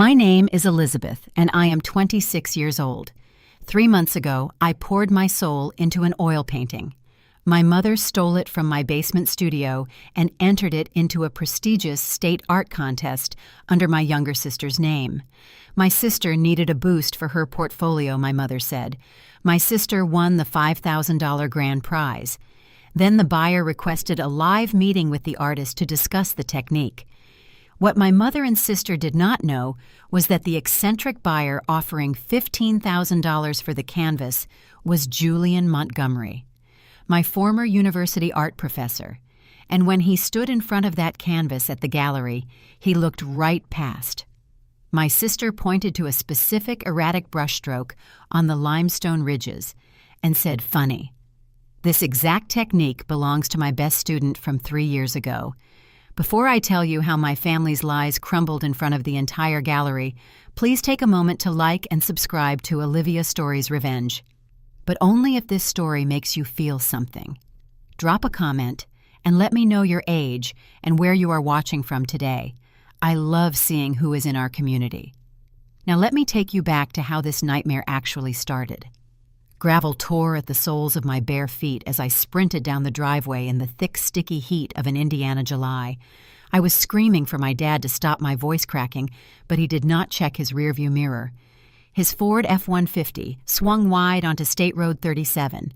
My name is Elizabeth, and I am 26 years old. 3 months ago, I poured my soul into an oil painting. My mother stole it from my basement studio and entered it into a prestigious state art contest under my younger sister's name. My sister needed a boost for her portfolio, my mother said. My sister won the $5,000 grand prize. Then the buyer requested a live meeting with the artist to discuss the technique. What my mother and sister did not know was that the eccentric buyer offering $15,000 for the canvas was Julian Montgomery, my former university art professor, and when he stood in front of that canvas at the gallery, he looked right past. My sister pointed to a specific erratic brushstroke on the limestone ridges and said, "Funny. This exact technique belongs to my best student from 3 years ago." Before I tell you how my family's lies crumbled in front of the entire gallery, please take a moment to like and subscribe to Olivia Stories Revenge. But only if this story makes you feel something. Drop a comment and let me know your age and where you are watching from today. I love seeing who is in our community. Now let me take you back to how this nightmare actually started. Gravel tore at the soles of my bare feet as I sprinted down the driveway in the thick, sticky heat of an Indiana July. I was screaming for my dad to stop my voice cracking, but he did not check his rearview mirror. His Ford F-150 swung wide onto State Road 37.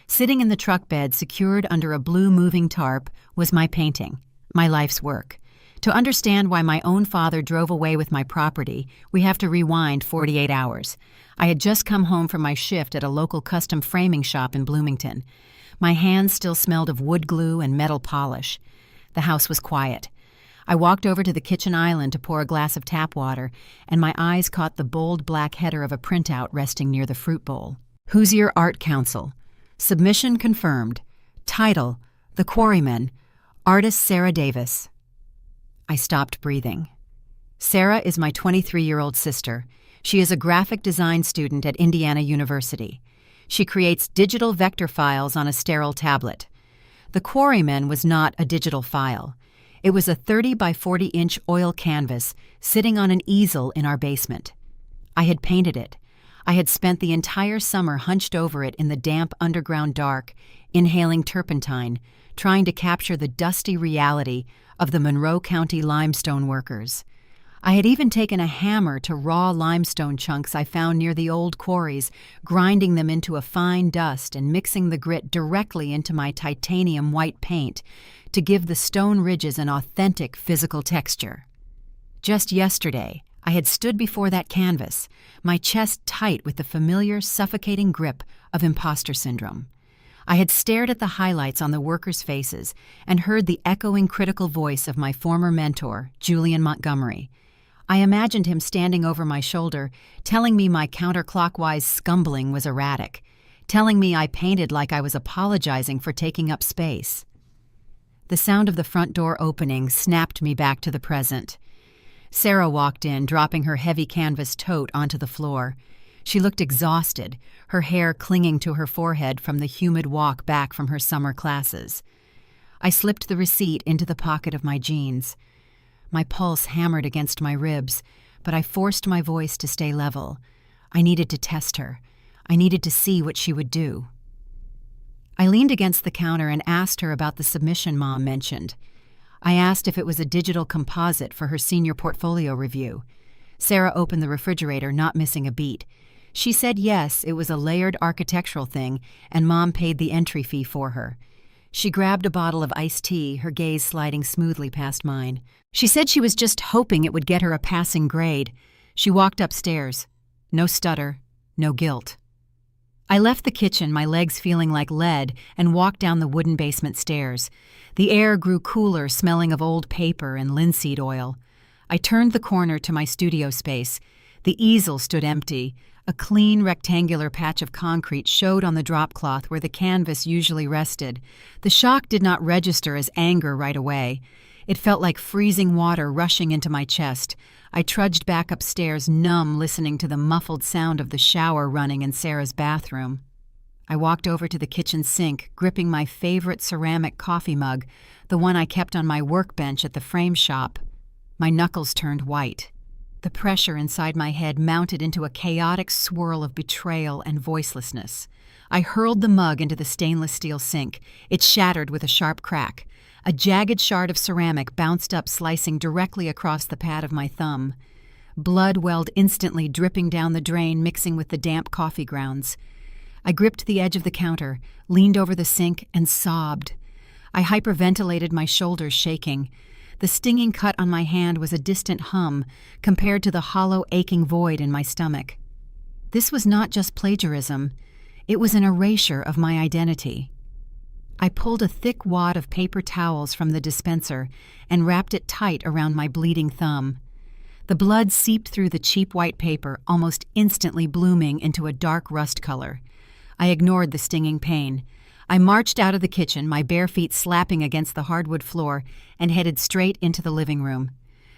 Sitting in the truck bed secured under a blue moving tarp was my painting, my life's work. To understand why my own father drove away with my property, we have to rewind 48 hours. I had just come home from my shift at a local custom framing shop in Bloomington. My hands still smelled of wood glue and metal polish. The house was quiet. I walked over to the kitchen island to pour a glass of tap water, and my eyes caught the bold black header of a printout resting near the fruit bowl. Hoosier Art Council. Submission confirmed. Title: The Quarrymen. Artist Sarah Davis. I stopped breathing. Sarah is my 23-year-old sister. She is a graphic design student at Indiana University. She creates digital vector files on a sterile tablet. The Quarrymen was not a digital file. It was a 30 by 40-inch oil canvas sitting on an easel in our basement. I had painted it. I had spent the entire summer hunched over it in the damp underground dark, inhaling turpentine, trying to capture the dusty reality of the Monroe County limestone workers. I had even taken a hammer to raw limestone chunks I found near the old quarries, grinding them into a fine dust and mixing the grit directly into my titanium white paint to give the stone ridges an authentic physical texture. Just yesterday, I had stood before that canvas, my chest tight with the familiar, suffocating grip of imposter syndrome. I had stared at the highlights on the workers' faces and heard the echoing critical voice of my former mentor, Julian Montgomery. I imagined him standing over my shoulder, telling me my counterclockwise scumbling was erratic, telling me I painted like I was apologizing for taking up space. The sound of the front door opening snapped me back to the present. Sarah walked in, dropping her heavy canvas tote onto the floor. She looked exhausted, her hair clinging to her forehead from the humid walk back from her summer classes. I slipped the receipt into the pocket of my jeans. My pulse hammered against my ribs, but I forced my voice to stay level. I needed to test her. I needed to see what she would do. I leaned against the counter and asked her about the submission Mom mentioned. I asked if it was a digital composite for her senior portfolio review. Sarah opened the refrigerator, not missing a beat. She said yes, it was a layered architectural thing, and Mom paid the entry fee for her. She grabbed a bottle of iced tea, her gaze sliding smoothly past mine. She said she was just hoping it would get her a passing grade. She walked upstairs. No stutter, no guilt. I left the kitchen, my legs feeling like lead, and walked down the wooden basement stairs. The air grew cooler, smelling of old paper and linseed oil. I turned the corner to my studio space. The easel stood empty. A clean, rectangular patch of concrete showed on the drop cloth where the canvas usually rested. The shock did not register as anger right away. It felt like freezing water rushing into my chest. I trudged back upstairs, numb, listening to the muffled sound of the shower running in Sarah's bathroom. I walked over to the kitchen sink, gripping my favorite ceramic coffee mug, the one I kept on my workbench at the frame shop. My knuckles turned white. The pressure inside my head mounted into a chaotic swirl of betrayal and voicelessness. I hurled the mug into the stainless steel sink. It shattered with a sharp crack. A jagged shard of ceramic bounced up, slicing directly across the pad of my thumb. Blood welled instantly, dripping down the drain, mixing with the damp coffee grounds. I gripped the edge of the counter, leaned over the sink, and sobbed. I hyperventilated, my shoulders shaking. The stinging cut on my hand was a distant hum compared to the hollow, aching void in my stomach. This was not just plagiarism. It was an erasure of my identity. I pulled a thick wad of paper towels from the dispenser and wrapped it tight around my bleeding thumb. The blood seeped through the cheap white paper, almost instantly blooming into a dark rust color. I ignored the stinging pain. I marched out of the kitchen, my bare feet slapping against the hardwood floor, and headed straight into the living room.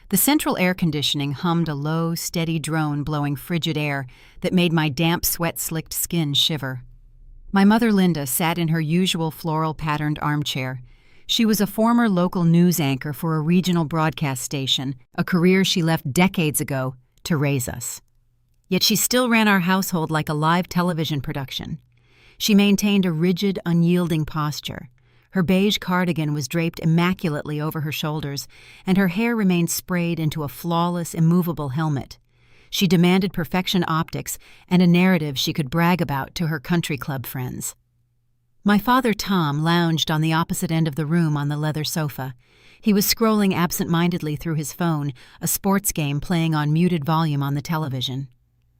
The central air conditioning hummed a low, steady drone blowing frigid air that made my damp, sweat-slicked skin shiver. My mother, Linda, sat in her usual floral-patterned armchair. She was a former local news anchor for a regional broadcast station, a career she left decades ago to raise us. Yet she still ran our household like a live television production. She maintained a rigid, unyielding posture. Her beige cardigan was draped immaculately over her shoulders, and her hair remained sprayed into a flawless, immovable helmet. She demanded perfection optics and a narrative she could brag about to her country club friends. My father, Tom, lounged on the opposite end of the room on the leather sofa. He was scrolling absent-mindedly through his phone, a sports game playing on muted volume on the television.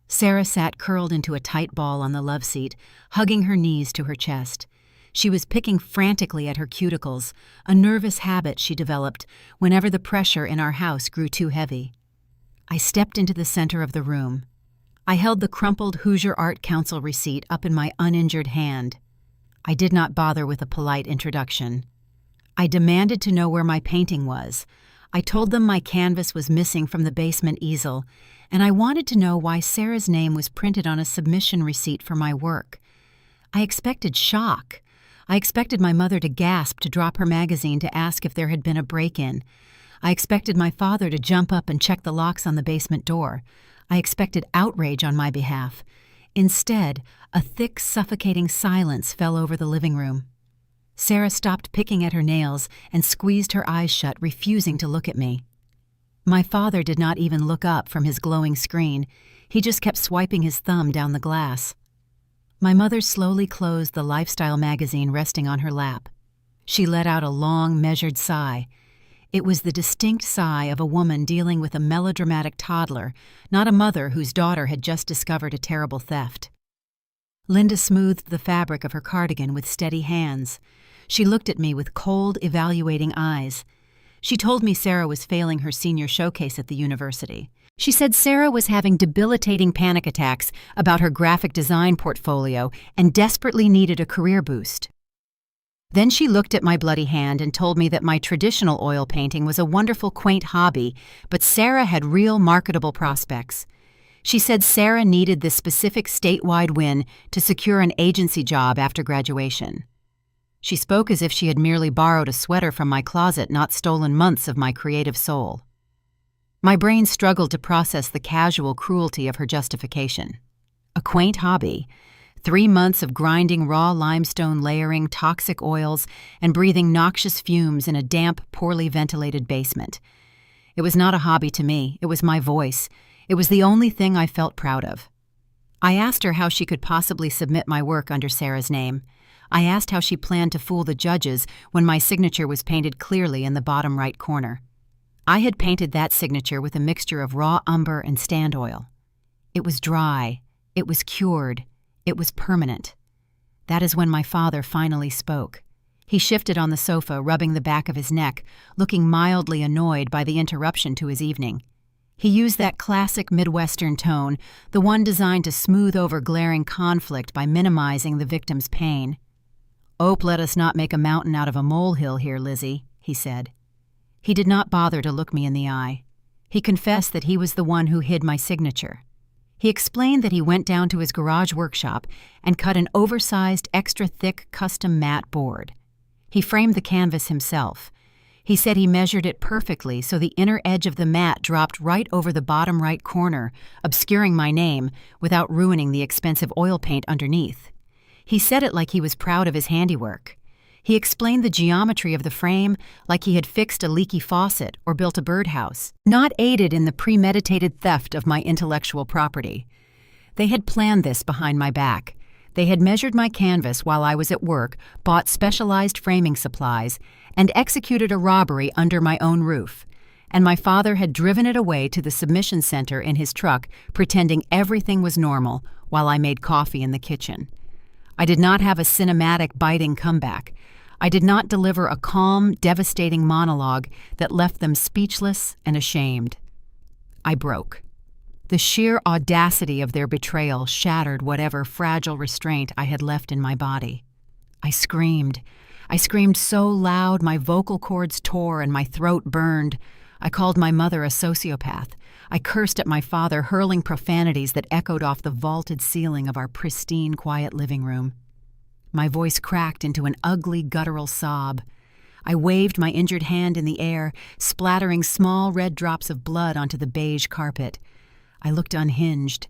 Sarah sat curled into a tight ball on the love seat, hugging her knees to her chest. She was picking frantically at her cuticles, a nervous habit she developed whenever the pressure in our house grew too heavy. I stepped into the center of the room. I held the crumpled Hoosier Art Council receipt up in my uninjured hand. I did not bother with a polite introduction. I demanded to know where my painting was. I told them my canvas was missing from the basement easel, and I wanted to know why Sarah's name was printed on a submission receipt for my work. I expected shock. I expected my mother to gasp, to drop her magazine, to ask if there had been a break-in. I expected my father to jump up and check the locks on the basement door. I expected outrage on my behalf. Instead, a thick, suffocating silence fell over the living room. Sarah stopped picking at her nails and squeezed her eyes shut, refusing to look at me. My father did not even look up from his glowing screen. He just kept swiping his thumb down the glass. My mother slowly closed the lifestyle magazine resting on her lap. She let out a long, measured sigh. It was the distinct sigh of a woman dealing with a melodramatic toddler, not a mother whose daughter had just discovered a terrible theft. Linda smoothed the fabric of her cardigan with steady hands. She looked at me with cold, evaluating eyes. She told me Sarah was failing her senior showcase at the university. She said Sarah was having debilitating panic attacks about her graphic design portfolio and desperately needed a career boost. Then she looked at my bloody hand and told me that my traditional oil painting was a wonderful, quaint hobby, but Sarah had real marketable prospects. She said Sarah needed this specific statewide win to secure an agency job after graduation. She spoke as if she had merely borrowed a sweater from my closet, not stolen months of my creative soul. My brain struggled to process the casual cruelty of her justification. A quaint hobby, 3 months of grinding raw limestone, layering toxic oils, and breathing noxious fumes in a damp, poorly ventilated basement. It was not a hobby to me. It was my voice. It was the only thing I felt proud of. I asked her how she could possibly submit my work under Sarah's name. I asked how she planned to fool the judges when my signature was painted clearly in the bottom right corner. I had painted that signature with a mixture of raw umber and stand oil. It was dry. It was cured. It was permanent. That is when my father finally spoke. He shifted on the sofa, rubbing the back of his neck, looking mildly annoyed by the interruption to his evening. He used that classic Midwestern tone, the one designed to smooth over glaring conflict by minimizing the victim's pain. "Ope, let us not make a mountain out of a molehill here, Lizzie," he said. He did not bother to look me in the eye. He confessed that he was the one who hid my signature. He explained that he went down to his garage workshop and cut an oversized, extra-thick custom matte board. He framed the canvas himself. He said he measured it perfectly so the inner edge of the mat dropped right over the bottom right corner, obscuring my name without ruining the expensive oil paint underneath. He said it like he was proud of his handiwork. He explained the geometry of the frame like he had fixed a leaky faucet or built a birdhouse, not aided in the premeditated theft of my intellectual property. They had planned this behind my back. They had measured my canvas while I was at work, bought specialized framing supplies, and executed a robbery under my own roof. And my father had driven it away to the submission center in his truck, pretending everything was normal while I made coffee in the kitchen. I did not have a cinematic, biting comeback. I did not deliver a calm, devastating monologue that left them speechless and ashamed. I broke. The sheer audacity of their betrayal shattered whatever fragile restraint I had left in my body. I screamed. I screamed so loud my vocal cords tore and my throat burned. I called my mother a sociopath. I cursed at my father, hurling profanities that echoed off the vaulted ceiling of our pristine, quiet living room. My voice cracked into an ugly, guttural sob. I waved my injured hand in the air, splattering small red drops of blood onto the beige carpet. I looked unhinged.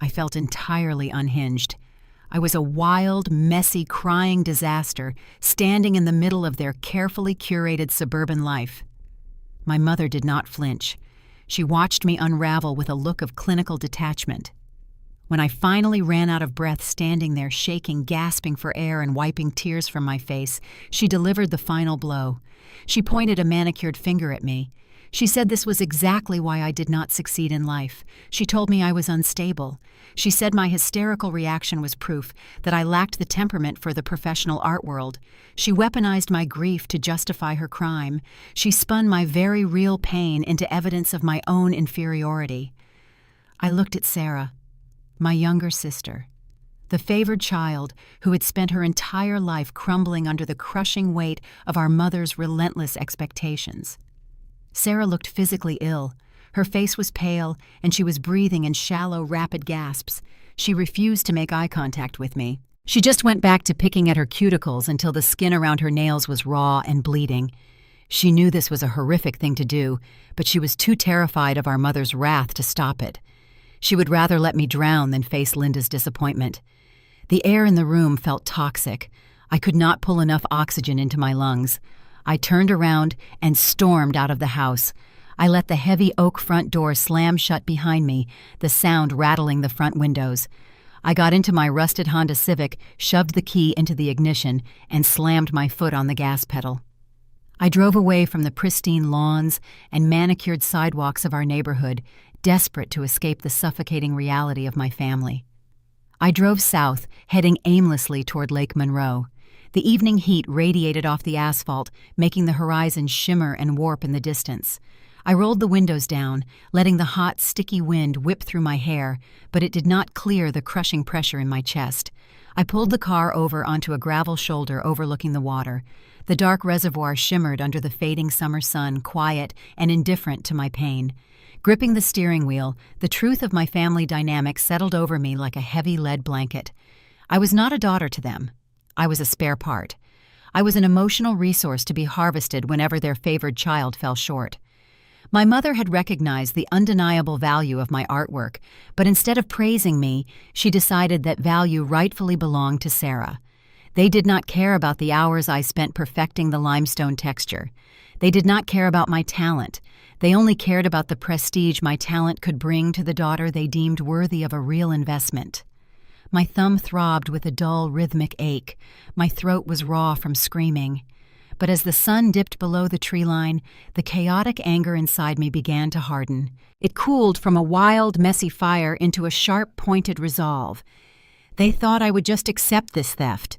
I felt entirely unhinged. I was a wild, messy, crying disaster, standing in the middle of their carefully curated suburban life. My mother did not flinch. She watched me unravel with a look of clinical detachment. When I finally ran out of breath standing there shaking, gasping for air and wiping tears from my face, she delivered the final blow. She pointed a manicured finger at me. She said this was exactly why I did not succeed in life. She told me I was unstable. She said my hysterical reaction was proof that I lacked the temperament for the professional art world. She weaponized my grief to justify her crime. She spun my very real pain into evidence of my own inferiority. I looked at Sarah, my younger sister, the favored child who had spent her entire life crumbling under the crushing weight of our mother's relentless expectations. Sarah looked physically ill. Her face was pale, and she was breathing in shallow, rapid gasps. She refused to make eye contact with me. She just went back to picking at her cuticles until the skin around her nails was raw and bleeding. She knew this was a horrific thing to do, but she was too terrified of our mother's wrath to stop it. She would rather let me drown than face Linda's disappointment. The air in the room felt toxic. I could not pull enough oxygen into my lungs. I turned around and stormed out of the house. I let the heavy oak front door slam shut behind me, the sound rattling the front windows. I got into my rusted Honda Civic, shoved the key into the ignition, and slammed my foot on the gas pedal. I drove away from the pristine lawns and manicured sidewalks of our neighborhood, desperate to escape the suffocating reality of my family. I drove south, heading aimlessly toward Lake Monroe. The evening heat radiated off the asphalt, making the horizon shimmer and warp in the distance. I rolled the windows down, letting the hot, sticky wind whip through my hair, but it did not clear the crushing pressure in my chest. I pulled the car over onto a gravel shoulder overlooking the water. The dark reservoir shimmered under the fading summer sun, quiet and indifferent to my pain. Gripping the steering wheel, the truth of my family dynamic settled over me like a heavy lead blanket. I was not a daughter to them. I was a spare part. I was an emotional resource to be harvested whenever their favored child fell short. My mother had recognized the undeniable value of my artwork, but instead of praising me, she decided that value rightfully belonged to Sarah. They did not care about the hours I spent perfecting the limestone texture. They did not care about my talent. They only cared about the prestige my talent could bring to the daughter they deemed worthy of a real investment. My thumb throbbed with a dull, rhythmic ache. My throat was raw from screaming. But as the sun dipped below the tree line, the chaotic anger inside me began to harden. It cooled from a wild, messy fire into a sharp, pointed resolve. They thought I would just accept this theft.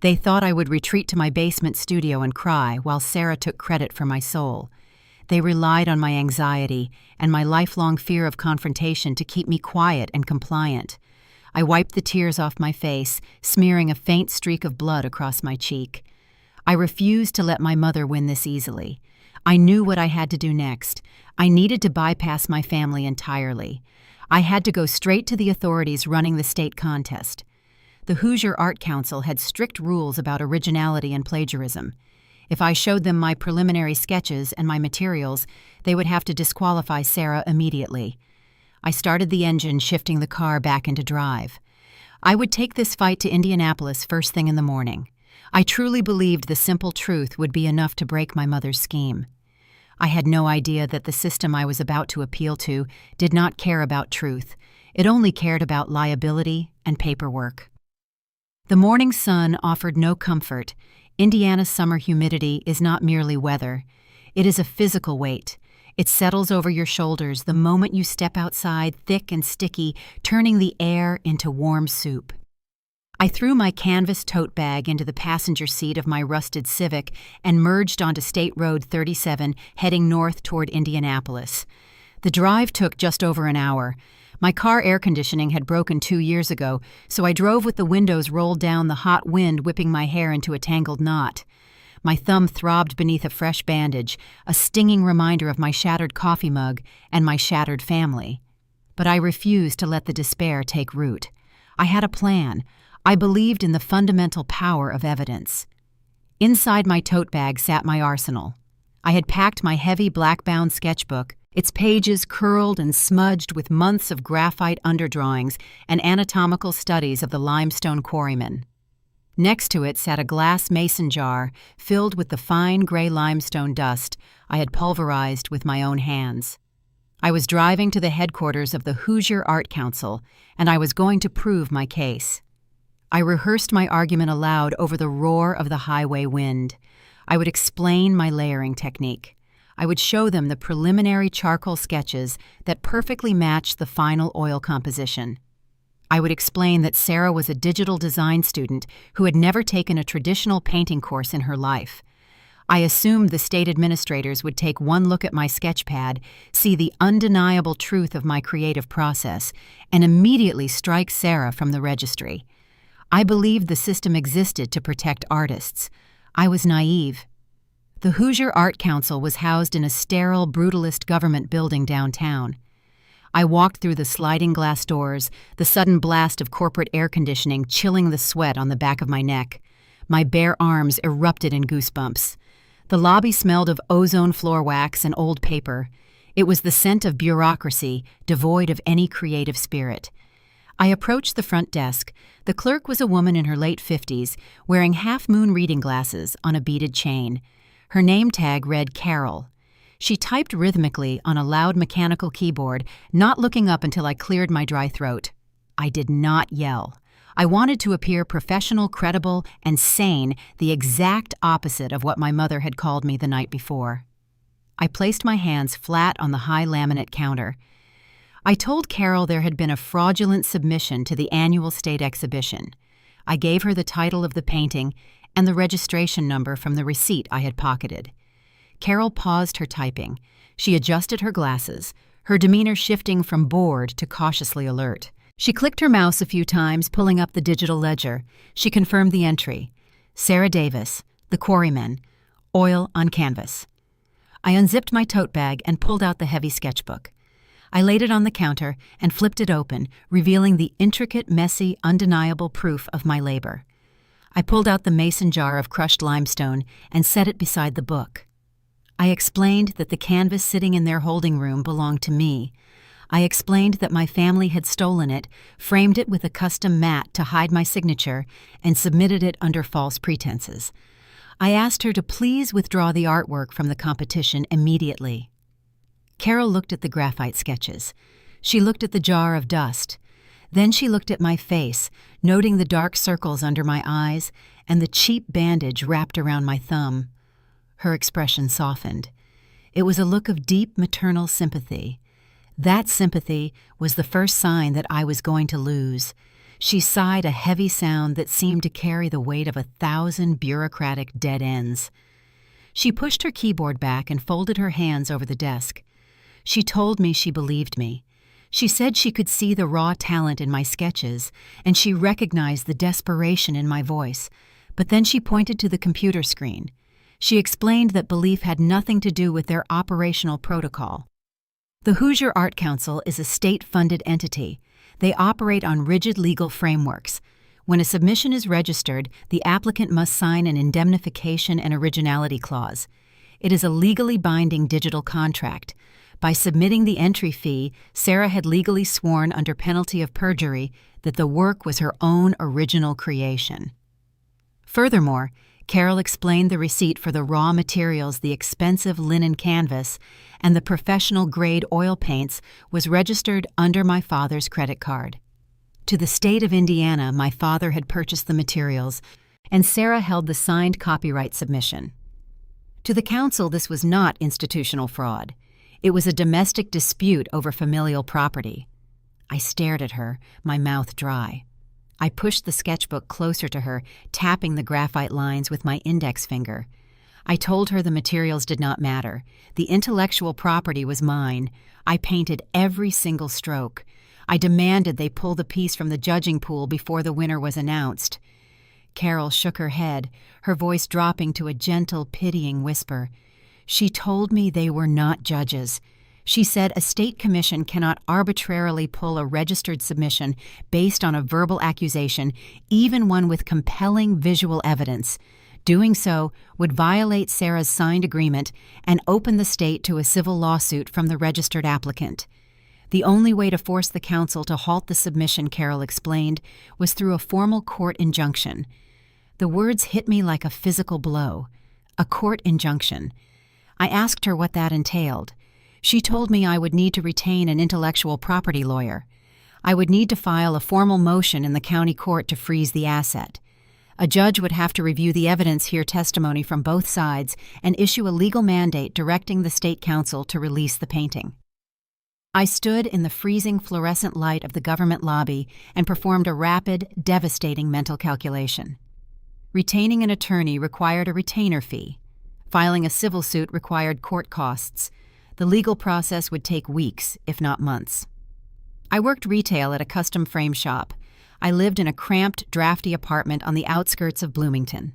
They thought I would retreat to my basement studio and cry while Sarah took credit for my soul. They relied on my anxiety and my lifelong fear of confrontation to keep me quiet and compliant. I wiped the tears off my face, smearing a faint streak of blood across my cheek. I refused to let my mother win this easily. I knew what I had to do next. I needed to bypass my family entirely. I had to go straight to the authorities running the state contest. The Hoosier Art Council had strict rules about originality and plagiarism. If I showed them my preliminary sketches and my materials, they would have to disqualify Sarah immediately. I started the engine, shifting the car back into drive. I would take this fight to Indianapolis first thing in the morning. I truly believed the simple truth would be enough to break my mother's scheme. I had no idea that the system I was about to appeal to did not care about truth. It only cared about liability and paperwork. The morning sun offered no comfort. Indiana's summer humidity is not merely weather. It is a physical weight. It settles over your shoulders the moment you step outside, thick and sticky, turning the air into warm soup. I threw my canvas tote bag into the passenger seat of my rusted Civic and merged onto State Road 37, heading north toward Indianapolis. The drive took just over an hour. My car air conditioning had broken 2 years ago, so I drove with the windows rolled down, the hot wind whipping my hair into a tangled knot. My thumb throbbed beneath a fresh bandage, a stinging reminder of my shattered coffee mug and my shattered family. But I refused to let the despair take root. I had a plan. I believed in the fundamental power of evidence. Inside my tote bag sat my arsenal. I had packed my heavy black-bound sketchbook, its pages curled and smudged with months of graphite underdrawings and anatomical studies of the limestone quarrymen. Next to it sat a glass mason jar filled with the fine gray limestone dust I had pulverized with my own hands. I was driving to the headquarters of the Hoosier Art Council, and I was going to prove my case. I rehearsed my argument aloud over the roar of the highway wind. I would explain my layering technique. I would show them the preliminary charcoal sketches that perfectly matched the final oil composition. I would explain that Sarah was a digital design student who had never taken a traditional painting course in her life. I assumed the state administrators would take one look at my sketchpad, see the undeniable truth of my creative process, and immediately strike Sarah from the registry. I believed the system existed to protect artists. I was naive. The Hoosier Art Council was housed in a sterile, brutalist government building downtown. I walked through the sliding glass doors, the sudden blast of corporate air conditioning chilling the sweat on the back of my neck. My bare arms erupted in goosebumps. The lobby smelled of ozone floor wax and old paper. It was the scent of bureaucracy, devoid of any creative spirit. I approached the front desk. The clerk was a woman in her late 50s, wearing half-moon reading glasses on a beaded chain. Her name tag read Carol. She typed rhythmically on a loud mechanical keyboard, not looking up until I cleared my dry throat. I did not yell. I wanted to appear professional, credible, and sane, the exact opposite of what my mother had called me the night before. I placed my hands flat on the high laminate counter. I told Carol there had been a fraudulent submission to the annual state exhibition. I gave her the title of the painting and the registration number from the receipt I had pocketed. Carol paused her typing. She adjusted her glasses, her demeanor shifting from bored to cautiously alert. She clicked her mouse a few times, pulling up the digital ledger. She confirmed the entry. Sarah Davis, The Quarrymen, oil on canvas. I unzipped my tote bag and pulled out the heavy sketchbook. I laid it on the counter and flipped it open, revealing the intricate, messy, undeniable proof of my labor. I pulled out the mason jar of crushed limestone and set it beside the book. I explained that the canvas sitting in their holding room belonged to me. I explained that my family had stolen it, framed it with a custom mat to hide my signature, and submitted it under false pretenses. I asked her to please withdraw the artwork from the competition immediately. Carol looked at the graphite sketches. She looked at the jar of dust. Then she looked at my face, noting the dark circles under my eyes and the cheap bandage wrapped around my thumb. Her expression softened. It was a look of deep maternal sympathy. That sympathy was the first sign that I was going to lose. She sighed a heavy sound that seemed to carry the weight of 1,000 bureaucratic dead ends. She pushed her keyboard back and folded her hands over the desk. She told me she believed me. She said she could see the raw talent in my sketches, and she recognized the desperation in my voice. But then she pointed to the computer screen. She explained that belief had nothing to do with their operational protocol. The Hoosier Art Council is a state-funded entity. They operate on rigid legal frameworks. When a submission is registered, the applicant must sign an indemnification and originality clause. It is a legally binding digital contract. By submitting the entry fee, Sarah had legally sworn under penalty of perjury that the work was her own original creation. Furthermore, Carol explained the receipt for the raw materials, the expensive linen canvas, and the professional-grade oil paints was registered under my father's credit card. To the state of Indiana, my father had purchased the materials, and Sarah held the signed copyright submission. To the council, this was not institutional fraud. It was a domestic dispute over familial property. I stared at her, my mouth dry. I pushed the sketchbook closer to her, tapping the graphite lines with my index finger. I told her the materials did not matter. The intellectual property was mine. I painted every single stroke. I demanded they pull the piece from the judging pool before the winner was announced. Carol shook her head, her voice dropping to a gentle, pitying whisper. She told me they were not judges. She said a state commission cannot arbitrarily pull a registered submission based on a verbal accusation, even one with compelling visual evidence. Doing so would violate Sarah's signed agreement and open the state to a civil lawsuit from the registered applicant. The only way to force the council to halt the submission, Carol explained, was through a formal court injunction. The words hit me like a physical blow. A court injunction. I asked her what that entailed. She told me I would need to retain an intellectual property lawyer. I would need to file a formal motion in the county court to freeze the asset. A judge would have to review the evidence, hear testimony from both sides, and issue a legal mandate directing the state council to release the painting. I stood in the freezing fluorescent light of the government lobby and performed a rapid, devastating mental calculation. Retaining an attorney required a retainer fee. Filing a civil suit required court costs. The legal process would take weeks, if not months. I worked retail at a custom frame shop. I lived in a cramped, drafty apartment on the outskirts of Bloomington.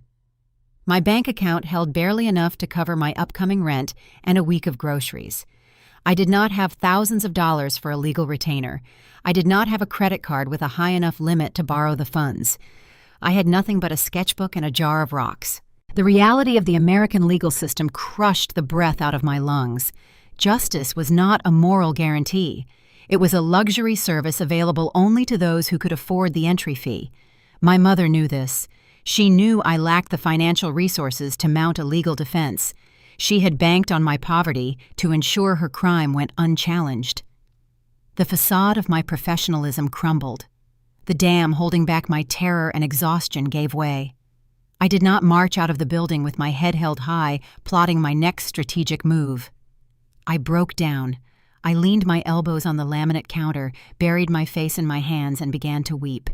My bank account held barely enough to cover my upcoming rent and a week of groceries. I did not have thousands of dollars for a legal retainer. I did not have a credit card with a high enough limit to borrow the funds. I had nothing but a sketchbook and a jar of rocks. The reality of the American legal system crushed the breath out of my lungs. Justice was not a moral guarantee. It was a luxury service available only to those who could afford the entry fee. My mother knew this. She knew I lacked the financial resources to mount a legal defense. She had banked on my poverty to ensure her crime went unchallenged. The facade of my professionalism crumbled. The dam holding back my terror and exhaustion gave way. I did not march out of the building with my head held high, plotting my next strategic move. I broke down. I leaned my elbows on the laminate counter, buried my face in my hands, and began to weep.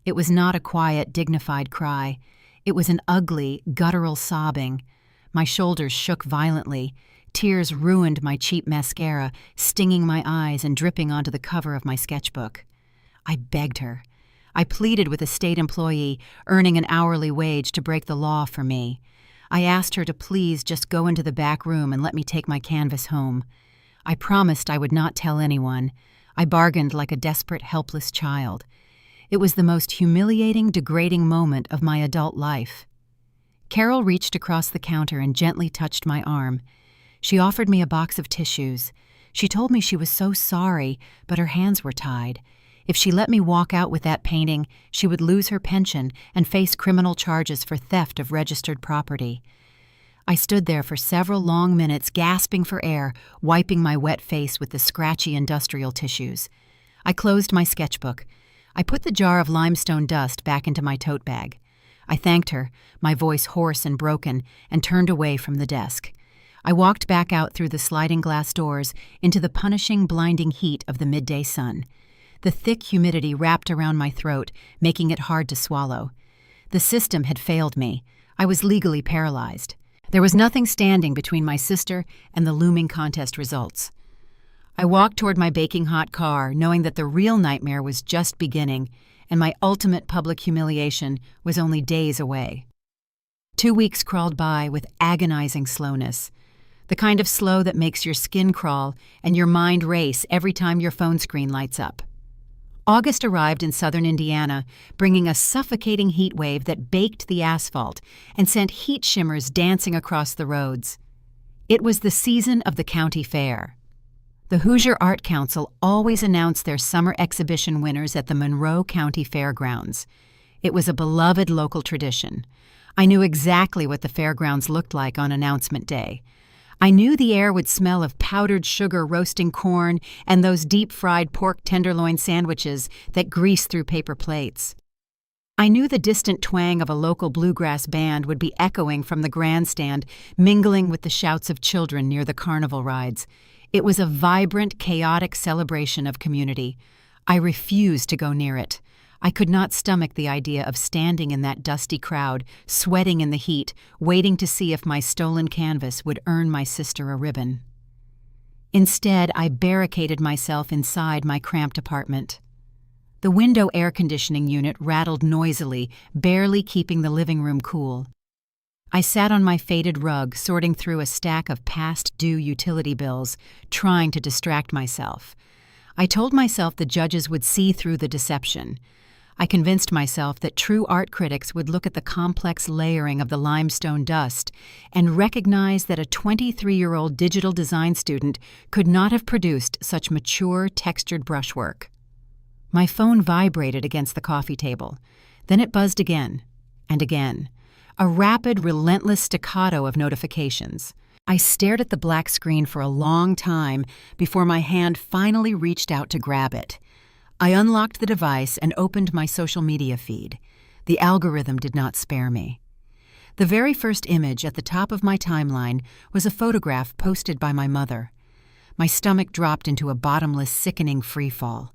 It was not a quiet, dignified cry. It was an ugly, guttural sobbing. My shoulders shook violently. Tears ruined my cheap mascara, stinging my eyes and dripping onto the cover of my sketchbook. I begged her. I pleaded with a state employee, earning an hourly wage, to break the law for me. I asked her to please just go into the back room and let me take my canvas home. I promised I would not tell anyone. I bargained like a desperate, helpless child. It was the most humiliating, degrading moment of my adult life. Carol reached across the counter and gently touched my arm. She offered me a box of tissues. She told me she was so sorry, but her hands were tied. If she let me walk out with that painting, she would lose her pension and face criminal charges for theft of registered property. I stood there for several long minutes, gasping for air, wiping my wet face with the scratchy industrial tissues. I closed my sketchbook. I put the jar of limestone dust back into my tote bag. I thanked her, my voice hoarse and broken, and turned away from the desk. I walked back out through the sliding glass doors into the punishing, blinding heat of the midday sun. The thick humidity wrapped around my throat, making it hard to swallow. The system had failed me. I was legally paralyzed. There was nothing standing between my sister and the looming contest results. I walked toward my baking hot car, knowing that the real nightmare was just beginning, and my ultimate public humiliation was only days away. 2 weeks crawled by with agonizing slowness, the kind of slow that makes your skin crawl and your mind race every time your phone screen lights up. August arrived in southern Indiana, bringing a suffocating heat wave that baked the asphalt and sent heat shimmers dancing across the roads. It was the season of the county fair. The Hoosier Art Council always announced their summer exhibition winners at the Monroe County Fairgrounds. It was a beloved local tradition. I knew exactly what the fairgrounds looked like on announcement day. I knew the air would smell of powdered sugar roasting corn and those deep-fried pork tenderloin sandwiches that grease through paper plates. I knew the distant twang of a local bluegrass band would be echoing from the grandstand, mingling with the shouts of children near the carnival rides. It was a vibrant, chaotic celebration of community. I refused to go near it. I could not stomach the idea of standing in that dusty crowd, sweating in the heat, waiting to see if my stolen canvas would earn my sister a ribbon. Instead, I barricaded myself inside my cramped apartment. The window air conditioning unit rattled noisily, barely keeping the living room cool. I sat on my faded rug, sorting through a stack of past-due utility bills, trying to distract myself. I told myself the judges would see through the deception. I convinced myself that true art critics would look at the complex layering of the limestone dust and recognize that a 23-year-old digital design student could not have produced such mature, textured brushwork. My phone vibrated against the coffee table. Then it buzzed again and again, a rapid, relentless staccato of notifications. I stared at the black screen for a long time before my hand finally reached out to grab it. I unlocked the device and opened my social media feed. The algorithm did not spare me. The very first image at the top of my timeline was a photograph posted by my mother. My stomach dropped into a bottomless, sickening freefall.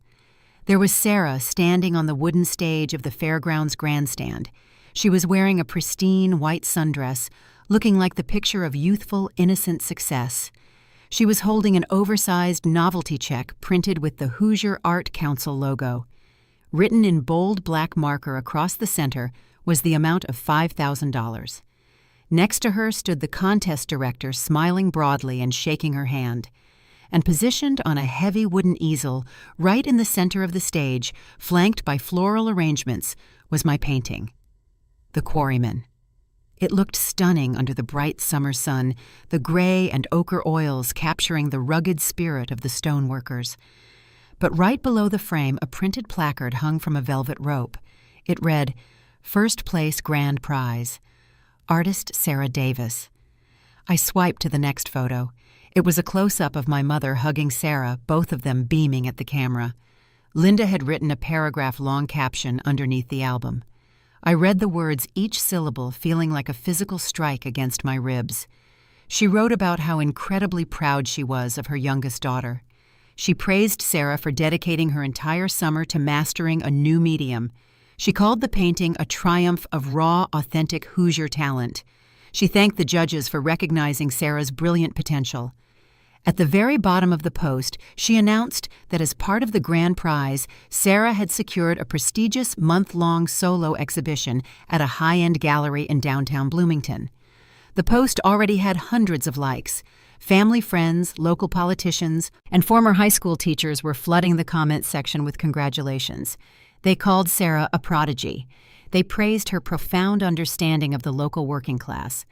There was Sarah standing on the wooden stage of the fairgrounds grandstand. She was wearing a pristine white sundress, looking like the picture of youthful, innocent success. She was holding an oversized novelty check printed with the Hoosier Art Council logo. Written in bold black marker across the center was the amount of $5,000. Next to her stood the contest director, smiling broadly and shaking her hand. And positioned on a heavy wooden easel, right in the center of the stage, flanked by floral arrangements, was my painting, The Quarrymen. It looked stunning under the bright summer sun, the gray and ochre oils capturing the rugged spirit of the stoneworkers. But right below the frame, a printed placard hung from a velvet rope. It read, "First Place Grand Prize. Artist Sarah Davis." I swiped to the next photo. It was a close-up of my mother hugging Sarah, both of them beaming at the camera. Linda had written a paragraph-long caption underneath the album. I read the words, each syllable feeling like a physical strike against my ribs. She wrote about how incredibly proud she was of her youngest daughter. She praised Sarah for dedicating her entire summer to mastering a new medium. She called the painting a triumph of raw, authentic Hoosier talent. She thanked the judges for recognizing Sarah's brilliant potential. At the very bottom of the post, she announced that as part of the grand prize, Sarah had secured a prestigious month-long solo exhibition at a high-end gallery in downtown Bloomington. The post already had hundreds of likes. Family, friends, local politicians, and former high school teachers were flooding the comments section with congratulations. They called Sarah a prodigy. They praised her profound understanding of the local working class.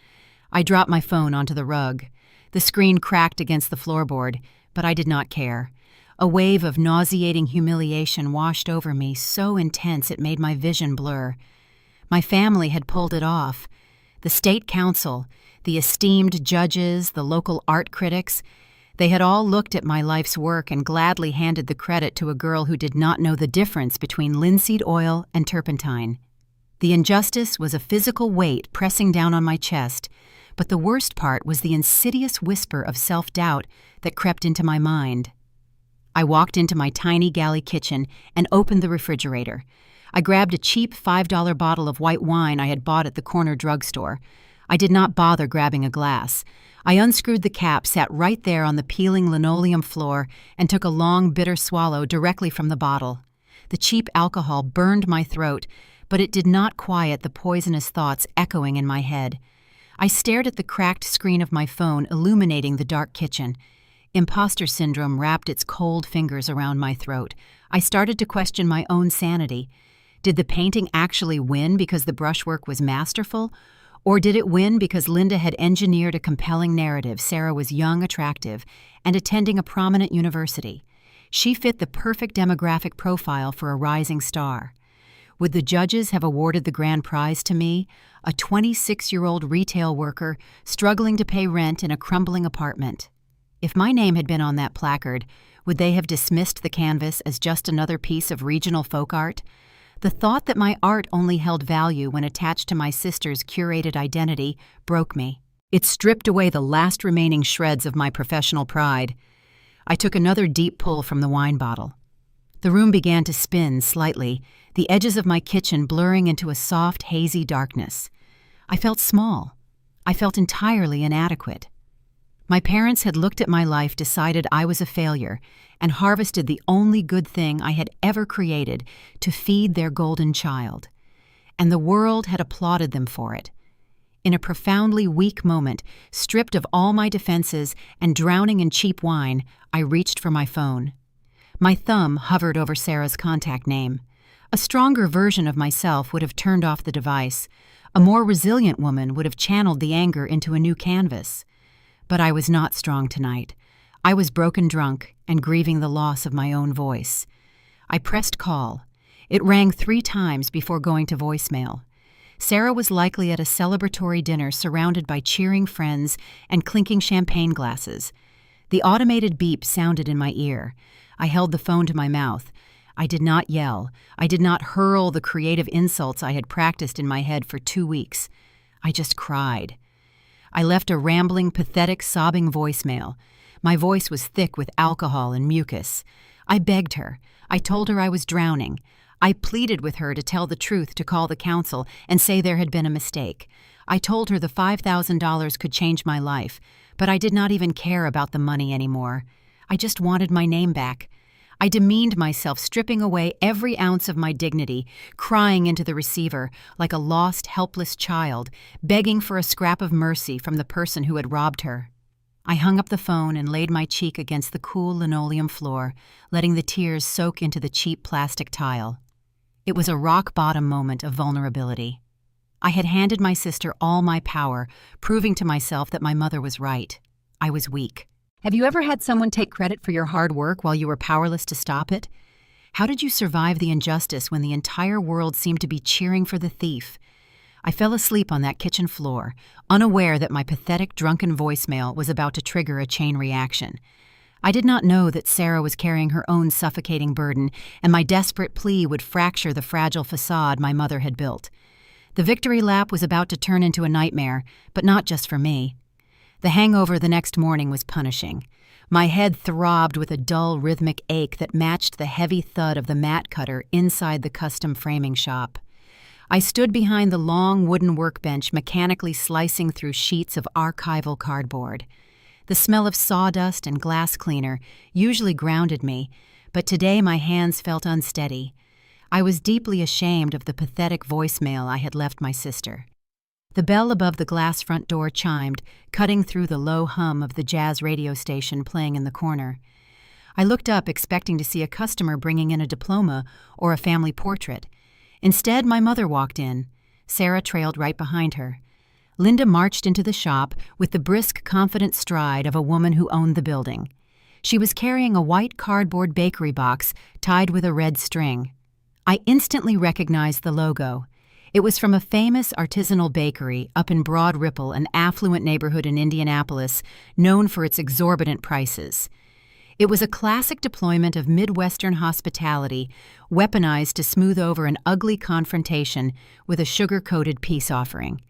I dropped my phone onto the rug. The screen cracked against the floorboard, but I did not care. A wave of nauseating humiliation washed over me, so intense it made my vision blur. My family had pulled it off. The state council, the esteemed judges, the local art critics, they had all looked at my life's work and gladly handed the credit to a girl who did not know the difference between linseed oil and turpentine. The injustice was a physical weight pressing down on my chest, but the worst part was the insidious whisper of self-doubt that crept into my mind. I walked into my tiny galley kitchen and opened the refrigerator. I grabbed a cheap $5 bottle of white wine I had bought at the corner drugstore. I did not bother grabbing a glass. I unscrewed the cap, sat right there on the peeling linoleum floor, and took a long, bitter swallow directly from the bottle. The cheap alcohol burned my throat, but it did not quiet the poisonous thoughts echoing in my head. I stared at the cracked screen of my phone illuminating the dark kitchen. Imposter syndrome wrapped its cold fingers around my throat. I started to question my own sanity. Did the painting actually win because the brushwork was masterful? Or did it win because Linda had engineered a compelling narrative? Sarah was young, attractive, and attending a prominent university. She fit the perfect demographic profile for a rising star. Would the judges have awarded the grand prize to me, a 26-year-old retail worker struggling to pay rent in a crumbling apartment? If my name had been on that placard, would they have dismissed the canvas as just another piece of regional folk art? The thought that my art only held value when attached to my sister's curated identity broke me. It stripped away the last remaining shreds of my professional pride. I took another deep pull from the wine bottle. The room began to spin slightly, the edges of my kitchen blurring into a soft, hazy darkness. I felt small. I felt entirely inadequate. My parents had looked at my life, decided I was a failure, and harvested the only good thing I had ever created to feed their golden child. And the world had applauded them for it. In a profoundly weak moment, stripped of all my defenses and drowning in cheap wine, I reached for my phone. My thumb hovered over Sarah's contact name. A stronger version of myself would have turned off the device. A more resilient woman would have channeled the anger into a new canvas. But I was not strong tonight. I was broken drunk and grieving the loss of my own voice. I pressed call. It rang 3 times before going to voicemail. Sarah was likely at a celebratory dinner surrounded by cheering friends and clinking champagne glasses. The automated beep sounded in my ear. I held the phone to my mouth. I did not yell. I did not hurl the creative insults I had practiced in my head for 2 weeks. I just cried. I left a rambling, pathetic, sobbing voicemail. My voice was thick with alcohol and mucus. I begged her. I told her I was drowning. I pleaded with her to tell the truth, to call the council and say there had been a mistake. I told her the $5,000 could change my life, but I did not even care about the money anymore. I just wanted my name back. I demeaned myself, stripping away every ounce of my dignity, crying into the receiver like a lost, helpless child, begging for a scrap of mercy from the person who had robbed her. I hung up the phone and laid my cheek against the cool linoleum floor, letting the tears soak into the cheap plastic tile. It was a rock-bottom moment of vulnerability. I had handed my sister all my power, proving to myself that my mother was right. I was weak. Have you ever had someone take credit for your hard work while you were powerless to stop it? How did you survive the injustice when the entire world seemed to be cheering for the thief? I fell asleep on that kitchen floor, unaware that my pathetic, drunken voicemail was about to trigger a chain reaction. I did not know that Sarah was carrying her own suffocating burden, and my desperate plea would fracture the fragile facade my mother had built. The victory lap was about to turn into a nightmare, but not just for me. The hangover the next morning was punishing. My head throbbed with a dull, rhythmic ache that matched the heavy thud of the mat cutter inside the custom framing shop. I stood behind the long wooden workbench, mechanically slicing through sheets of archival cardboard. The smell of sawdust and glass cleaner usually grounded me, but today my hands felt unsteady. I was deeply ashamed of the pathetic voicemail I had left my sister. The bell above the glass front door chimed, cutting through the low hum of the jazz radio station playing in the corner. I looked up, expecting to see a customer bringing in a diploma or a family portrait. Instead, my mother walked in. Sarah trailed right behind her. Linda marched into the shop with the brisk, confident stride of a woman who owned the building. She was carrying a white cardboard bakery box tied with a red string. I instantly recognized the logo. It was from a famous artisanal bakery up in Broad Ripple, an affluent neighborhood in Indianapolis known for its exorbitant prices. It was a classic deployment of Midwestern hospitality, weaponized to smooth over an ugly confrontation with a sugar-coated peace offering.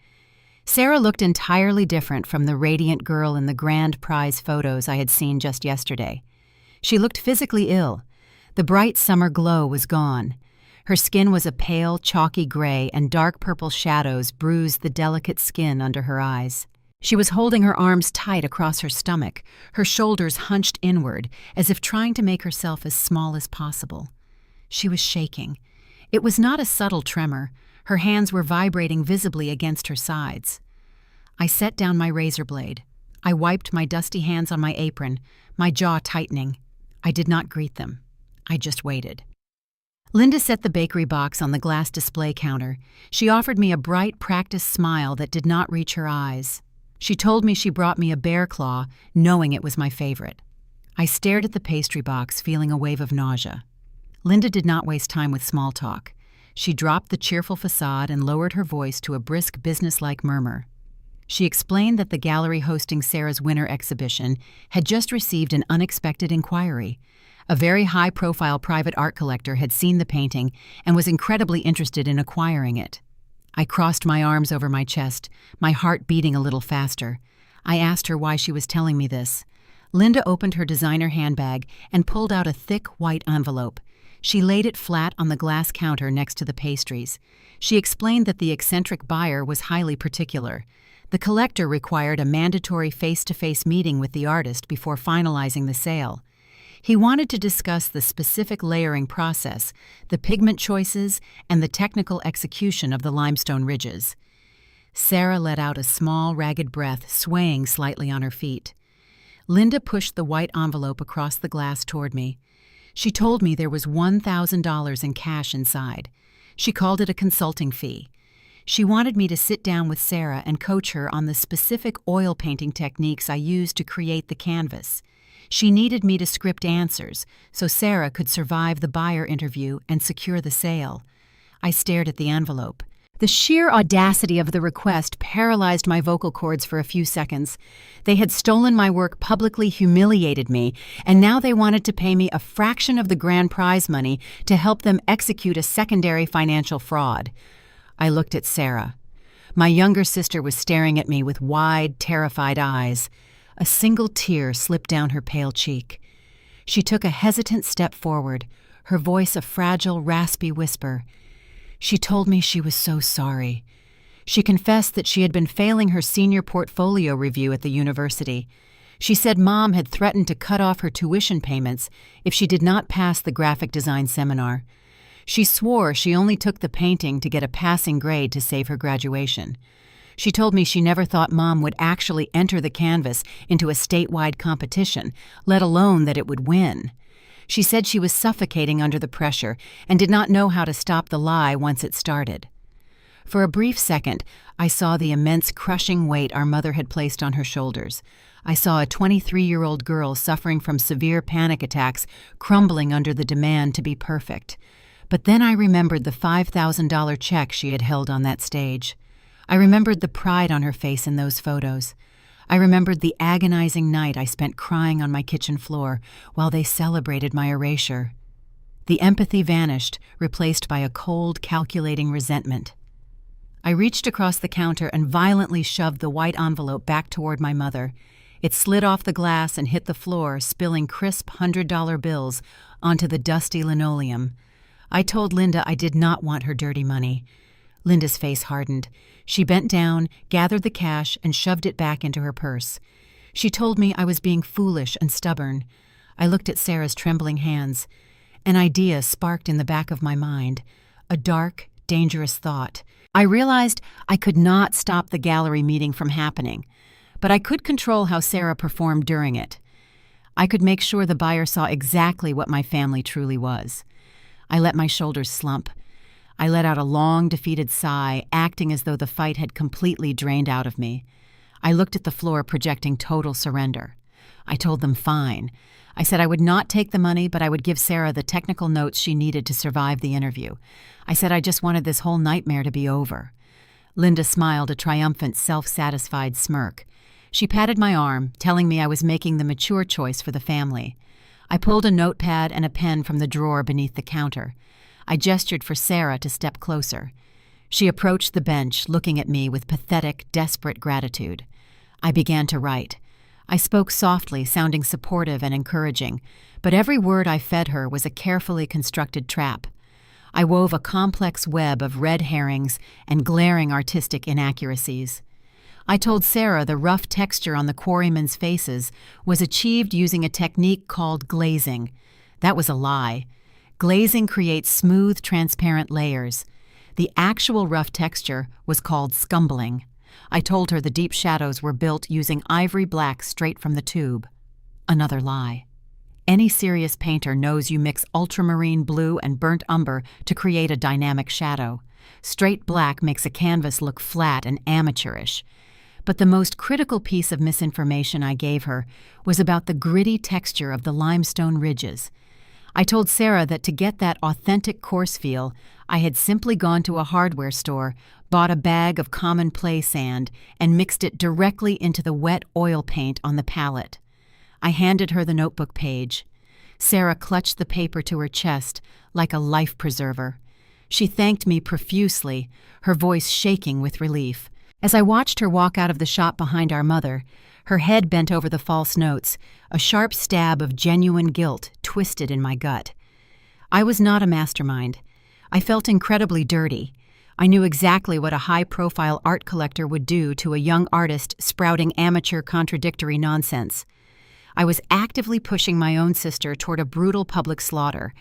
Sarah looked entirely different from the radiant girl in the grand prize photos I had seen just yesterday. She looked physically ill. The bright summer glow was gone. Her skin was a pale, chalky gray, and dark purple shadows bruised the delicate skin under her eyes. She was holding her arms tight across her stomach, her shoulders hunched inward, as if trying to make herself as small as possible. She was shaking. It was not a subtle tremor. Her hands were vibrating visibly against her sides. I set down my razor blade. I wiped my dusty hands on my apron, my jaw tightening. I did not greet them. I just waited. Linda set the bakery box on the glass display counter. She offered me a bright, practiced smile that did not reach her eyes. She told me she brought me a bear claw, knowing it was my favorite. I stared at the pastry box, feeling a wave of nausea. Linda did not waste time with small talk. She dropped the cheerful facade and lowered her voice to a brisk, businesslike murmur. She explained that the gallery hosting Sarah's winter exhibition had just received an unexpected inquiry. A very high-profile private art collector had seen the painting and was incredibly interested in acquiring it. I crossed my arms over my chest, my heart beating a little faster. I asked her why she was telling me this. Linda opened her designer handbag and pulled out a thick, white envelope. She laid it flat on the glass counter next to the pastries. She explained that the eccentric buyer was highly particular. The collector required a mandatory face-to-face meeting with the artist before finalizing the sale. He wanted to discuss the specific layering process, the pigment choices, and the technical execution of the limestone ridges. Sarah let out a small, ragged breath, swaying slightly on her feet. Linda pushed the white envelope across the glass toward me. She told me there was $1,000 in cash inside. She called it a consulting fee. She wanted me to sit down with Sarah and coach her on the specific oil painting techniques I used to create the canvas. She needed me to script answers so Sarah could survive the buyer interview and secure the sale. I stared at the envelope. The sheer audacity of the request paralyzed my vocal cords for a few seconds. They had stolen my work, publicly humiliated me, and now they wanted to pay me a fraction of the grand prize money to help them execute a secondary financial fraud. I looked at Sarah. My younger sister was staring at me with wide, terrified eyes. A single tear slipped down her pale cheek. She took a hesitant step forward, her voice a fragile, raspy whisper. She told me she was so sorry. She confessed that she had been failing her senior portfolio review at the university. She said Mom had threatened to cut off her tuition payments if she did not pass the graphic design seminar. She swore she only took the painting to get a passing grade to save her graduation. She told me she never thought Mom would actually enter the canvas into a statewide competition, let alone that it would win. She said she was suffocating under the pressure and did not know how to stop the lie once it started. For a brief second, I saw the immense crushing weight our mother had placed on her shoulders. I saw a 23-year-old girl suffering from severe panic attacks crumbling under the demand to be perfect. But then I remembered the $5,000 check she had held on that stage. I remembered the pride on her face in those photos. I remembered the agonizing night I spent crying on my kitchen floor while they celebrated my erasure. The empathy vanished, replaced by a cold, calculating resentment. I reached across the counter and violently shoved the white envelope back toward my mother. It slid off the glass and hit the floor, spilling crisp $100 bills onto the dusty linoleum. I told Linda I did not want her dirty money. Linda's face hardened. She bent down, gathered the cash, and shoved it back into her purse. She told me I was being foolish and stubborn. I looked at Sarah's trembling hands. An idea sparked in the back of my mind, a dark, dangerous thought. I realized I could not stop the gallery meeting from happening, but I could control how Sarah performed during it. I could make sure the buyer saw exactly what my family truly was. I let my shoulders slump. I let out a long, defeated sigh, acting as though the fight had completely drained out of me. I looked at the floor, projecting total surrender. I told them fine. I said I would not take the money, but I would give Sarah the technical notes she needed to survive the interview. I said I just wanted this whole nightmare to be over. Linda smiled a triumphant, self-satisfied smirk. She patted my arm, telling me I was making the mature choice for the family. I pulled a notepad and a pen from the drawer beneath the counter. I gestured for Sarah to step closer. She approached the bench, looking at me with pathetic, desperate gratitude. I began to write. I spoke softly, sounding supportive and encouraging, but every word I fed her was a carefully constructed trap. I wove a complex web of red herrings and glaring artistic inaccuracies. I told Sarah the rough texture on the quarrymen's faces was achieved using a technique called glazing. That was a lie. Glazing creates smooth, transparent layers. The actual rough texture was called scumbling. I told her the deep shadows were built using ivory black straight from the tube. Another lie. Any serious painter knows you mix ultramarine blue and burnt umber to create a dynamic shadow. Straight black makes a canvas look flat and amateurish. But the most critical piece of misinformation I gave her was about the gritty texture of the limestone ridges. I told Sarah that to get that authentic coarse feel, I had simply gone to a hardware store, bought a bag of common play sand, and mixed it directly into the wet oil paint on the palette. I handed her the notebook page. Sarah clutched the paper to her chest like a life preserver. She thanked me profusely, her voice shaking with relief. As I watched her walk out of the shop behind our mother, her head bent over the false notes, a sharp stab of genuine guilt twisted in my gut. I was not a mastermind. I felt incredibly dirty. I knew exactly what a high-profile art collector would do to a young artist sprouting amateur contradictory nonsense. I was actively pushing my own sister toward a brutal public slaughter.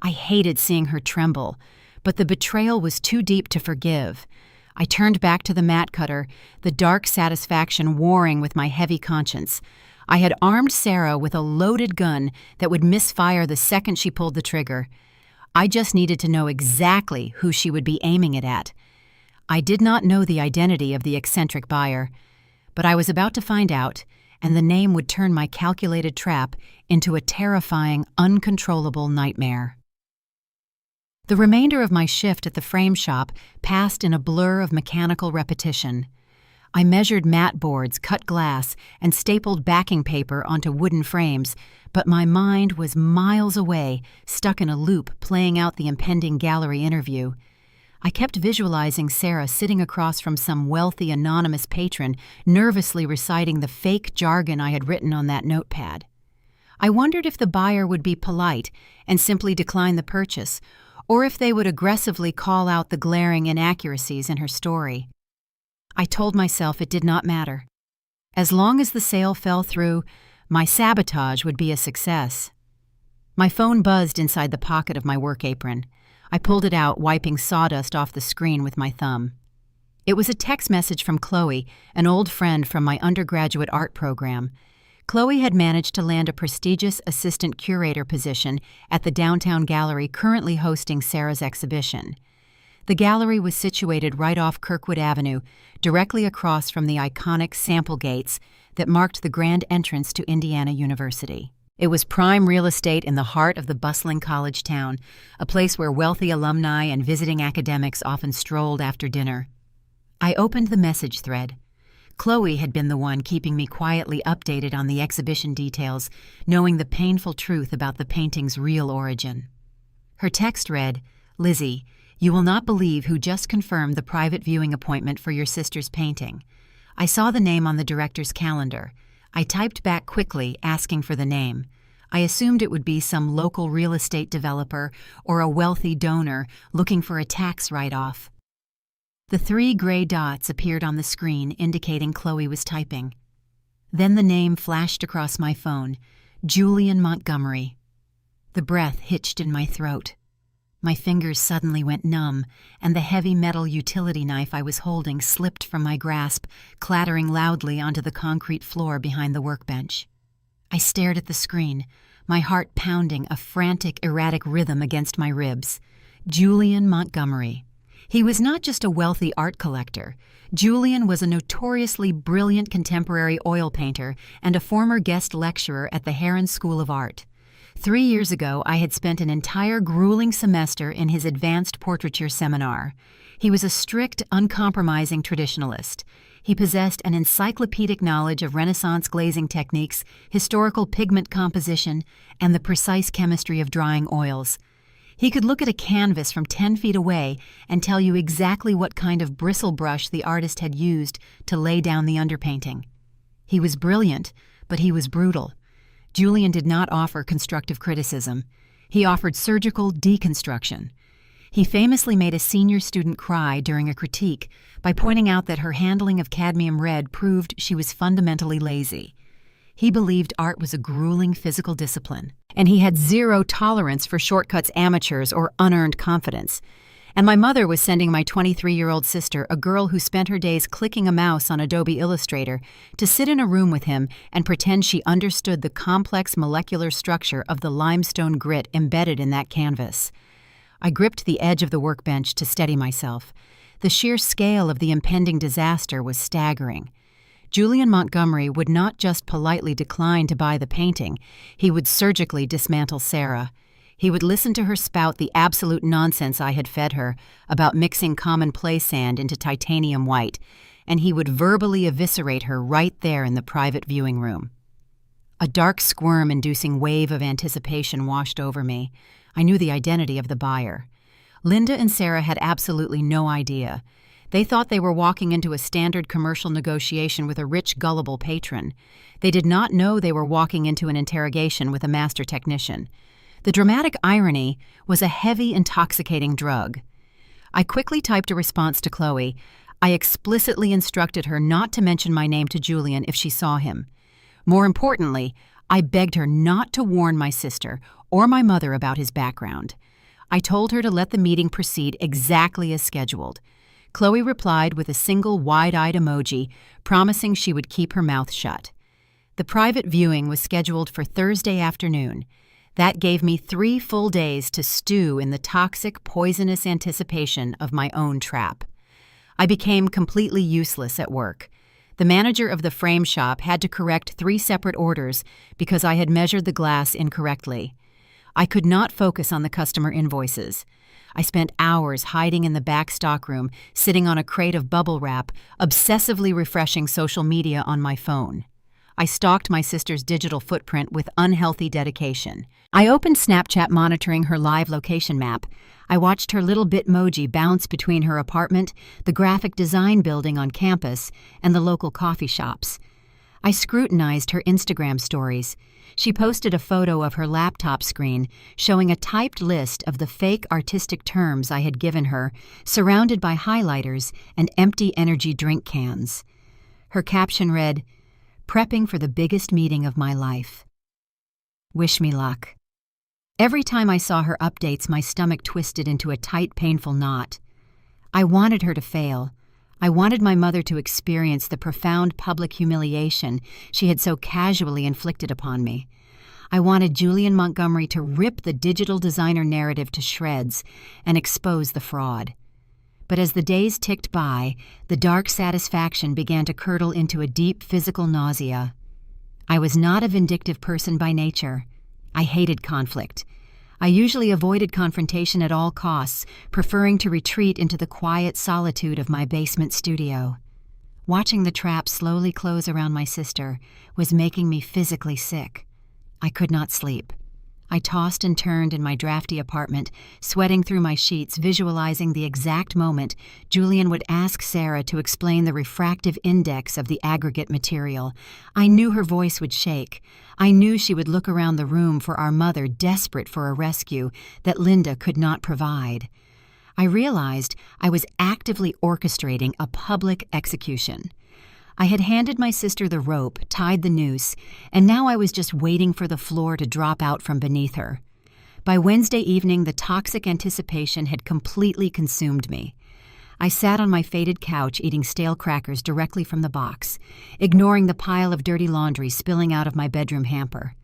I hated seeing her tremble, but the betrayal was too deep to forgive. I turned back to the mat cutter, the dark satisfaction warring with my heavy conscience. I had armed Sarah with a loaded gun that would misfire the second she pulled the trigger. I just needed to know exactly who she would be aiming it at. I did not know the identity of the eccentric buyer, but I was about to find out, and the name would turn my calculated trap into a terrifying, uncontrollable nightmare. The remainder of my shift at the frame shop passed in a blur of mechanical repetition. I measured mat boards, cut glass, and stapled backing paper onto wooden frames, but my mind was miles away, stuck in a loop playing out the impending gallery interview. I kept visualizing Sarah sitting across from some wealthy anonymous patron, nervously reciting the fake jargon I had written on that notepad. I wondered if the buyer would be polite and simply decline the purchase, or if they would aggressively call out the glaring inaccuracies in her story. I told myself it did not matter. As long as the sale fell through, my sabotage would be a success. My phone buzzed inside the pocket of my work apron. I pulled it out, wiping sawdust off the screen with my thumb. It was a text message from Chloe, an old friend from my undergraduate art program. Chloe had managed to land a prestigious assistant curator position at the downtown gallery currently hosting Sarah's exhibition. The gallery was situated right off Kirkwood Avenue, directly across from the iconic sample gates that marked the grand entrance to Indiana University. It was prime real estate in the heart of the bustling college town, a place where wealthy alumni and visiting academics often strolled after dinner. I opened the message thread. Chloe had been the one keeping me quietly updated on the exhibition details, knowing the painful truth about the painting's real origin. Her text read, "Lizzie, you will not believe who just confirmed the private viewing appointment for your sister's painting. I saw the name on the director's calendar. I typed back quickly, asking for the name. I assumed it would be some local real estate developer or a wealthy donor looking for a tax write-off." The 3 gray dots appeared on the screen indicating Chloe was typing. Then the name flashed across my phone, Julian Montgomery. The breath hitched in my throat. My fingers suddenly went numb, and the heavy metal utility knife I was holding slipped from my grasp, clattering loudly onto the concrete floor behind the workbench. I stared at the screen, my heart pounding a frantic, erratic rhythm against my ribs. Julian Montgomery. He was not just a wealthy art collector. Julian was a notoriously brilliant contemporary oil painter and a former guest lecturer at the Heron School of Art. 3 years ago, I had spent an entire grueling semester in his advanced portraiture seminar. He was a strict, uncompromising traditionalist. He possessed an encyclopedic knowledge of Renaissance glazing techniques, historical pigment composition, and the precise chemistry of drying oils. He could look at a canvas from 10 feet away and tell you exactly what kind of bristle brush the artist had used to lay down the underpainting. He was brilliant, but he was brutal. Julian did not offer constructive criticism. He offered surgical deconstruction. He famously made a senior student cry during a critique by pointing out that her handling of cadmium red proved she was fundamentally lazy. He believed art was a grueling physical discipline, and he had zero tolerance for shortcuts amateurs or unearned confidence. And my mother was sending my 23-year-old sister, a girl who spent her days clicking a mouse on Adobe Illustrator, to sit in a room with him and pretend she understood the complex molecular structure of the limestone grit embedded in that canvas. I gripped the edge of the workbench to steady myself. The sheer scale of the impending disaster was staggering. Julian Montgomery would not just politely decline to buy the painting, he would surgically dismantle Sarah. He would listen to her spout the absolute nonsense I had fed her about mixing commonplace sand into titanium white, and he would verbally eviscerate her right there in the private viewing room. A dark squirm-inducing wave of anticipation washed over me. I knew the identity of the buyer. Linda and Sarah had absolutely no idea. They thought they were walking into a standard commercial negotiation with a rich, gullible patron. They did not know they were walking into an interrogation with a master technician. The dramatic irony was a heavy, intoxicating drug. I quickly typed a response to Chloe. I explicitly instructed her not to mention my name to Julian if she saw him. More importantly, I begged her not to warn my sister or my mother about his background. I told her to let the meeting proceed exactly as scheduled. Chloe replied with a single wide-eyed emoji, promising she would keep her mouth shut. The private viewing was scheduled for Thursday afternoon. That gave me 3 full days to stew in the toxic, poisonous anticipation of my own trap. I became completely useless at work. The manager of the frame shop had to correct 3 separate orders because I had measured the glass incorrectly. I could not focus on the customer invoices. I spent hours hiding in the back stockroom, sitting on a crate of bubble wrap, obsessively refreshing social media on my phone. I stalked my sister's digital footprint with unhealthy dedication. I opened Snapchat monitoring her live location map. I watched her little Bitmoji bounce between her apartment, the graphic design building on campus, and the local coffee shops. I scrutinized her Instagram stories. She posted a photo of her laptop screen showing a typed list of the fake artistic terms I had given her, surrounded by highlighters and empty energy drink cans. Her caption read, "Prepping for the biggest meeting of my life. Wish me luck." Every time I saw her updates, my stomach twisted into a tight, painful knot. I wanted her to fail. I wanted my mother to experience the profound public humiliation she had so casually inflicted upon me. I wanted Julian Montgomery to rip the digital designer narrative to shreds and expose the fraud. But as the days ticked by, the dark satisfaction began to curdle into a deep physical nausea. I was not a vindictive person by nature. I hated conflict. I usually avoided confrontation at all costs, preferring to retreat into the quiet solitude of my basement studio. Watching the trap slowly close around my sister was making me physically sick. I could not sleep. I tossed and turned in my drafty apartment, sweating through my sheets, visualizing the exact moment Julian would ask Sarah to explain the refractive index of the aggregate material. I knew her voice would shake. I knew she would look around the room for our mother, desperate for a rescue that Linda could not provide. I realized I was actively orchestrating a public execution. I had handed my sister the rope, tied the noose, and now I was just waiting for the floor to drop out from beneath her. By Wednesday evening, the toxic anticipation had completely consumed me. I sat on my faded couch eating stale crackers directly from the box, ignoring the pile of dirty laundry spilling out of my bedroom hamper.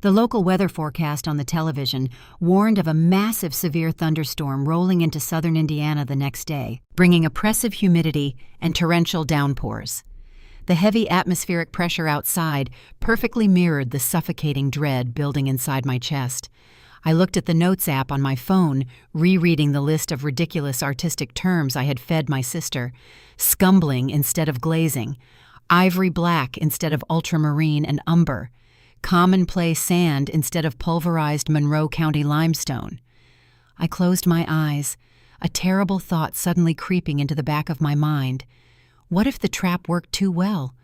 The local weather forecast on the television warned of a massive severe thunderstorm rolling into southern Indiana the next day, bringing oppressive humidity and torrential downpours. The heavy atmospheric pressure outside perfectly mirrored the suffocating dread building inside my chest. I looked at the Notes app on my phone, rereading the list of ridiculous artistic terms I had fed my sister. Scumbling instead of glazing, ivory black instead of ultramarine and umber, commonplace sand instead of pulverized Monroe County limestone. I closed my eyes, a terrible thought suddenly creeping into the back of my mind. What if the trap worked too well?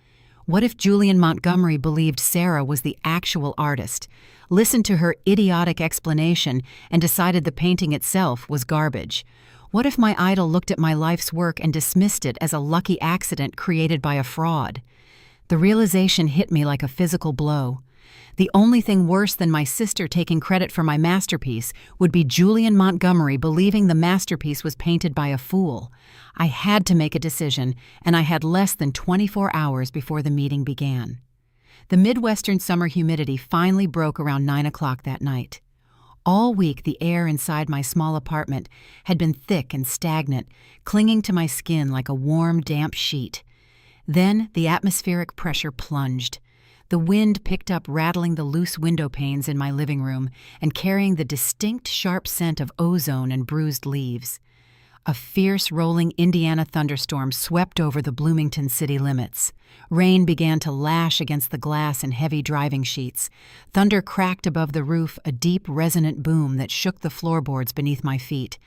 What if Julian Montgomery believed Sarah was the actual artist, listened to her idiotic explanation, and decided the painting itself was garbage? What if my idol looked at my life's work and dismissed it as a lucky accident created by a fraud? The realization hit me like a physical blow. The only thing worse than my sister taking credit for my masterpiece would be Julian Montgomery believing the masterpiece was painted by a fool. I had to make a decision, and I had less than 24 hours before the meeting began. The Midwestern summer humidity finally broke around 9 o'clock that night. All week, the air inside my small apartment had been thick and stagnant, clinging to my skin like a warm, damp sheet. Then the atmospheric pressure plunged. The wind picked up, rattling the loose window panes in my living room and carrying the distinct, sharp scent of ozone and bruised leaves. A fierce, rolling Indiana thunderstorm swept over the Bloomington city limits. Rain began to lash against the glass in heavy driving sheets. Thunder cracked above the roof, a deep, resonant boom that shook the floorboards beneath my feet.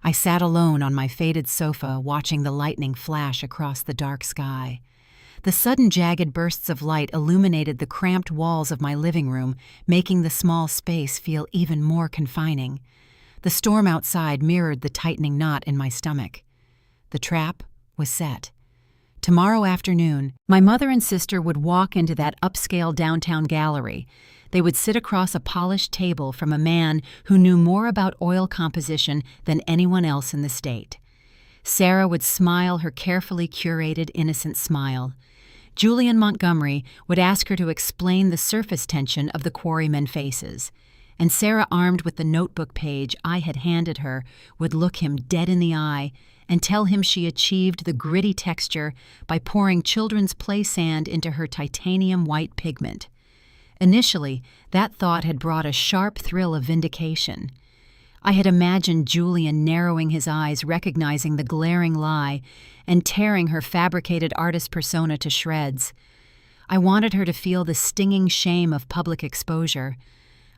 I sat alone on my faded sofa, watching the lightning flash across the dark sky. The sudden jagged bursts of light illuminated the cramped walls of my living room, making the small space feel even more confining. The storm outside mirrored the tightening knot in my stomach. The trap was set. Tomorrow afternoon, my mother and sister would walk into that upscale downtown gallery. They would sit across a polished table from a man who knew more about oil composition than anyone else in the state. Sarah would smile her carefully curated, innocent smile. Julian Montgomery would ask her to explain the surface tension of the Quarrymen faces. And Sarah, armed with the notebook page I had handed her, would look him dead in the eye and tell him she achieved the gritty texture by pouring children's play sand into her titanium white pigment. Initially, that thought had brought a sharp thrill of vindication. I had imagined Julian narrowing his eyes, recognizing the glaring lie, and tearing her fabricated artist persona to shreds. I wanted her to feel the stinging shame of public exposure.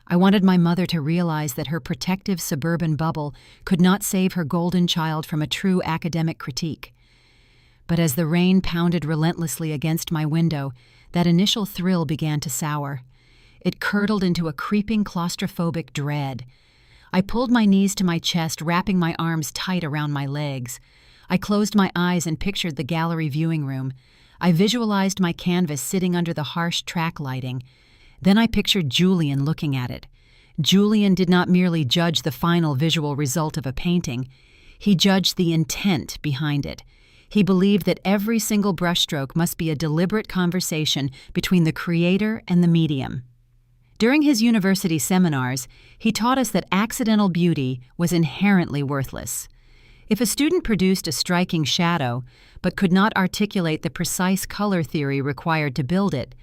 I wanted my mother to realize that her protective suburban bubble could not save her golden child from a true academic critique. But as the rain pounded relentlessly against my window, that initial thrill began to sour. It curdled into a creeping claustrophobic dread. I pulled my knees to my chest, wrapping my arms tight around my legs. I closed my eyes and pictured the gallery viewing room. I visualized my canvas sitting under the harsh track lighting. Then I pictured Julian looking at it. Julian did not merely judge the final visual result of a painting. He judged the intent behind it. He believed that every single brushstroke must be a deliberate conversation between the creator and the medium. During his university seminars, he taught us that accidental beauty was inherently worthless. If a student produced a striking shadow, but could not articulate the precise color theory required to build it,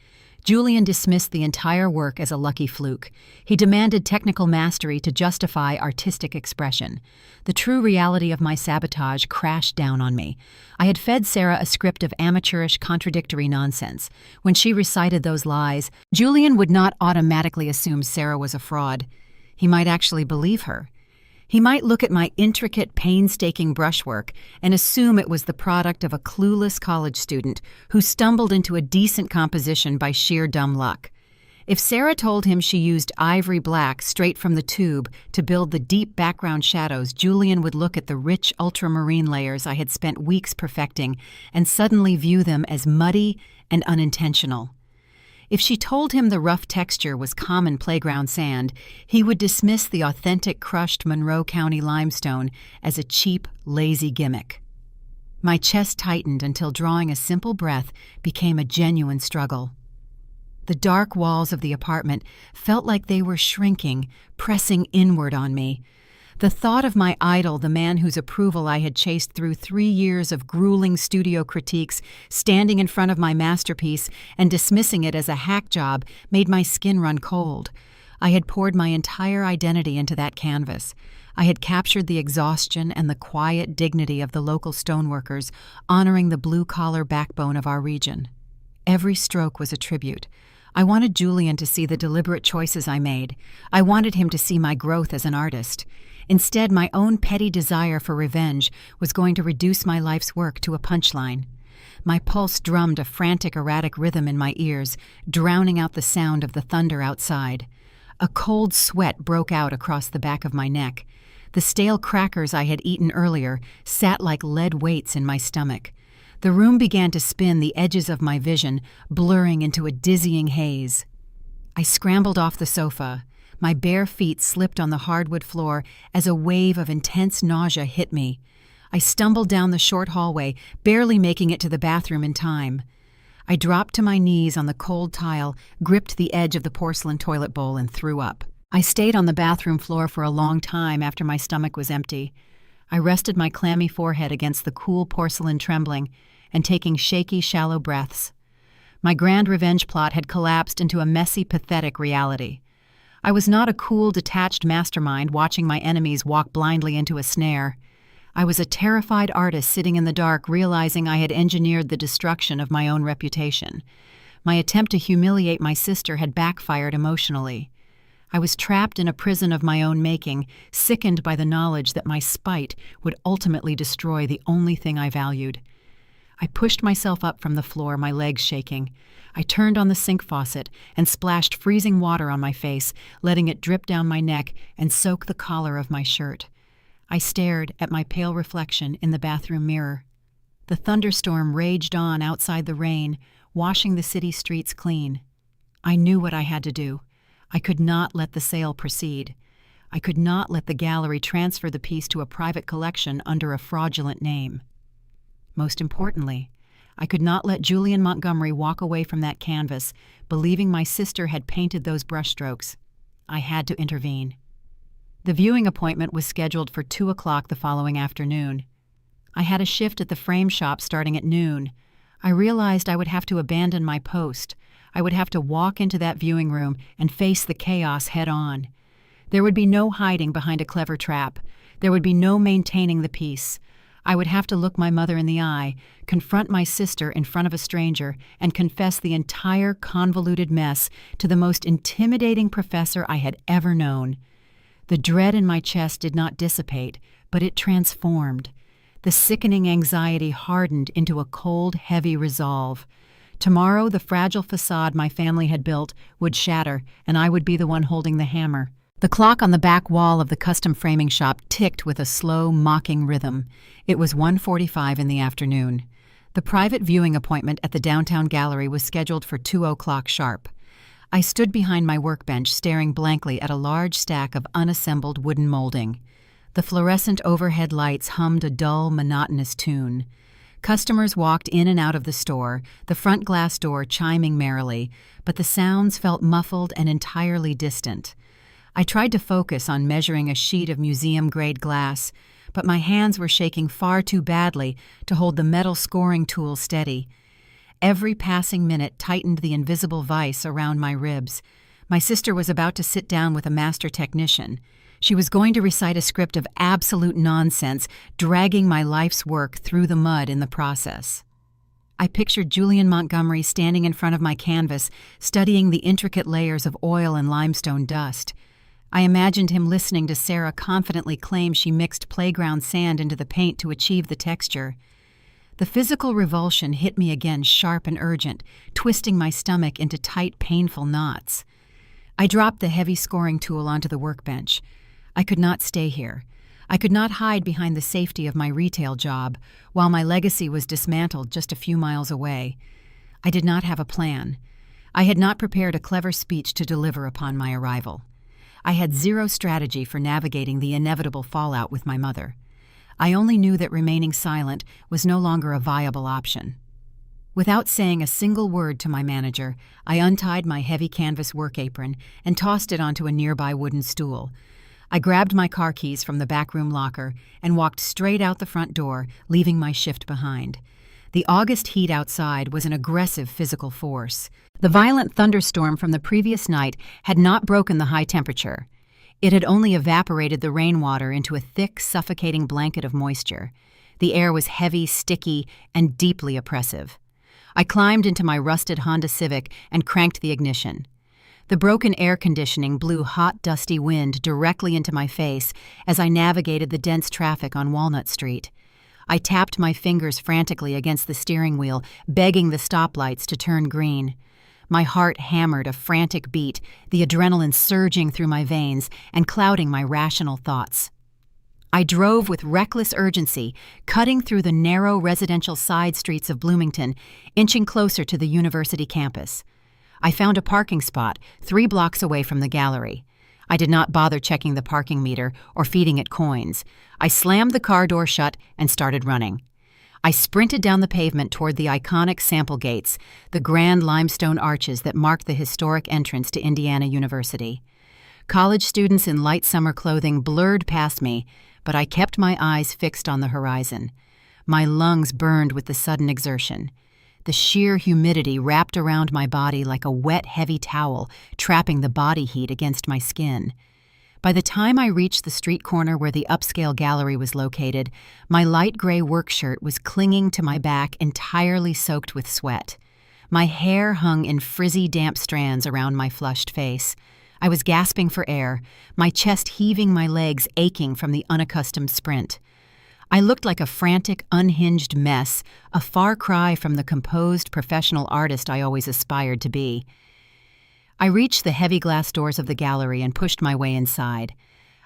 Julian dismissed the entire work as a lucky fluke. He demanded technical mastery to justify artistic expression. The true reality of my sabotage crashed down on me. I had fed Sarah a script of amateurish, contradictory nonsense. When she recited those lies, Julian would not automatically assume Sarah was a fraud. He might actually believe her. He might look at my intricate, painstaking brushwork and assume it was the product of a clueless college student who stumbled into a decent composition by sheer dumb luck. If Sarah told him she used ivory black straight from the tube to build the deep background shadows, Julian would look at the rich ultramarine layers I had spent weeks perfecting and suddenly view them as muddy and unintentional. If she told him the rough texture was common playground sand, he would dismiss the authentic crushed Monroe County limestone as a cheap, lazy gimmick. My chest tightened until drawing a simple breath became a genuine struggle. The dark walls of the apartment felt like they were shrinking, pressing inward on me. The thought of my idol, the man whose approval I had chased through 3 years of grueling studio critiques, standing in front of my masterpiece and dismissing it as a hack job, made my skin run cold. I had poured my entire identity into that canvas. I had captured the exhaustion and the quiet dignity of the local stoneworkers, honoring the blue-collar backbone of our region. Every stroke was a tribute. I wanted Julian to see the deliberate choices I made. I wanted him to see my growth as an artist. Instead, my own petty desire for revenge was going to reduce my life's work to a punchline. My pulse drummed a frantic, erratic rhythm in my ears, drowning out the sound of the thunder outside. A cold sweat broke out across the back of my neck. The stale crackers I had eaten earlier sat like lead weights in my stomach. The room began to spin, the edges of my vision blurring into a dizzying haze. I scrambled off the sofa. My bare feet slipped on the hardwood floor as a wave of intense nausea hit me. I stumbled down the short hallway, barely making it to the bathroom in time. I dropped to my knees on the cold tile, gripped the edge of the porcelain toilet bowl, and threw up. I stayed on the bathroom floor for a long time after my stomach was empty. I rested my clammy forehead against the cool porcelain, trembling and taking shaky, shallow breaths. My grand revenge plot had collapsed into a messy, pathetic reality. I was not a cool, detached mastermind watching my enemies walk blindly into a snare. I was a terrified artist sitting in the dark, realizing I had engineered the destruction of my own reputation. My attempt to humiliate my sister had backfired emotionally. I was trapped in a prison of my own making, sickened by the knowledge that my spite would ultimately destroy the only thing I valued. I pushed myself up from the floor, my legs shaking. I turned on the sink faucet and splashed freezing water on my face, letting it drip down my neck and soak the collar of my shirt. I stared at my pale reflection in the bathroom mirror. The thunderstorm raged on outside the rain, washing the city streets clean. I knew what I had to do. I could not let the sale proceed. I could not let the gallery transfer the piece to a private collection under a fraudulent name. Most importantly, I could not let Julian Montgomery walk away from that canvas, believing my sister had painted those brushstrokes. I had to intervene. The viewing appointment was scheduled for 2 o'clock the following afternoon. I had a shift at the frame shop starting at noon. I realized I would have to abandon my post. I would have to walk into that viewing room and face the chaos head-on. There would be no hiding behind a clever trap. There would be no maintaining the peace. I would have to look my mother in the eye, confront my sister in front of a stranger, and confess the entire convoluted mess to the most intimidating professor I had ever known. The dread in my chest did not dissipate, but it transformed. The sickening anxiety hardened into a cold, heavy resolve. Tomorrow, the fragile facade my family had built would shatter, and I would be the one holding the hammer. The clock on the back wall of the custom framing shop ticked with a slow, mocking rhythm. It was 1:45 in the afternoon. The private viewing appointment at the downtown gallery was scheduled for 2 o'clock sharp. I stood behind my workbench, staring blankly at a large stack of unassembled wooden molding. The fluorescent overhead lights hummed a dull, monotonous tune. Customers walked in and out of the store, the front glass door chiming merrily, but the sounds felt muffled and entirely distant. I tried to focus on measuring a sheet of museum-grade glass, but my hands were shaking far too badly to hold the metal scoring tool steady. Every passing minute tightened the invisible vise around my ribs. My sister was about to sit down with a master technician. She was going to recite a script of absolute nonsense, dragging my life's work through the mud in the process. I pictured Julian Montgomery standing in front of my canvas, studying the intricate layers of oil and limestone dust. I imagined him listening to Sarah confidently claim she mixed playground sand into the paint to achieve the texture. The physical revulsion hit me again, sharp and urgent, twisting my stomach into tight, painful knots. I dropped the heavy scoring tool onto the workbench. I could not stay here. I could not hide behind the safety of my retail job, while my legacy was dismantled just a few miles away. I did not have a plan. I had not prepared a clever speech to deliver upon my arrival. I had zero strategy for navigating the inevitable fallout with my mother. I only knew that remaining silent was no longer a viable option. Without saying a single word to my manager, I untied my heavy canvas work apron and tossed it onto a nearby wooden stool. I grabbed my car keys from the backroom locker and walked straight out the front door, leaving my shift behind. The August heat outside was an aggressive physical force. The violent thunderstorm from the previous night had not broken the high temperature. It had only evaporated the rainwater into a thick, suffocating blanket of moisture. The air was heavy, sticky, and deeply oppressive. I climbed into my rusted Honda Civic and cranked the ignition. The broken air conditioning blew hot, dusty wind directly into my face as I navigated the dense traffic on Walnut Street. I tapped my fingers frantically against the steering wheel, begging the stoplights to turn green. My heart hammered a frantic beat, the adrenaline surging through my veins and clouding my rational thoughts. I drove with reckless urgency, cutting through the narrow residential side streets of Bloomington, inching closer to the university campus. I found a parking spot 3 blocks away from the gallery. I did not bother checking the parking meter or feeding it coins. I slammed the car door shut and started running. I sprinted down the pavement toward the iconic sample gates, the grand limestone arches that mark the historic entrance to Indiana University. College students in light summer clothing blurred past me, but I kept my eyes fixed on the horizon. My lungs burned with the sudden exertion. The sheer humidity wrapped around my body like a wet, heavy towel, trapping the body heat against my skin. By the time I reached the street corner where the upscale gallery was located, my light gray work shirt was clinging to my back, entirely soaked with sweat. My hair hung in frizzy, damp strands around my flushed face. I was gasping for air, my chest heaving, my legs aching from the unaccustomed sprint. I looked like a frantic, unhinged mess, a far cry from the composed, professional artist I always aspired to be. I reached the heavy glass doors of the gallery and pushed my way inside.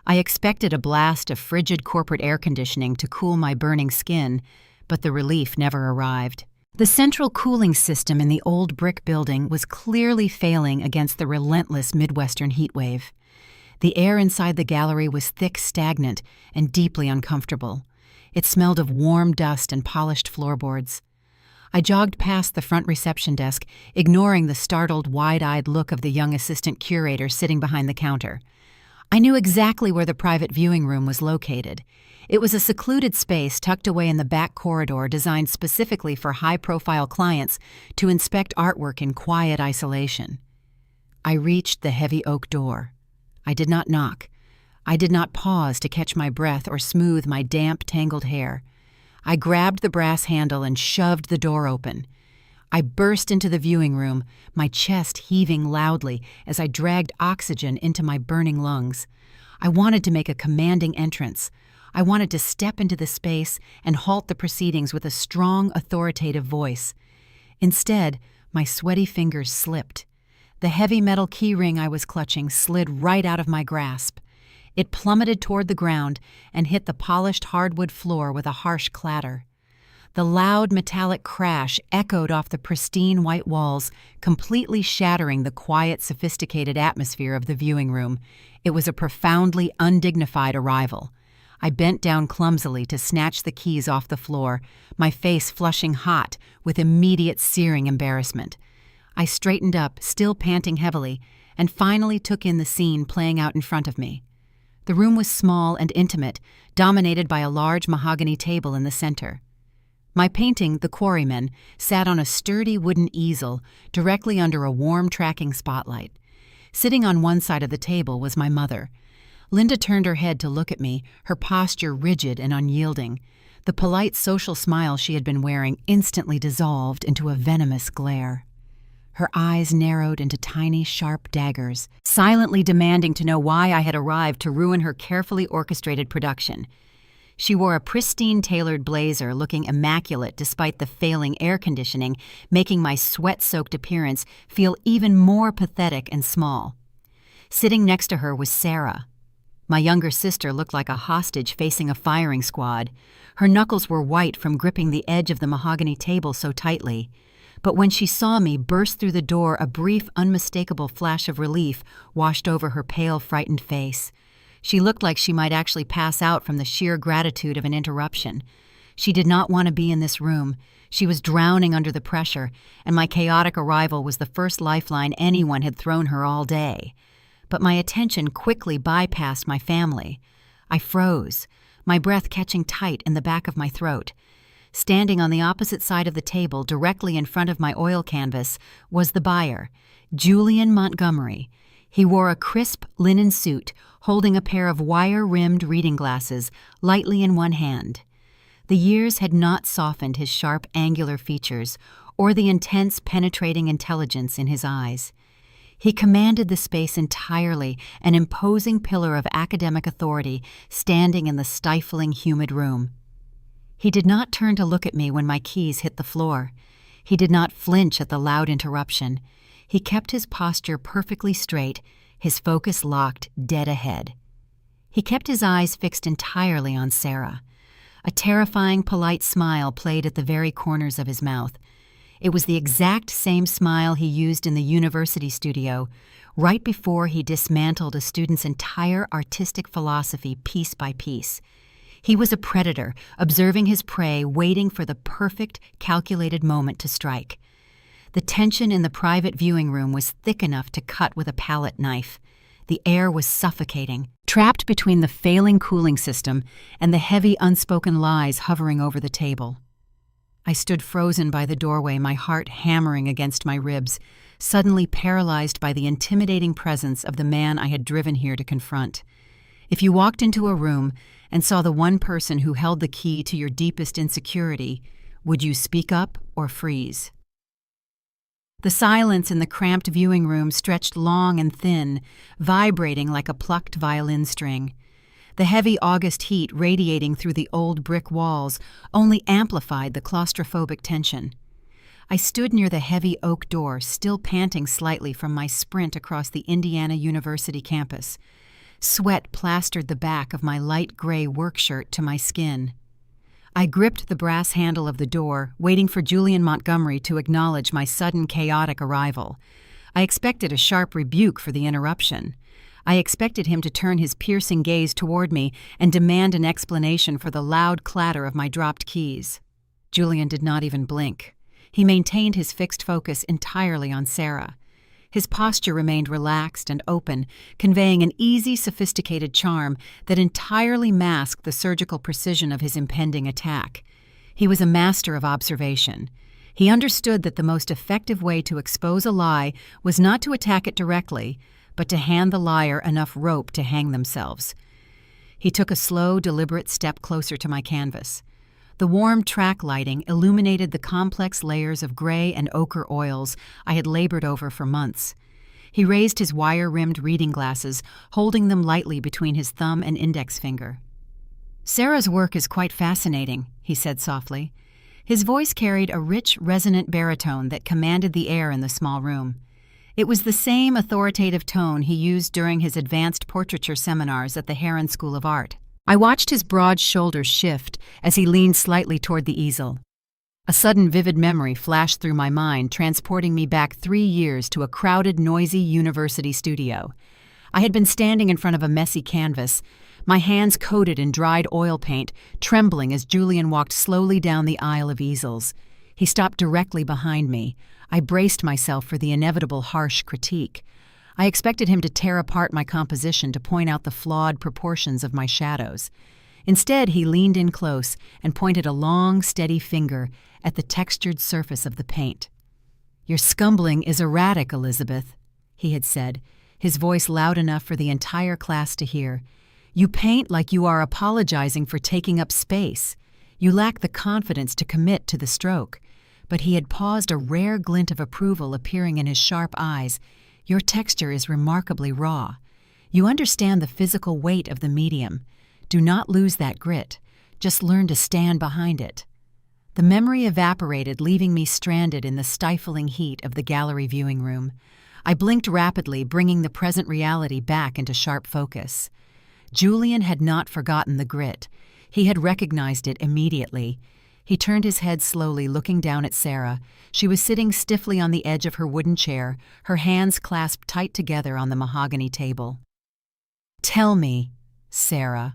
I expected a blast of frigid corporate air conditioning to cool my burning skin, but the relief never arrived. The central cooling system in the old brick building was clearly failing against the relentless Midwestern heatwave. The air inside the gallery was thick, stagnant, and deeply uncomfortable. It smelled of warm dust and polished floorboards. I jogged past the front reception desk, ignoring the startled, wide-eyed look of the young assistant curator sitting behind the counter. I knew exactly where the private viewing room was located. It was a secluded space tucked away in the back corridor designed specifically for high-profile clients to inspect artwork in quiet isolation. I reached the heavy oak door. I did not knock. I did not pause to catch my breath or smooth my damp, tangled hair. I grabbed the brass handle and shoved the door open. I burst into the viewing room, my chest heaving loudly as I dragged oxygen into my burning lungs. I wanted to make a commanding entrance. I wanted to step into the space and halt the proceedings with a strong, authoritative voice. Instead, my sweaty fingers slipped. The heavy metal key ring I was clutching slid right out of my grasp. It plummeted toward the ground and hit the polished hardwood floor with a harsh clatter. The loud metallic crash echoed off the pristine white walls, completely shattering the quiet, sophisticated atmosphere of the viewing room. It was a profoundly undignified arrival. I bent down clumsily to snatch the keys off the floor, my face flushing hot with immediate searing embarrassment. I straightened up, still panting heavily, and finally took in the scene playing out in front of me. The room was small and intimate, dominated by a large mahogany table in the center. My painting, The Quarrymen, sat on a sturdy wooden easel directly under a warm tracking spotlight. Sitting on one side of the table was my mother. Linda turned her head to look at me, her posture rigid and unyielding. The polite social smile she had been wearing instantly dissolved into a venomous glare. Her eyes narrowed into tiny, sharp daggers, silently demanding to know why I had arrived to ruin her carefully orchestrated production. She wore a pristine tailored blazer, looking immaculate despite the failing air conditioning, making my sweat-soaked appearance feel even more pathetic and small. Sitting next to her was Sarah. My younger sister looked like a hostage facing a firing squad. Her knuckles were white from gripping the edge of the mahogany table so tightly. But when she saw me burst through the door, a brief, unmistakable flash of relief washed over her pale, frightened face. She looked like she might actually pass out from the sheer gratitude of an interruption. She did not want to be in this room. She was drowning under the pressure, and my chaotic arrival was the first lifeline anyone had thrown her all day. But my attention quickly bypassed my family. I froze, my breath catching tight in the back of my throat. Standing on the opposite side of the table, directly in front of my oil canvas, was the buyer, Julian Montgomery. He wore a crisp linen suit, holding a pair of wire-rimmed reading glasses lightly in one hand. The years had not softened his sharp, angular features or the intense, penetrating intelligence in his eyes. He commanded the space entirely, an imposing pillar of academic authority standing in the stifling, humid room. He did not turn to look at me when my keys hit the floor. He did not flinch at the loud interruption. He kept his posture perfectly straight, his focus locked dead ahead. He kept his eyes fixed entirely on Sarah. A terrifying, polite smile played at the very corners of his mouth. It was the exact same smile he used in the university studio, right before he dismantled a student's entire artistic philosophy piece by piece. He was a predator, observing his prey, waiting for the perfect, calculated moment to strike. The tension in the private viewing room was thick enough to cut with a palette knife. The air was suffocating, trapped between the failing cooling system and the heavy, unspoken lies hovering over the table. I stood frozen by the doorway, my heart hammering against my ribs, suddenly paralyzed by the intimidating presence of the man I had driven here to confront. If you walked into a room and saw the one person who held the key to your deepest insecurity, would you speak up or freeze? The silence in the cramped viewing room stretched long and thin, vibrating like a plucked violin string. The heavy August heat radiating through the old brick walls only amplified the claustrophobic tension. I stood near the heavy oak door, still panting slightly from my sprint across the Indiana University campus. Sweat plastered the back of my light gray work shirt to my skin. I gripped the brass handle of the door, waiting for Julian Montgomery to acknowledge my sudden chaotic arrival. I expected a sharp rebuke for the interruption. I expected him to turn his piercing gaze toward me and demand an explanation for the loud clatter of my dropped keys. Julian did not even blink. He maintained his fixed focus entirely on Sarah. His posture remained relaxed and open, conveying an easy, sophisticated charm that entirely masked the surgical precision of his impending attack. He was a master of observation. He understood that the most effective way to expose a lie was not to attack it directly, but to hand the liar enough rope to hang themselves. He took a slow, deliberate step closer to my canvas. The warm track lighting illuminated the complex layers of gray and ochre oils I had labored over for months. He raised his wire-rimmed reading glasses, holding them lightly between his thumb and index finger. "Sarah's work is quite fascinating," he said softly. His voice carried a rich, resonant baritone that commanded the air in the small room. It was the same authoritative tone he used during his advanced portraiture seminars at the Heron School of Art. I watched his broad shoulders shift as he leaned slightly toward the easel. A sudden vivid memory flashed through my mind, transporting me back 3 years to a crowded, noisy university studio. I had been standing in front of a messy canvas, my hands coated in dried oil paint, trembling as Julian walked slowly down the aisle of easels. He stopped directly behind me. I braced myself for the inevitable harsh critique. I expected him to tear apart my composition to point out the flawed proportions of my shadows. Instead, he leaned in close and pointed a long, steady finger at the textured surface of the paint. "Your scumbling is erratic, Elizabeth," he had said, his voice loud enough for the entire class to hear. "You paint like you are apologizing for taking up space. You lack the confidence to commit to the stroke." But he had paused, a rare glint of approval appearing in his sharp eyes. "Your texture is remarkably raw. You understand the physical weight of the medium. Do not lose that grit. Just learn to stand behind it." The memory evaporated, leaving me stranded in the stifling heat of the gallery viewing room. I blinked rapidly, bringing the present reality back into sharp focus. Julian had not forgotten the grit. He had recognized it immediately. He turned his head slowly, looking down at Sarah. She was sitting stiffly on the edge of her wooden chair, her hands clasped tight together on the mahogany table. "Tell me, Sarah."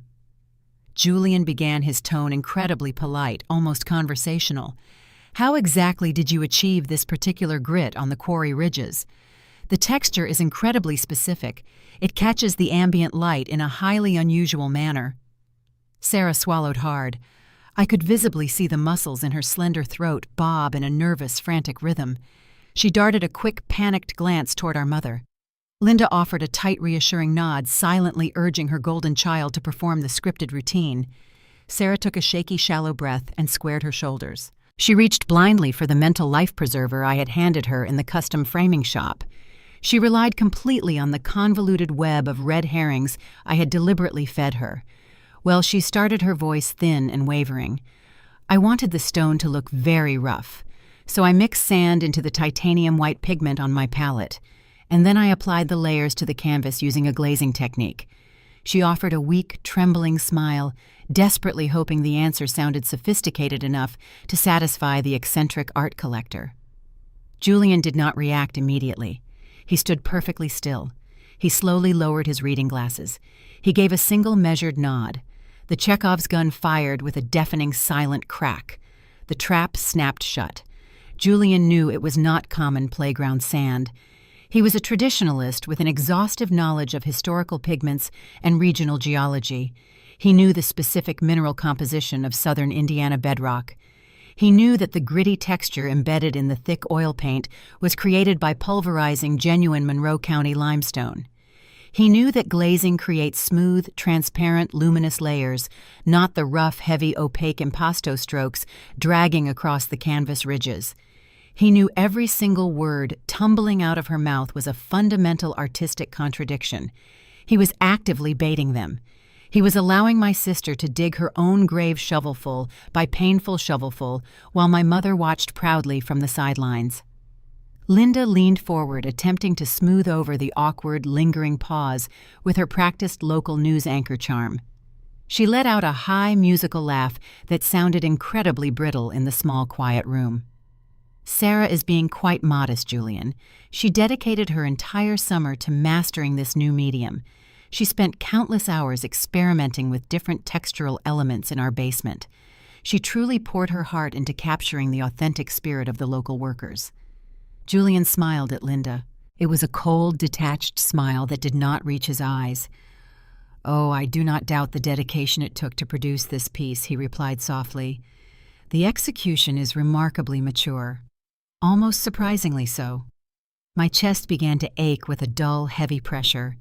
Julian began, his tone incredibly polite, almost conversational. "How exactly did you achieve this particular grit on the quarry ridges? The texture is incredibly specific. It catches the ambient light in a highly unusual manner." Sarah swallowed hard. I could visibly see the muscles in her slender throat bob in a nervous, frantic rhythm. She darted a quick, panicked glance toward our mother. Linda offered a tight, reassuring nod, silently urging her golden child to perform the scripted routine. Sarah took a shaky, shallow breath and squared her shoulders. She reached blindly for the mental life preserver I had handed her in the custom framing shop. She relied completely on the convoluted web of red herrings I had deliberately fed her. Well, she started, her voice thin and wavering. "I wanted the stone to look very rough, so I mixed sand into the titanium white pigment on my palette, and then I applied the layers to the canvas using a glazing technique." She offered a weak, trembling smile, desperately hoping the answer sounded sophisticated enough to satisfy the eccentric art collector. Julian did not react immediately. He stood perfectly still. He slowly lowered his reading glasses. He gave a single measured nod. The Chekhov's gun fired with a deafening silent crack. The trap snapped shut. Julian knew it was not common playground sand. He was a traditionalist with an exhaustive knowledge of historical pigments and regional geology. He knew the specific mineral composition of southern Indiana bedrock. He knew that the gritty texture embedded in the thick oil paint was created by pulverizing genuine Monroe County limestone. He knew that glazing creates smooth, transparent, luminous layers, not the rough, heavy, opaque impasto strokes dragging across the canvas ridges. He knew every single word tumbling out of her mouth was a fundamental artistic contradiction. He was actively baiting them. He was allowing my sister to dig her own grave shovelful by painful shovelful, while my mother watched proudly from the sidelines. Linda leaned forward, attempting to smooth over the awkward, lingering pause with her practiced local news anchor charm. She let out a high musical laugh that sounded incredibly brittle in the small, quiet room. Sarah is being quite modest, Julian. She dedicated her entire summer to mastering this new medium. She spent countless hours experimenting with different textural elements in our basement. She truly poured her heart into capturing the authentic spirit of the local workers. Julian smiled at Linda. It was a cold, detached smile that did not reach his eyes. "Oh, I do not doubt the dedication it took to produce this piece," he replied softly. "The execution is remarkably mature, almost surprisingly so." My chest began to ache with a dull, heavy pressure.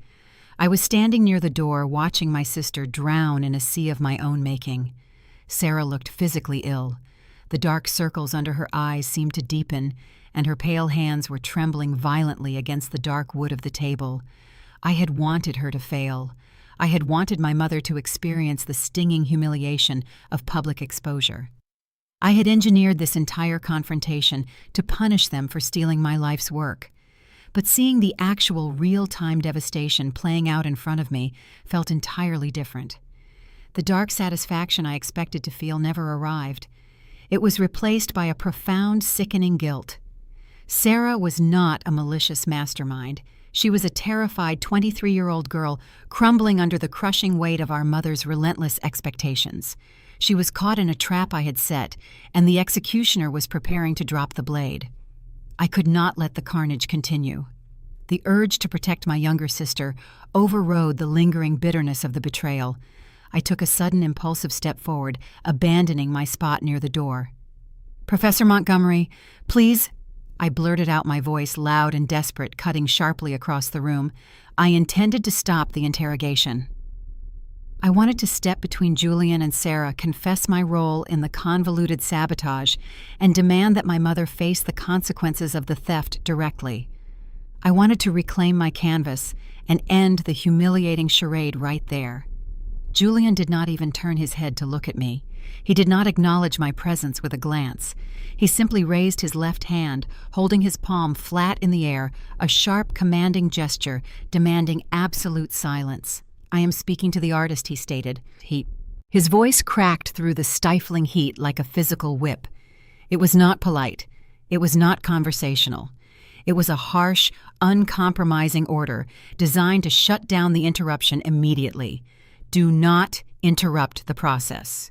I was standing near the door, watching my sister drown in a sea of my own making. Sarah looked physically ill. The dark circles under her eyes seemed to deepen, and her pale hands were trembling violently against the dark wood of the table. I had wanted her to fail. I had wanted my mother to experience the stinging humiliation of public exposure. I had engineered this entire confrontation to punish them for stealing my life's work. But seeing the actual real-time devastation playing out in front of me felt entirely different. The dark satisfaction I expected to feel never arrived. It was replaced by a profound, sickening guilt. Sarah was not a malicious mastermind. She was a terrified 23-year-old girl crumbling under the crushing weight of our mother's relentless expectations. She was caught in a trap I had set, and the executioner was preparing to drop the blade. I could not let the carnage continue. The urge to protect my younger sister overrode the lingering bitterness of the betrayal. I took a sudden impulsive step forward, abandoning my spot near the door. "Professor Montgomery, please," I blurted out, my voice loud and desperate, cutting sharply across the room. I intended to stop the interrogation. I wanted to step between Julian and Sarah, confess my role in the convoluted sabotage, and demand that my mother face the consequences of the theft directly. I wanted to reclaim my canvas and end the humiliating charade right there. Julian did not even turn his head to look at me. He did not acknowledge my presence with a glance. He simply raised his left hand, holding his palm flat in the air, a sharp, commanding gesture, demanding absolute silence. "I am speaking to the artist," he stated. His voice cracked through the stifling heat like a physical whip. It was not polite. It was not conversational. It was a harsh, uncompromising order designed to shut down the interruption immediately. Do not interrupt the process.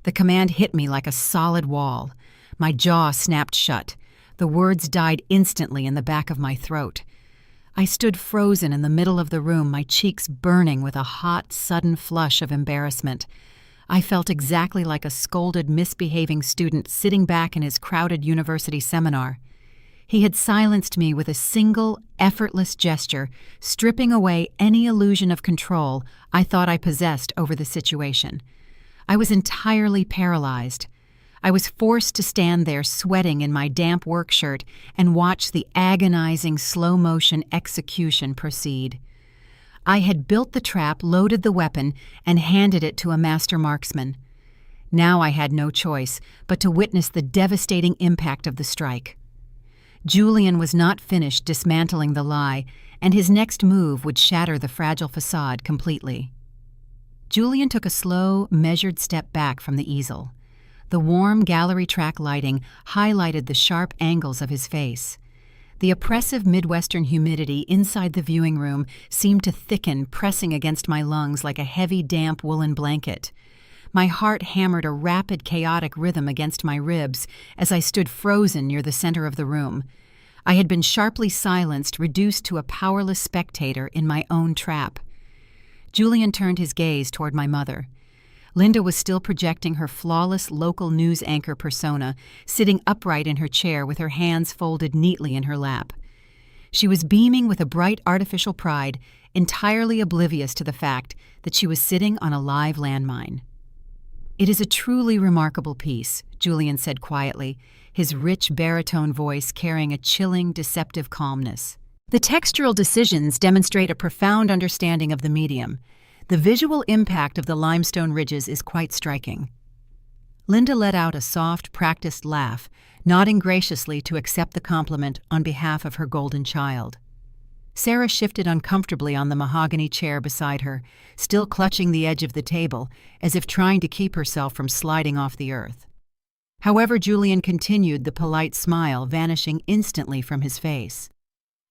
The command hit me like a solid wall. My jaw snapped shut. The words died instantly in the back of my throat. I stood frozen in the middle of the room, my cheeks burning with a hot, sudden flush of embarrassment. I felt exactly like a scolded, misbehaving student sitting back in his crowded university seminar. He had silenced me with a single, effortless gesture, stripping away any illusion of control I thought I possessed over the situation. I was entirely paralyzed. I was forced to stand there sweating in my damp work shirt and watch the agonizing slow-motion execution proceed. I had built the trap, loaded the weapon, and handed it to a master marksman. Now I had no choice but to witness the devastating impact of the strike. Julian was not finished dismantling the lie, and his next move would shatter the fragile facade completely. Julian took a slow, measured step back from the easel. The warm gallery track lighting highlighted the sharp angles of his face. The oppressive Midwestern humidity inside the viewing room seemed to thicken, pressing against my lungs like a heavy, damp woolen blanket. My heart hammered a rapid, chaotic rhythm against my ribs as I stood frozen near the center of the room. I had been sharply silenced, reduced to a powerless spectator in my own trap. Julian turned his gaze toward my mother. Linda was still projecting her flawless local news anchor persona, sitting upright in her chair with her hands folded neatly in her lap. She was beaming with a bright artificial pride, entirely oblivious to the fact that she was sitting on a live landmine. "It is a truly remarkable piece," Julian said quietly, his rich baritone voice carrying a chilling, deceptive calmness. "The textural decisions demonstrate a profound understanding of the medium. The visual impact of the limestone ridges is quite striking." Linda let out a soft, practiced laugh, nodding graciously to accept the compliment on behalf of her golden child. Sarah shifted uncomfortably on the mahogany chair beside her, still clutching the edge of the table, as if trying to keep herself from sliding off the earth. However, Julian continued, the polite smile vanishing instantly from his face.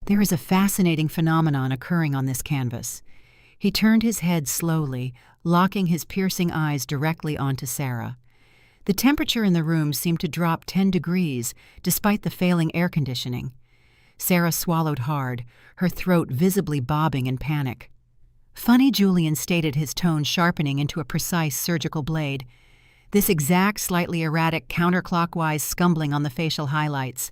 "There is a fascinating phenomenon occurring on this canvas." He turned his head slowly, locking his piercing eyes directly onto Sarah. The temperature in the room seemed to drop 10 degrees, despite the failing air conditioning. Sarah swallowed hard, her throat visibly bobbing in panic. "Funny," Julian stated, his tone sharpening into a precise surgical blade. "This exact, slightly erratic, counterclockwise scumbling on the facial highlights.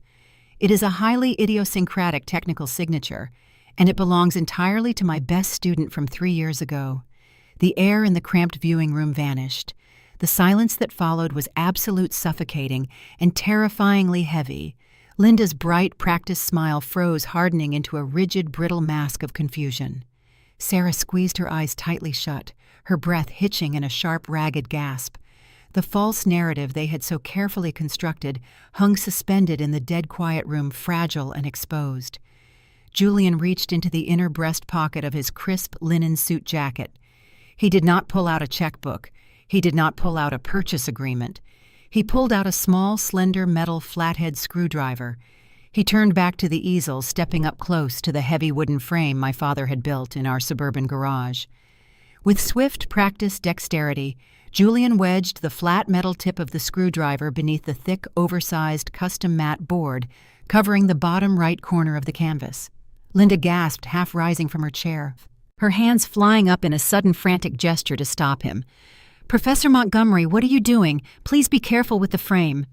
It is a highly idiosyncratic technical signature, and it belongs entirely to my best student from 3 years ago." The air in the cramped viewing room vanished. The silence that followed was absolute, suffocating, and terrifyingly heavy. Linda's bright, practiced smile froze, hardening into a rigid, brittle mask of confusion. Sarah squeezed her eyes tightly shut, her breath hitching in a sharp, ragged gasp. The false narrative they had so carefully constructed hung suspended in the dead quiet room, fragile and exposed. Julian reached into the inner breast pocket of his crisp linen suit jacket. He did not pull out a checkbook. He did not pull out a purchase agreement. He pulled out a small, slender metal flathead screwdriver. He turned back to the easel, stepping up close to the heavy wooden frame my father had built in our suburban garage. With swift, practiced dexterity, Julian wedged the flat metal tip of the screwdriver beneath the thick, oversized, custom mat board covering the bottom right corner of the canvas. Linda gasped, half rising from her chair, her hands flying up in a sudden frantic gesture to stop him. "Professor Montgomery, what are you doing? Please be careful with the frame."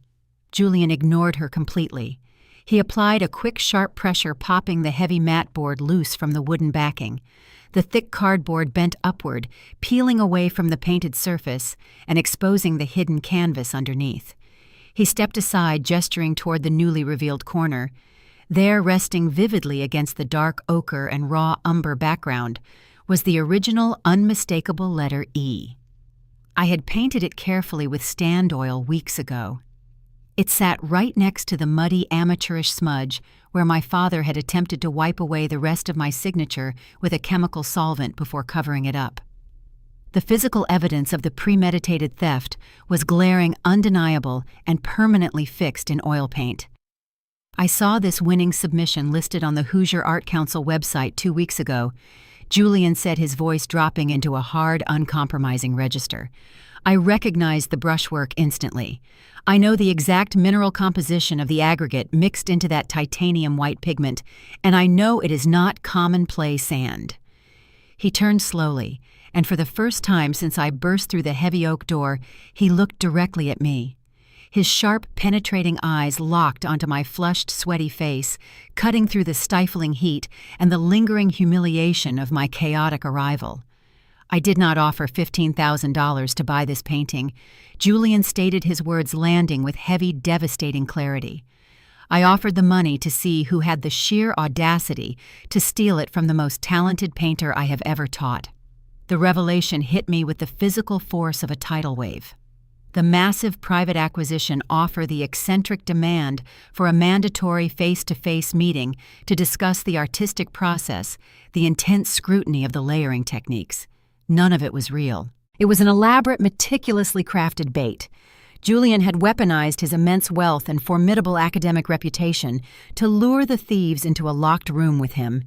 Julian ignored her completely. He applied a quick, sharp pressure, popping the heavy mat board loose from the wooden backing. The thick cardboard bent upward, peeling away from the painted surface and exposing the hidden canvas underneath. He stepped aside, gesturing toward the newly revealed corner. There, resting vividly against the dark ochre and raw umber background, was the original, unmistakable letter E. I had painted it carefully with stand oil weeks ago. It sat right next to the muddy, amateurish smudge where my father had attempted to wipe away the rest of my signature with a chemical solvent before covering it up. The physical evidence of the premeditated theft was glaring, undeniable, and permanently fixed in oil paint. I saw this winning submission listed on the Hoosier Art Council website 2 weeks ago. Julian said, his voice dropping into a hard, uncompromising register. "I recognized the brushwork instantly. I know the exact mineral composition of the aggregate mixed into that titanium white pigment, and I know it is not common play sand." He turned slowly, and for the first time since I burst through the heavy oak door, he looked directly at me. His sharp, penetrating eyes locked onto my flushed, sweaty face, cutting through the stifling heat and the lingering humiliation of my chaotic arrival. I did not offer $15,000 to buy this painting. Julian stated, his words landing with heavy, devastating clarity. I offered the money to see who had the sheer audacity to steal it from the most talented painter I have ever taught. The revelation hit me with the physical force of a tidal wave. The massive private acquisition offer, the eccentric demand for a mandatory face-to-face meeting to discuss the artistic process, the intense scrutiny of the layering techniques. None of it was real. It was an elaborate, meticulously crafted bait. Julian had weaponized his immense wealth and formidable academic reputation to lure the thieves into a locked room with him.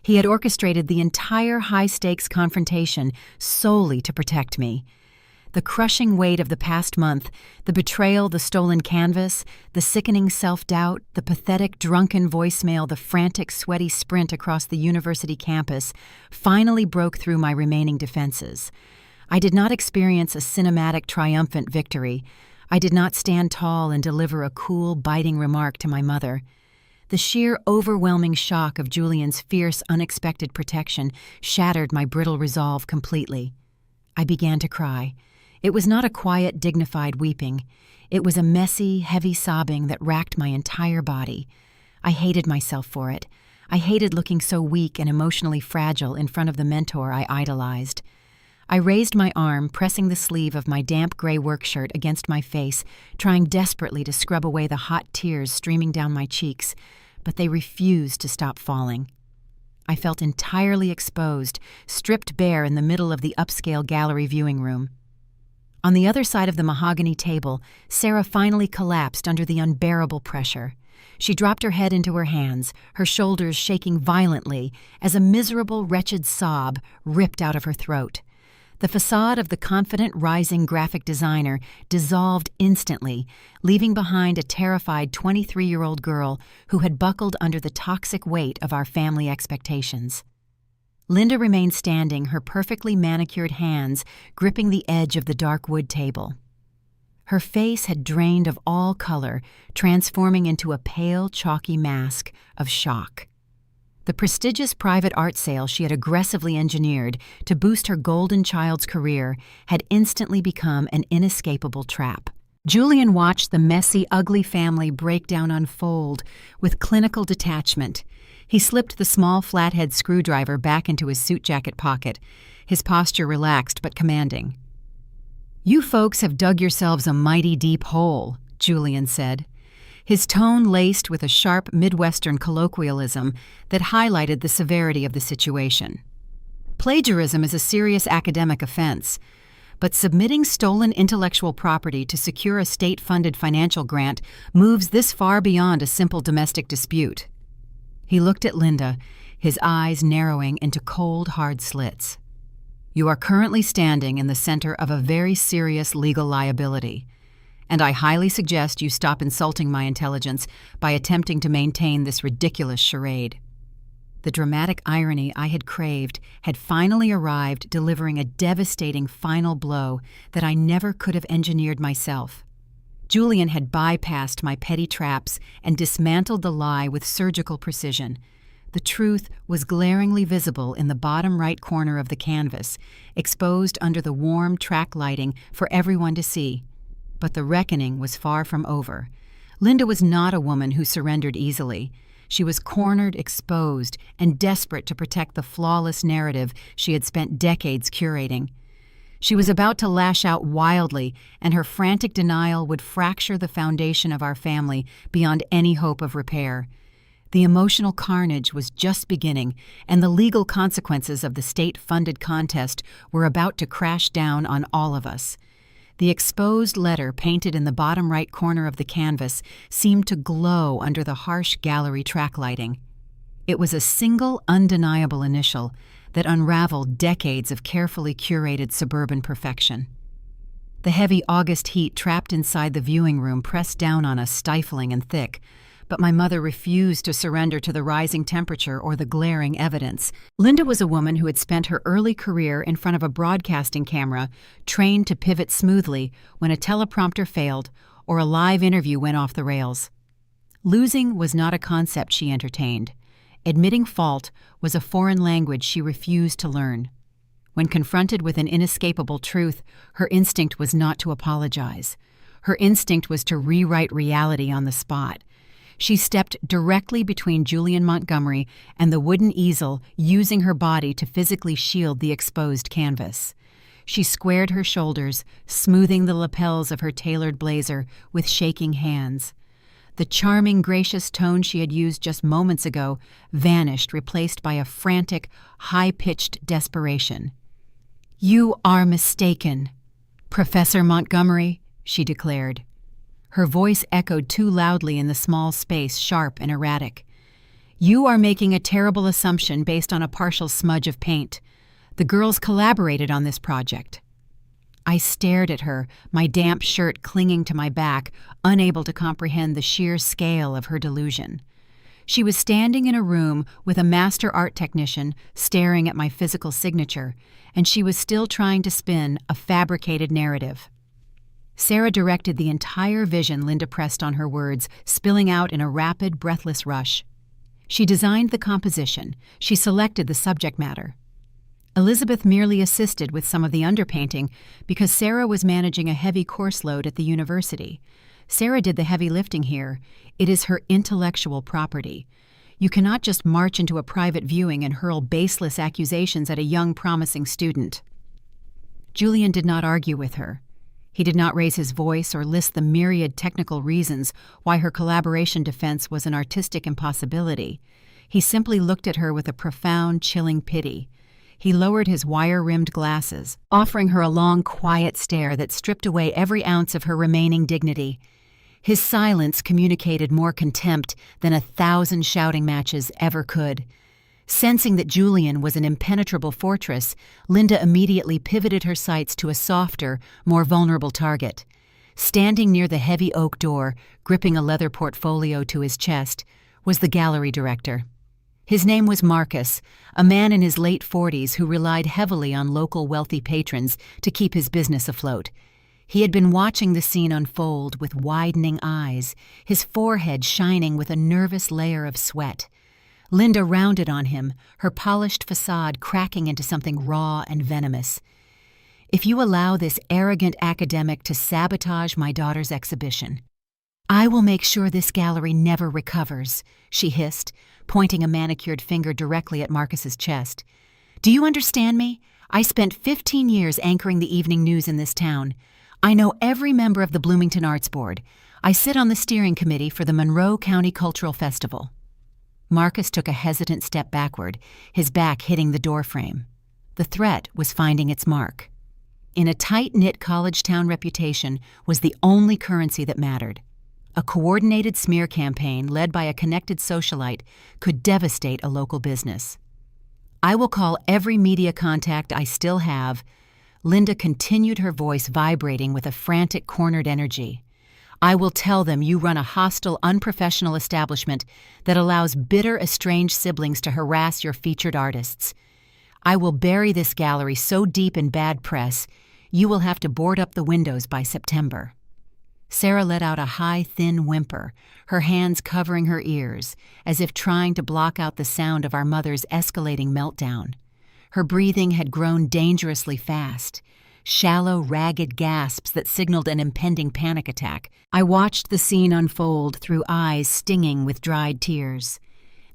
He had orchestrated the entire high-stakes confrontation solely to protect me. The crushing weight of the past month, the betrayal, the stolen canvas, the sickening self-doubt, the pathetic drunken voicemail, the frantic sweaty sprint across the university campus finally broke through my remaining defenses. I did not experience a cinematic, triumphant victory. I did not stand tall and deliver a cool, biting remark to my mother. The sheer, overwhelming shock of Julian's fierce, unexpected protection shattered my brittle resolve completely. I began to cry. It was not a quiet, dignified weeping. It was a messy, heavy sobbing that racked my entire body. I hated myself for it. I hated looking so weak and emotionally fragile in front of the mentor I idolized. I raised my arm, pressing the sleeve of my damp gray work shirt against my face, trying desperately to scrub away the hot tears streaming down my cheeks, but they refused to stop falling. I felt entirely exposed, stripped bare in the middle of the upscale gallery viewing room. On the other side of the mahogany table, Sarah finally collapsed under the unbearable pressure. She dropped her head into her hands, her shoulders shaking violently as a miserable, wretched sob ripped out of her throat. The facade of the confident, rising graphic designer dissolved instantly, leaving behind a terrified 23-year-old girl who had buckled under the toxic weight of our family expectations. Linda remained standing, her perfectly manicured hands gripping the edge of the dark wood table. Her face had drained of all color, transforming into a pale, chalky mask of shock. The prestigious private art sale she had aggressively engineered to boost her golden child's career had instantly become an inescapable trap. Julian watched the messy, ugly family breakdown unfold with clinical detachment. He slipped the small flathead screwdriver back into his suit jacket pocket, his posture relaxed but commanding. "You folks have dug yourselves a mighty deep hole," Julian said, his tone laced with a sharp Midwestern colloquialism that highlighted the severity of the situation. Plagiarism is a serious academic offense, but submitting stolen intellectual property to secure a state-funded financial grant moves this far beyond a simple domestic dispute. He looked at Linda, his eyes narrowing into cold, hard slits. "You are currently standing in the center of a very serious legal liability, and I highly suggest you stop insulting my intelligence by attempting to maintain this ridiculous charade." The dramatic irony I had craved had finally arrived, delivering a devastating final blow that I never could have engineered myself. Julian had bypassed my petty traps and dismantled the lie with surgical precision. The truth was glaringly visible in the bottom right corner of the canvas, exposed under the warm track lighting for everyone to see. But the reckoning was far from over. Linda was not a woman who surrendered easily. She was cornered, exposed, and desperate to protect the flawless narrative she had spent decades curating. She was about to lash out wildly, and her frantic denial would fracture the foundation of our family beyond any hope of repair. The emotional carnage was just beginning, and the legal consequences of the state-funded contest were about to crash down on all of us. The exposed letter painted in the bottom right corner of the canvas seemed to glow under the harsh gallery track lighting. It was a single, undeniable initial that unraveled decades of carefully curated suburban perfection. The heavy August heat trapped inside the viewing room pressed down on us, stifling and thick, but my mother refused to surrender to the rising temperature or the glaring evidence. Linda was a woman who had spent her early career in front of a broadcasting camera, trained to pivot smoothly when a teleprompter failed or a live interview went off the rails. Losing was not a concept she entertained. Admitting fault was a foreign language she refused to learn. When confronted with an inescapable truth, her instinct was not to apologize. Her instinct was to rewrite reality on the spot. She stepped directly between Julian Montgomery and the wooden easel, using her body to physically shield the exposed canvas. She squared her shoulders, smoothing the lapels of her tailored blazer with shaking hands. The charming, gracious tone she had used just moments ago vanished, replaced by a frantic, high-pitched desperation. "You are mistaken, Professor Montgomery," she declared. Her voice echoed too loudly in the small space, sharp and erratic. "You are making a terrible assumption based on a partial smudge of paint. The girls collaborated on this project." I stared at her, my damp shirt clinging to my back, unable to comprehend the sheer scale of her delusion. She was standing in a room with a master art technician staring at my physical signature, and she was still trying to spin a fabricated narrative. Sarah directed the entire vision Linda pressed on her words, spilling out in a rapid, breathless rush. She designed the composition. She selected the subject matter. Elizabeth merely assisted with some of the underpainting because Sarah was managing a heavy course load at the university. Sarah did the heavy lifting here. It is her intellectual property. You cannot just march into a private viewing and hurl baseless accusations at a young, promising student. Julian did not argue with her. He did not raise his voice or list the myriad technical reasons why her collaboration defense was an artistic impossibility. He simply looked at her with a profound, chilling pity. He lowered his wire-rimmed glasses, offering her a long, quiet stare that stripped away every ounce of her remaining dignity. His silence communicated more contempt than 1,000 shouting matches ever could. Sensing that Julian was an impenetrable fortress, Linda immediately pivoted her sights to a softer, more vulnerable target. Standing near the heavy oak door, gripping a leather portfolio to his chest, was the gallery director. His name was Marcus, a man in his late 40s who relied heavily on local wealthy patrons to keep his business afloat. He had been watching the scene unfold with widening eyes, his forehead shining with a nervous layer of sweat. Linda rounded on him, her polished facade cracking into something raw and venomous. "If you allow this arrogant academic to sabotage my daughter's exhibition, I will make sure this gallery never recovers," she hissed, pointing a manicured finger directly at Marcus's chest. "Do you understand me? I spent 15 years anchoring the evening news in this town. I know every member of the Bloomington Arts Board. I sit on the steering committee for the Monroe County Cultural Festival." Marcus took a hesitant step backward, his back hitting the doorframe. The threat was finding its mark. In a tight-knit college town, reputation was the only currency that mattered. A coordinated smear campaign led by a connected socialite could devastate a local business. "I will call every media contact I still have." Linda continued, her voice vibrating with a frantic, cornered energy. "I will tell them you run a hostile, unprofessional establishment that allows bitter, estranged siblings to harass your featured artists. I will bury this gallery so deep in bad press, you will have to board up the windows by September." Sarah let out a high, thin whimper, her hands covering her ears, as if trying to block out the sound of our mother's escalating meltdown. Her breathing had grown dangerously fast, shallow, ragged gasps that signaled an impending panic attack. I watched the scene unfold through eyes stinging with dried tears.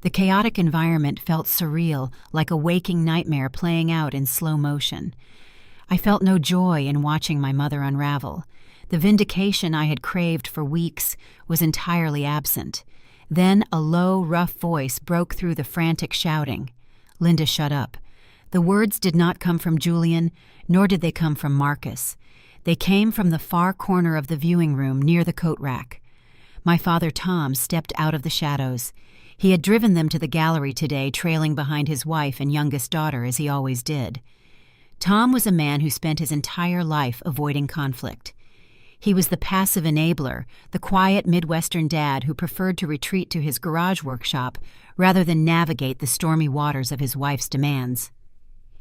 The chaotic environment felt surreal, like a waking nightmare playing out in slow motion. I felt no joy in watching my mother unravel. The vindication I had craved for weeks was entirely absent. Then a low, rough voice broke through the frantic shouting. "Linda, shut up." The words did not come from Julian, nor did they come from Marcus. They came from the far corner of the viewing room near the coat rack. My father Tom stepped out of the shadows. He had driven them to the gallery today, trailing behind his wife and youngest daughter, as he always did. Tom was a man who spent his entire life avoiding conflict. He was the passive enabler, the quiet Midwestern dad who preferred to retreat to his garage workshop rather than navigate the stormy waters of his wife's demands.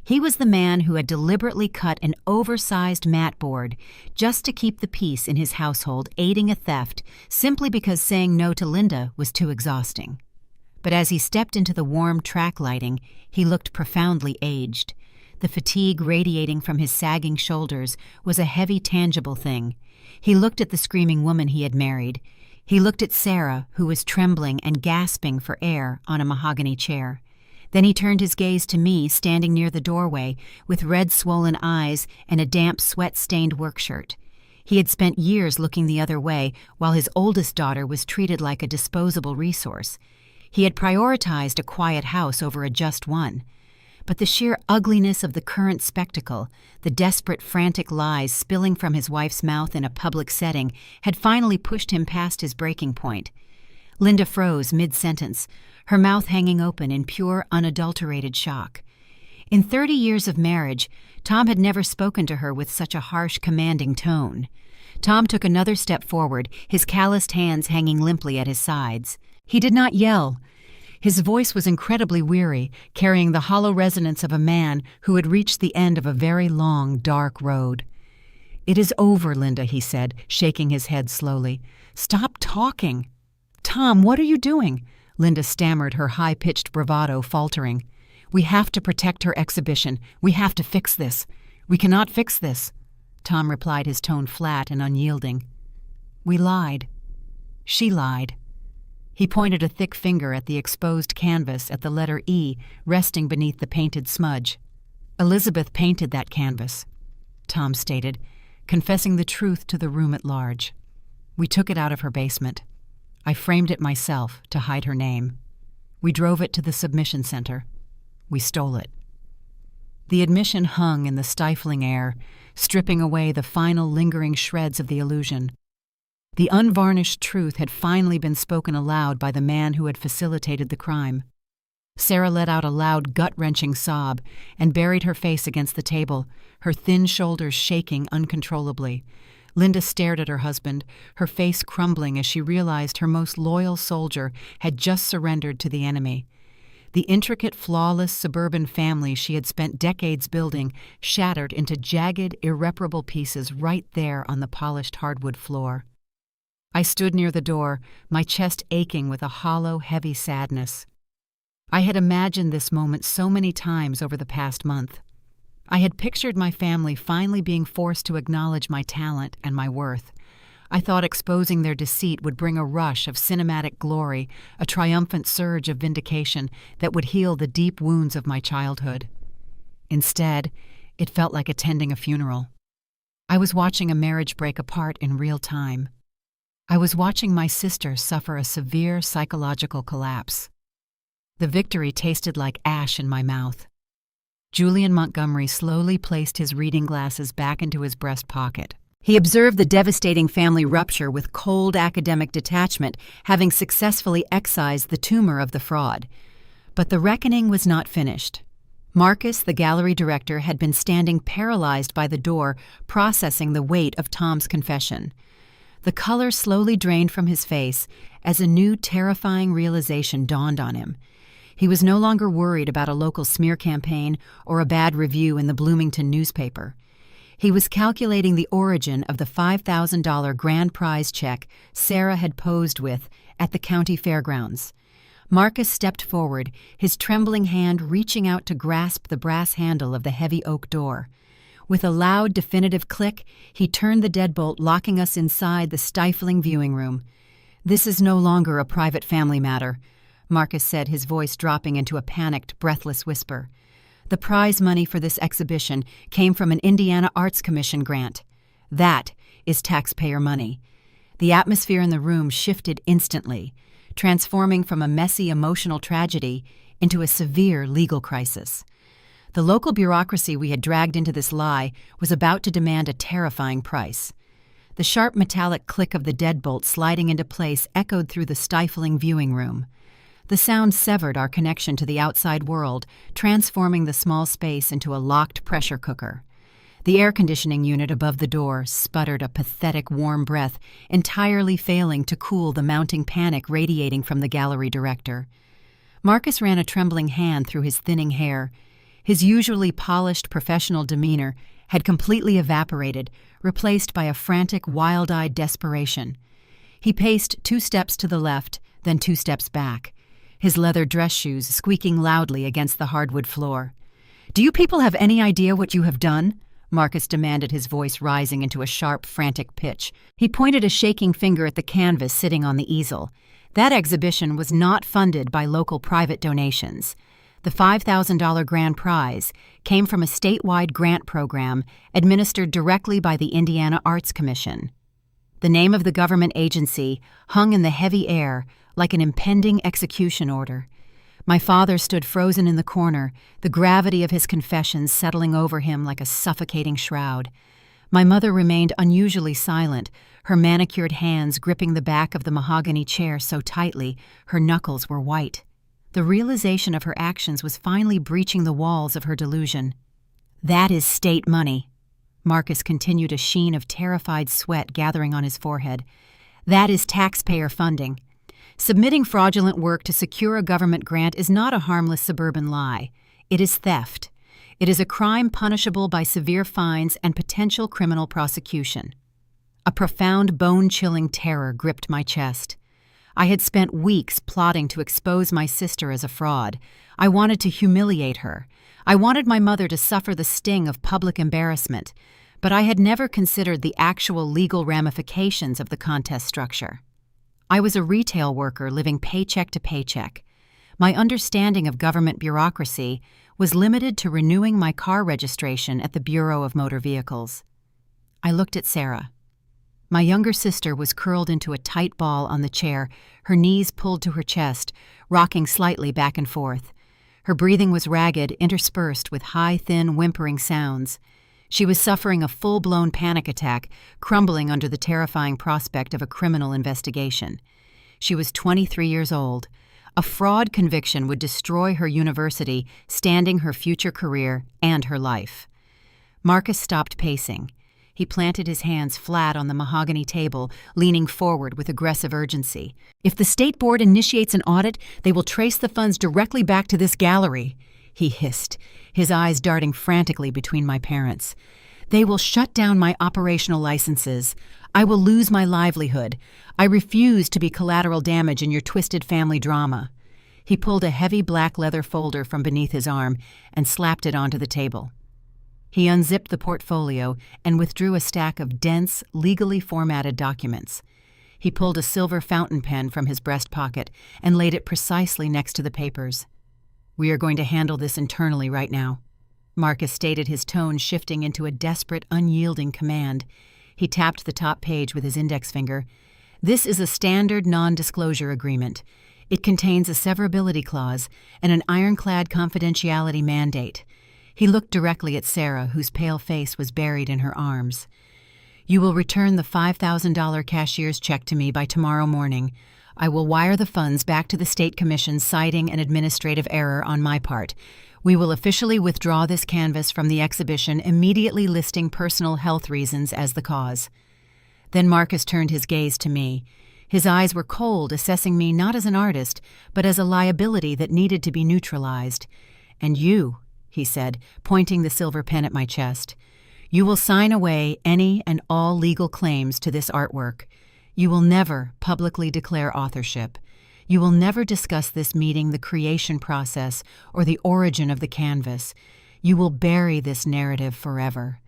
He was the man who had deliberately cut an oversized mat board just to keep the peace in his household, aiding a theft simply because saying no to Linda was too exhausting. But as he stepped into the warm track lighting, he looked profoundly aged. The fatigue radiating from his sagging shoulders was a heavy, tangible thing. He looked at the screaming woman he had married. He looked at Sarah, who was trembling and gasping for air on a mahogany chair. Then he turned his gaze to me, standing near the doorway, with red, swollen eyes and a damp, sweat-stained work shirt. He had spent years looking the other way, while his oldest daughter was treated like a disposable resource. He had prioritized a quiet house over a just one. But the sheer ugliness of the current spectacle, the desperate, frantic lies spilling from his wife's mouth in a public setting, had finally pushed him past his breaking point. Linda froze mid-sentence, her mouth hanging open in pure, unadulterated shock. In 30 years of marriage, Tom had never spoken to her with such a harsh, commanding tone. Tom took another step forward, his calloused hands hanging limply at his sides. He did not yell. His voice was incredibly weary, carrying the hollow resonance of a man who had reached the end of a very long, dark road. "It is over, Linda," he said, shaking his head slowly. "Stop talking." "Tom, what are you doing?" Linda stammered, her high-pitched bravado faltering. "We have to protect her exhibition. We have to fix this. We cannot fix this." Tom replied, his tone flat and unyielding. "We lied. She lied." He pointed a thick finger at the exposed canvas at the letter E resting beneath the painted smudge. "Elizabeth painted that canvas," Tom stated, confessing the truth to the room at large. "We took it out of her basement. I framed it myself to hide her name. We drove it to the submission center. We stole it." The admission hung in the stifling air, stripping away the final lingering shreds of the illusion. The unvarnished truth had finally been spoken aloud by the man who had facilitated the crime. Sarah let out a loud, gut-wrenching sob and buried her face against the table, her thin shoulders shaking uncontrollably. Linda stared at her husband, her face crumbling as she realized her most loyal soldier had just surrendered to the enemy. The intricate, flawless suburban family she had spent decades building shattered into jagged, irreparable pieces right there on the polished hardwood floor. I stood near the door, my chest aching with a hollow, heavy sadness. I had imagined this moment so many times over the past month. I had pictured my family finally being forced to acknowledge my talent and my worth. I thought exposing their deceit would bring a rush of cinematic glory, a triumphant surge of vindication that would heal the deep wounds of my childhood. Instead, it felt like attending a funeral. I was watching a marriage break apart in real time. I was watching my sister suffer a severe psychological collapse. The victory tasted like ash in my mouth. Julian Montgomery slowly placed his reading glasses back into his breast pocket. He observed the devastating family rupture with cold academic detachment, having successfully excised the tumor of the fraud. But the reckoning was not finished. Marcus, the gallery director, had been standing paralyzed by the door, processing the weight of Tom's confession. The color slowly drained from his face as a new, terrifying realization dawned on him. He was no longer worried about a local smear campaign or a bad review in the Bloomington newspaper. He was calculating the origin of the $5,000 grand prize check Sarah had posed with at the county fairgrounds. Marcus stepped forward, his trembling hand reaching out to grasp the brass handle of the heavy oak door. With a loud, definitive click, he turned the deadbolt, locking us inside the stifling viewing room. "This is no longer a private family matter," Marcus said, his voice dropping into a panicked, breathless whisper. "The prize money for this exhibition came from an Indiana Arts Commission grant. That is taxpayer money." The atmosphere in the room shifted instantly, transforming from a messy emotional tragedy into a severe legal crisis. The local bureaucracy we had dragged into this lie was about to demand a terrifying price. The sharp metallic click of the deadbolt sliding into place echoed through the stifling viewing room. The sound severed our connection to the outside world, transforming the small space into a locked pressure cooker. The air conditioning unit above the door sputtered a pathetic warm breath, entirely failing to cool the mounting panic radiating from the gallery director. Marcus ran a trembling hand through his thinning hair. His usually polished professional demeanor had completely evaporated, replaced by a frantic, wild-eyed desperation. He paced 2 steps to the left, then 2 steps back, his leather dress shoes squeaking loudly against the hardwood floor. "Do you people have any idea what you have done?" Marcus demanded, his voice rising into a sharp, frantic pitch. He pointed a shaking finger at the canvas sitting on the easel. That exhibition was not funded by local private donations. The $5,000 grand prize came from a statewide grant program administered directly by the Indiana Arts Commission. The name of the government agency hung in the heavy air like an impending execution order. My father stood frozen in the corner, the gravity of his confessions settling over him like a suffocating shroud. My mother remained unusually silent, her manicured hands gripping the back of the mahogany chair so tightly her knuckles were white. The realization of her actions was finally breaching the walls of her delusion. "That is state money." Marcus continued, a sheen of terrified sweat gathering on his forehead. "That is taxpayer funding. Submitting fraudulent work to secure a government grant is not a harmless suburban lie. It is theft. It is a crime punishable by severe fines and potential criminal prosecution." A profound, bone-chilling terror gripped my chest. I had spent weeks plotting to expose my sister as a fraud. I wanted to humiliate her. I wanted my mother to suffer the sting of public embarrassment, but I had never considered the actual legal ramifications of the contest structure. I was a retail worker living paycheck to paycheck. My understanding of government bureaucracy was limited to renewing my car registration at the Bureau of Motor Vehicles. I looked at Sarah. My younger sister was curled into a tight ball on the chair, her knees pulled to her chest, rocking slightly back and forth. Her breathing was ragged, interspersed with high, thin, whimpering sounds. She was suffering a full-blown panic attack, crumbling under the terrifying prospect of a criminal investigation. She was 23 years old. A fraud conviction would destroy her university, standing her future career and her life. Marcus stopped pacing. He planted his hands flat on the mahogany table, leaning forward with aggressive urgency. "If the state board initiates an audit, they will trace the funds directly back to this gallery," he hissed, his eyes darting frantically between my parents. "They will shut down my operational licenses. I will lose my livelihood. I refuse to be collateral damage in your twisted family drama." He pulled a heavy black leather folder from beneath his arm and slapped it onto the table. He unzipped the portfolio and withdrew a stack of dense, legally formatted documents. He pulled a silver fountain pen from his breast pocket and laid it precisely next to the papers. "We are going to handle this internally right now," Marcus stated, his tone shifting into a desperate, unyielding command. He tapped the top page with his index finger. "This is a standard non-disclosure agreement. It contains a severability clause and an ironclad confidentiality mandate." He looked directly at Sarah, whose pale face was buried in her arms. "You will return the $5,000 cashier's check to me by tomorrow morning. I will wire the funds back to the State Commission, citing an administrative error on my part. We will officially withdraw this canvas from the exhibition, immediately listing personal health reasons as the cause." Then Marcus turned his gaze to me. His eyes were cold, assessing me not as an artist, but as a liability that needed to be neutralized. "And you," he said, pointing the silver pen at my chest, "you will sign away any and all legal claims to this artwork. You will never publicly declare authorship. You will never discuss this meeting, the creation process, or the origin of the canvas. You will bury this narrative forever."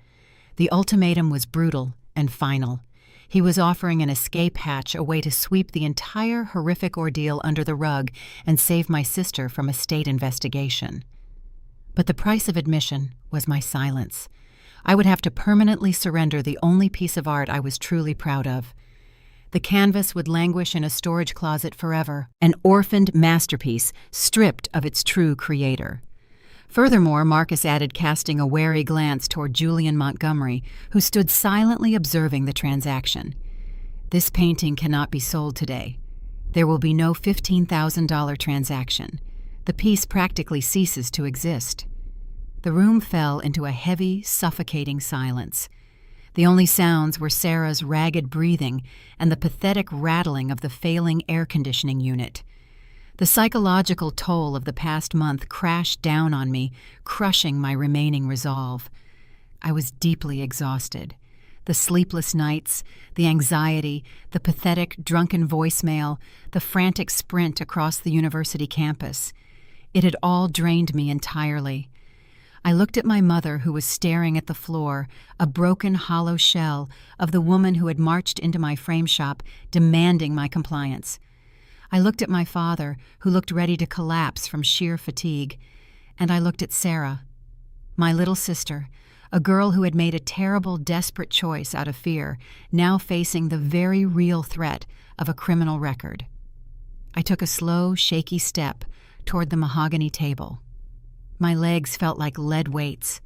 The ultimatum was brutal and final. He was offering an escape hatch, a way to sweep the entire horrific ordeal under the rug and save my sister from a state investigation. But the price of admission was my silence. I would have to permanently surrender the only piece of art I was truly proud of. The canvas would languish in a storage closet forever, an orphaned masterpiece stripped of its true creator. Furthermore, Marcus added, casting a wary glance toward Julian Montgomery, who stood silently observing the transaction. "This painting cannot be sold today. There will be no $15,000 transaction. The piece practically ceases to exist." The room fell into a heavy, suffocating silence. The only sounds were Sarah's ragged breathing and the pathetic rattling of the failing air conditioning unit. The psychological toll of the past month crashed down on me, crushing my remaining resolve. I was deeply exhausted. The sleepless nights, the anxiety, the pathetic, drunken voicemail, the frantic sprint across the university campus. It had all drained me entirely. I looked at my mother, who was staring at the floor, a broken, hollow shell of the woman who had marched into my frame shop, demanding my compliance. I looked at my father, who looked ready to collapse from sheer fatigue. And I looked at Sarah, my little sister, a girl who had made a terrible, desperate choice out of fear, now facing the very real threat of a criminal record. I took a slow, shaky step toward the mahogany table. My legs felt like lead weights.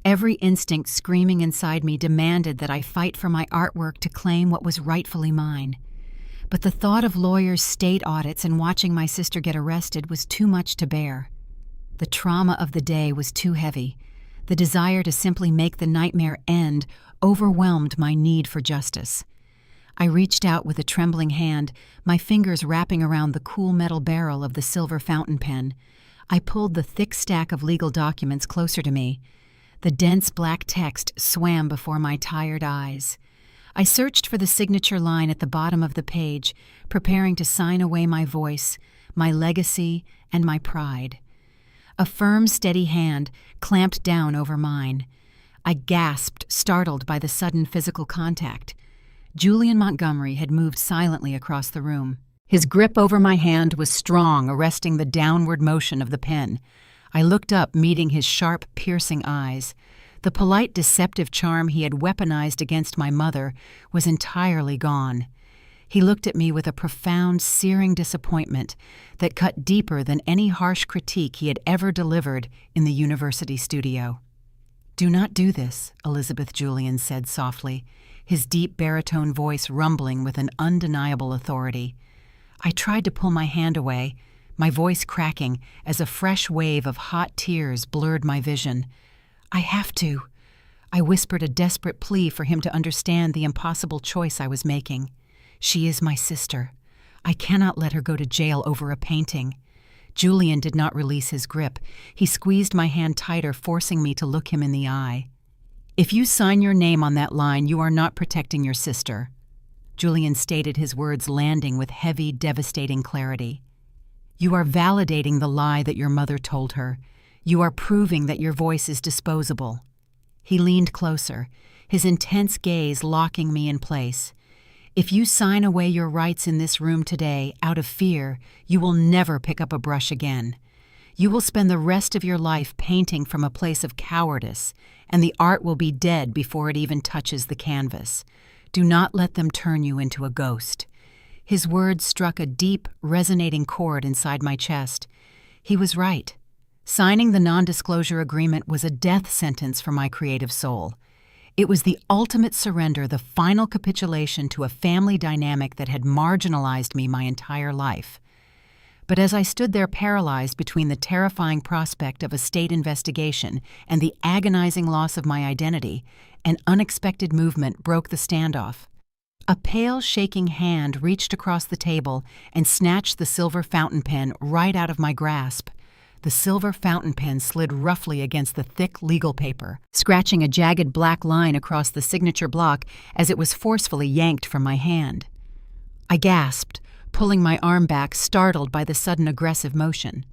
Every instinct screaming inside me demanded that I fight for my artwork to claim what was rightfully mine. But the thought of lawyers' state audits and watching my sister get arrested was too much to bear. The trauma of the day was too heavy. The desire to simply make the nightmare end overwhelmed my need for justice. I reached out with a trembling hand, my fingers wrapping around the cool metal barrel of the silver fountain pen. I pulled the thick stack of legal documents closer to me. The dense black text swam before my tired eyes. I searched for the signature line at the bottom of the page, preparing to sign away my voice, my legacy, and my pride. A firm, steady hand clamped down over mine. I gasped, startled by the sudden physical contact. Julian Montgomery had moved silently across the room. His grip over my hand was strong, arresting the downward motion of the pen. I looked up, meeting his sharp, piercing eyes. The polite, deceptive charm he had weaponized against my mother was entirely gone. He looked at me with a profound, searing disappointment that cut deeper than any harsh critique he had ever delivered in the university studio. "Do not do this," Elizabeth Julian said softly, his deep baritone voice rumbling with an undeniable authority. I tried to pull my hand away, my voice cracking as a fresh wave of hot tears blurred my vision. "I have to." I whispered a desperate plea for him to understand the impossible choice I was making. "She is my sister. I cannot let her go to jail over a painting." Julian did not release his grip. He squeezed my hand tighter, forcing me to look him in the eye. "If you sign your name on that line, you are not protecting your sister." Julian stated, his words landing with heavy, devastating clarity. "You are validating the lie that your mother told her. You are proving that your voice is disposable." He leaned closer, his intense gaze locking me in place. "If you sign away your rights in this room today out of fear, you will never pick up a brush again. You will spend the rest of your life painting from a place of cowardice, and the art will be dead before it even touches the canvas. Do not let them turn you into a ghost." His words struck a deep, resonating chord inside my chest. He was right. Signing the non-disclosure agreement was a death sentence for my creative soul. It was the ultimate surrender, the final capitulation to a family dynamic that had marginalized me my entire life. But as I stood there paralyzed between the terrifying prospect of a state investigation and the agonizing loss of my identity, an unexpected movement broke the standoff. A pale, shaking hand reached across the table and snatched the silver fountain pen right out of my grasp. The silver fountain pen slid roughly against the thick legal paper, scratching a jagged black line across the signature block as it was forcefully yanked from my hand. I gasped, pulling my arm back, startled by the sudden aggressive motion.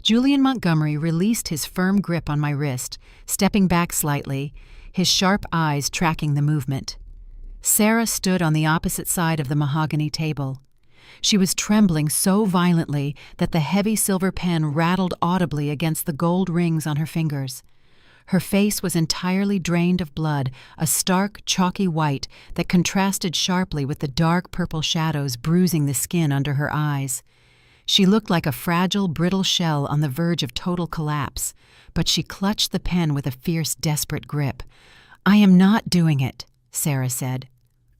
Julian Montgomery released his firm grip on my wrist, stepping back slightly, his sharp eyes tracking the movement. Sarah stood on the opposite side of the mahogany table. She was trembling so violently that the heavy silver pen rattled audibly against the gold rings on her fingers. Her face was entirely drained of blood, a stark, chalky white that contrasted sharply with the dark purple shadows bruising the skin under her eyes. She looked like a fragile, brittle shell on the verge of total collapse, but she clutched the pen with a fierce, desperate grip. "I am not doing it," Sarah said.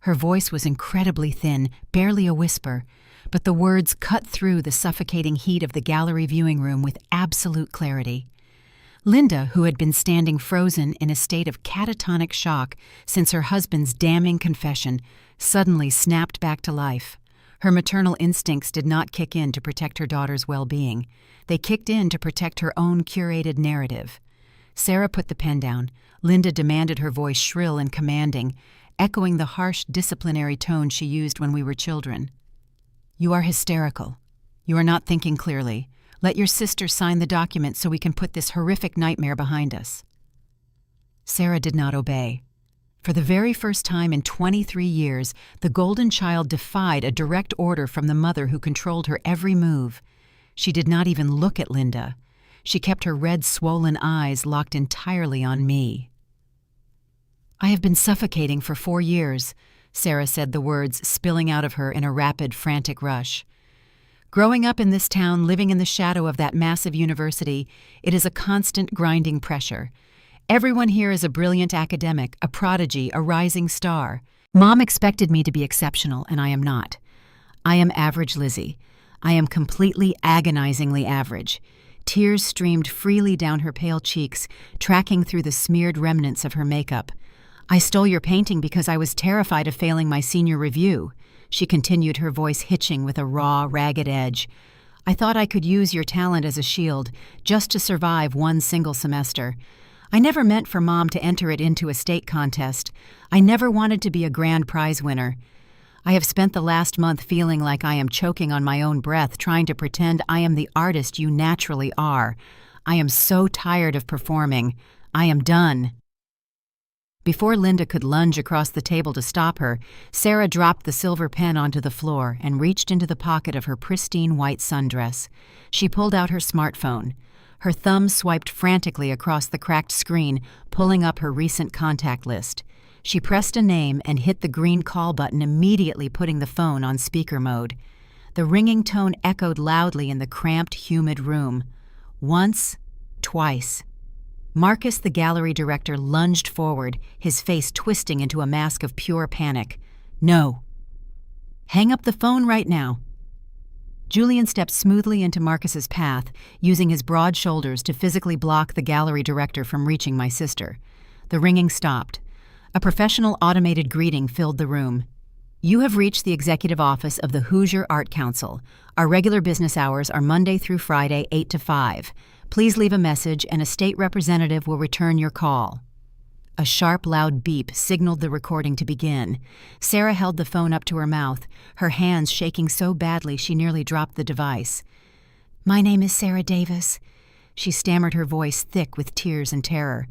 Her voice was incredibly thin, barely a whisper, but the words cut through the suffocating heat of the gallery viewing room with absolute clarity. Linda, who had been standing frozen in a state of catatonic shock since her husband's damning confession, suddenly snapped back to life. Her maternal instincts did not kick in to protect her daughter's well-being. They kicked in to protect her own curated narrative. Sarah put the pen down. Linda demanded, her voice shrill and commanding, echoing the harsh disciplinary tone she used when we were children. "You are hysterical. You are not thinking clearly. Let your sister sign the document so we can put this horrific nightmare behind us." Sarah did not obey. For the very first time in 23 years, the golden child defied a direct order from the mother who controlled her every move. She did not even look at Linda. She kept her red, swollen eyes locked entirely on me. "I have been suffocating for 4 years," Sarah said, the words spilling out of her in a rapid, frantic rush. Growing up in this town, living in the shadow of that massive university, it is a constant grinding pressure. Everyone here is a brilliant academic, a prodigy, a rising star. Mom expected me to be exceptional, and I am not. I am average Lizzie. I am completely agonizingly average. Tears streamed freely down her pale cheeks, tracking through the smeared remnants of her makeup. I stole your painting because I was terrified of failing my senior review, she continued, her voice hitching with a raw, ragged edge. I thought I could use your talent as a shield, just to survive one single semester. I never meant for Mom to enter it into a state contest. I never wanted to be a grand prize winner. I have spent the last month feeling like I am choking on my own breath, trying to pretend I am the artist you naturally are. I am so tired of performing. I am done. Before Linda could lunge across the table to stop her, Sarah dropped the silver pen onto the floor and reached into the pocket of her pristine white sundress. She pulled out her smartphone. Her thumb swiped frantically across the cracked screen, pulling up her recent contact list. She pressed a name and hit the green call button, immediately putting the phone on speaker mode. The ringing tone echoed loudly in the cramped, humid room. Once, twice. Marcus, the gallery director, lunged forward, his face twisting into a mask of pure panic. No. Hang up the phone right now. Julian stepped smoothly into Marcus's path, using his broad shoulders to physically block the gallery director from reaching my sister. The ringing stopped. A professional automated greeting filled the room. You have reached the executive office of the Hoosier Art Council. Our regular business hours are Monday through Friday, 8 to 5. Please leave a message and a state representative will return your call. A sharp, loud beep signaled the recording to begin. Sarah held the phone up to her mouth, her hands shaking so badly she nearly dropped the device. My name is Sarah Davis. She stammered, her voice thick with tears and terror.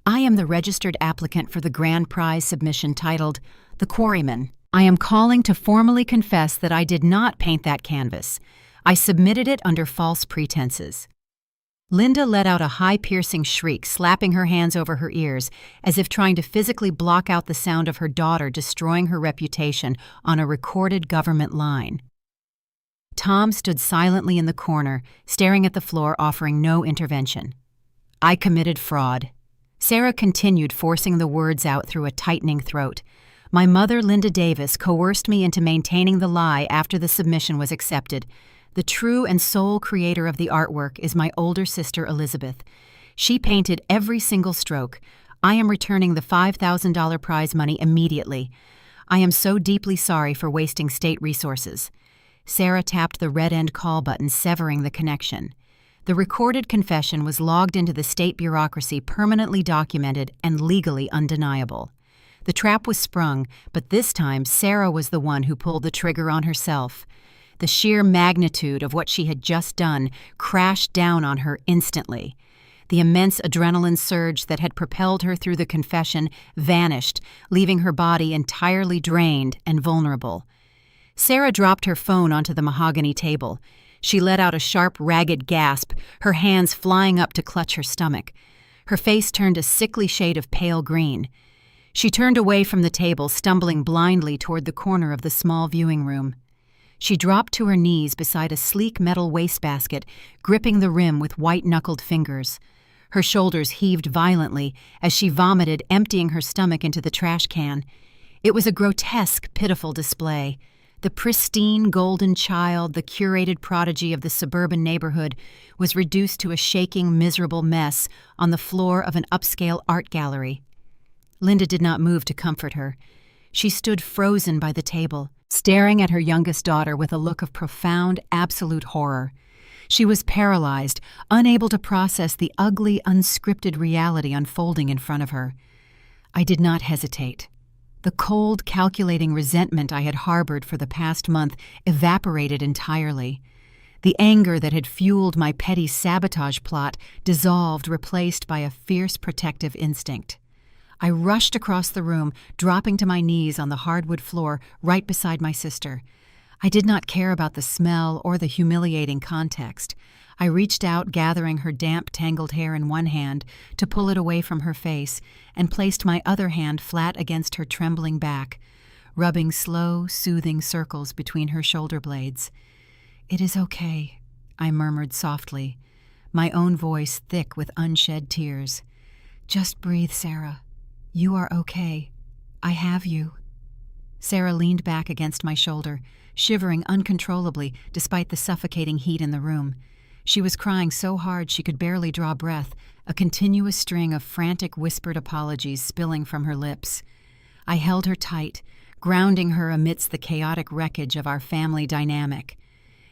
I am the registered applicant for the grand prize submission titled The Quarrymen. I am calling to formally confess that I did not paint that canvas. I submitted it under false pretenses. Linda let out a high, piercing shriek, slapping her hands over her ears, as if trying to physically block out the sound of her daughter destroying her reputation on a recorded government line. Tom stood silently in the corner, staring at the floor, offering no intervention. I committed fraud. Sarah continued, forcing the words out through a tightening throat. My mother, Linda Davis, coerced me into maintaining the lie after the submission was accepted. The true and sole creator of the artwork is my older sister, Elizabeth. She painted every single stroke. I am returning the $5,000 prize money immediately. I am so deeply sorry for wasting state resources. Sarah tapped the red end call button, severing the connection. The recorded confession was logged into the state bureaucracy, permanently documented and legally undeniable. The trap was sprung, but this time Sarah was the one who pulled the trigger on herself. The sheer magnitude of what she had just done crashed down on her instantly. The immense adrenaline surge that had propelled her through the confession vanished, leaving her body entirely drained and vulnerable. Sarah dropped her phone onto the mahogany table. She let out a sharp, ragged gasp, her hands flying up to clutch her stomach. Her face turned a sickly shade of pale green. She turned away from the table, stumbling blindly toward the corner of the small viewing room. She dropped to her knees beside a sleek metal wastebasket, gripping the rim with white-knuckled fingers. Her shoulders heaved violently as she vomited, emptying her stomach into the trash can. It was a grotesque, pitiful display. The pristine golden child, the curated prodigy of the suburban neighborhood, was reduced to a shaking, miserable mess on the floor of an upscale art gallery. Linda did not move to comfort her. She stood frozen by the table, staring at her youngest daughter with a look of profound, absolute horror. She was paralyzed, unable to process the ugly, unscripted reality unfolding in front of her. I did not hesitate. The cold, calculating resentment I had harbored for the past month evaporated entirely. The anger that had fueled my petty sabotage plot dissolved, replaced by a fierce protective instinct. I rushed across the room, dropping to my knees on the hardwood floor right beside my sister. I did not care about the smell or the humiliating context. I reached out, gathering her damp, tangled hair in one hand to pull it away from her face, and placed my other hand flat against her trembling back, rubbing slow, soothing circles between her shoulder blades. "It is okay," I murmured softly, my own voice thick with unshed tears. "Just breathe, Sarah. You are okay. I have you." Sarah leaned back against my shoulder, shivering uncontrollably despite the suffocating heat in the room. She was crying so hard she could barely draw breath, a continuous string of frantic whispered apologies spilling from her lips. I held her tight, grounding her amidst the chaotic wreckage of our family dynamic.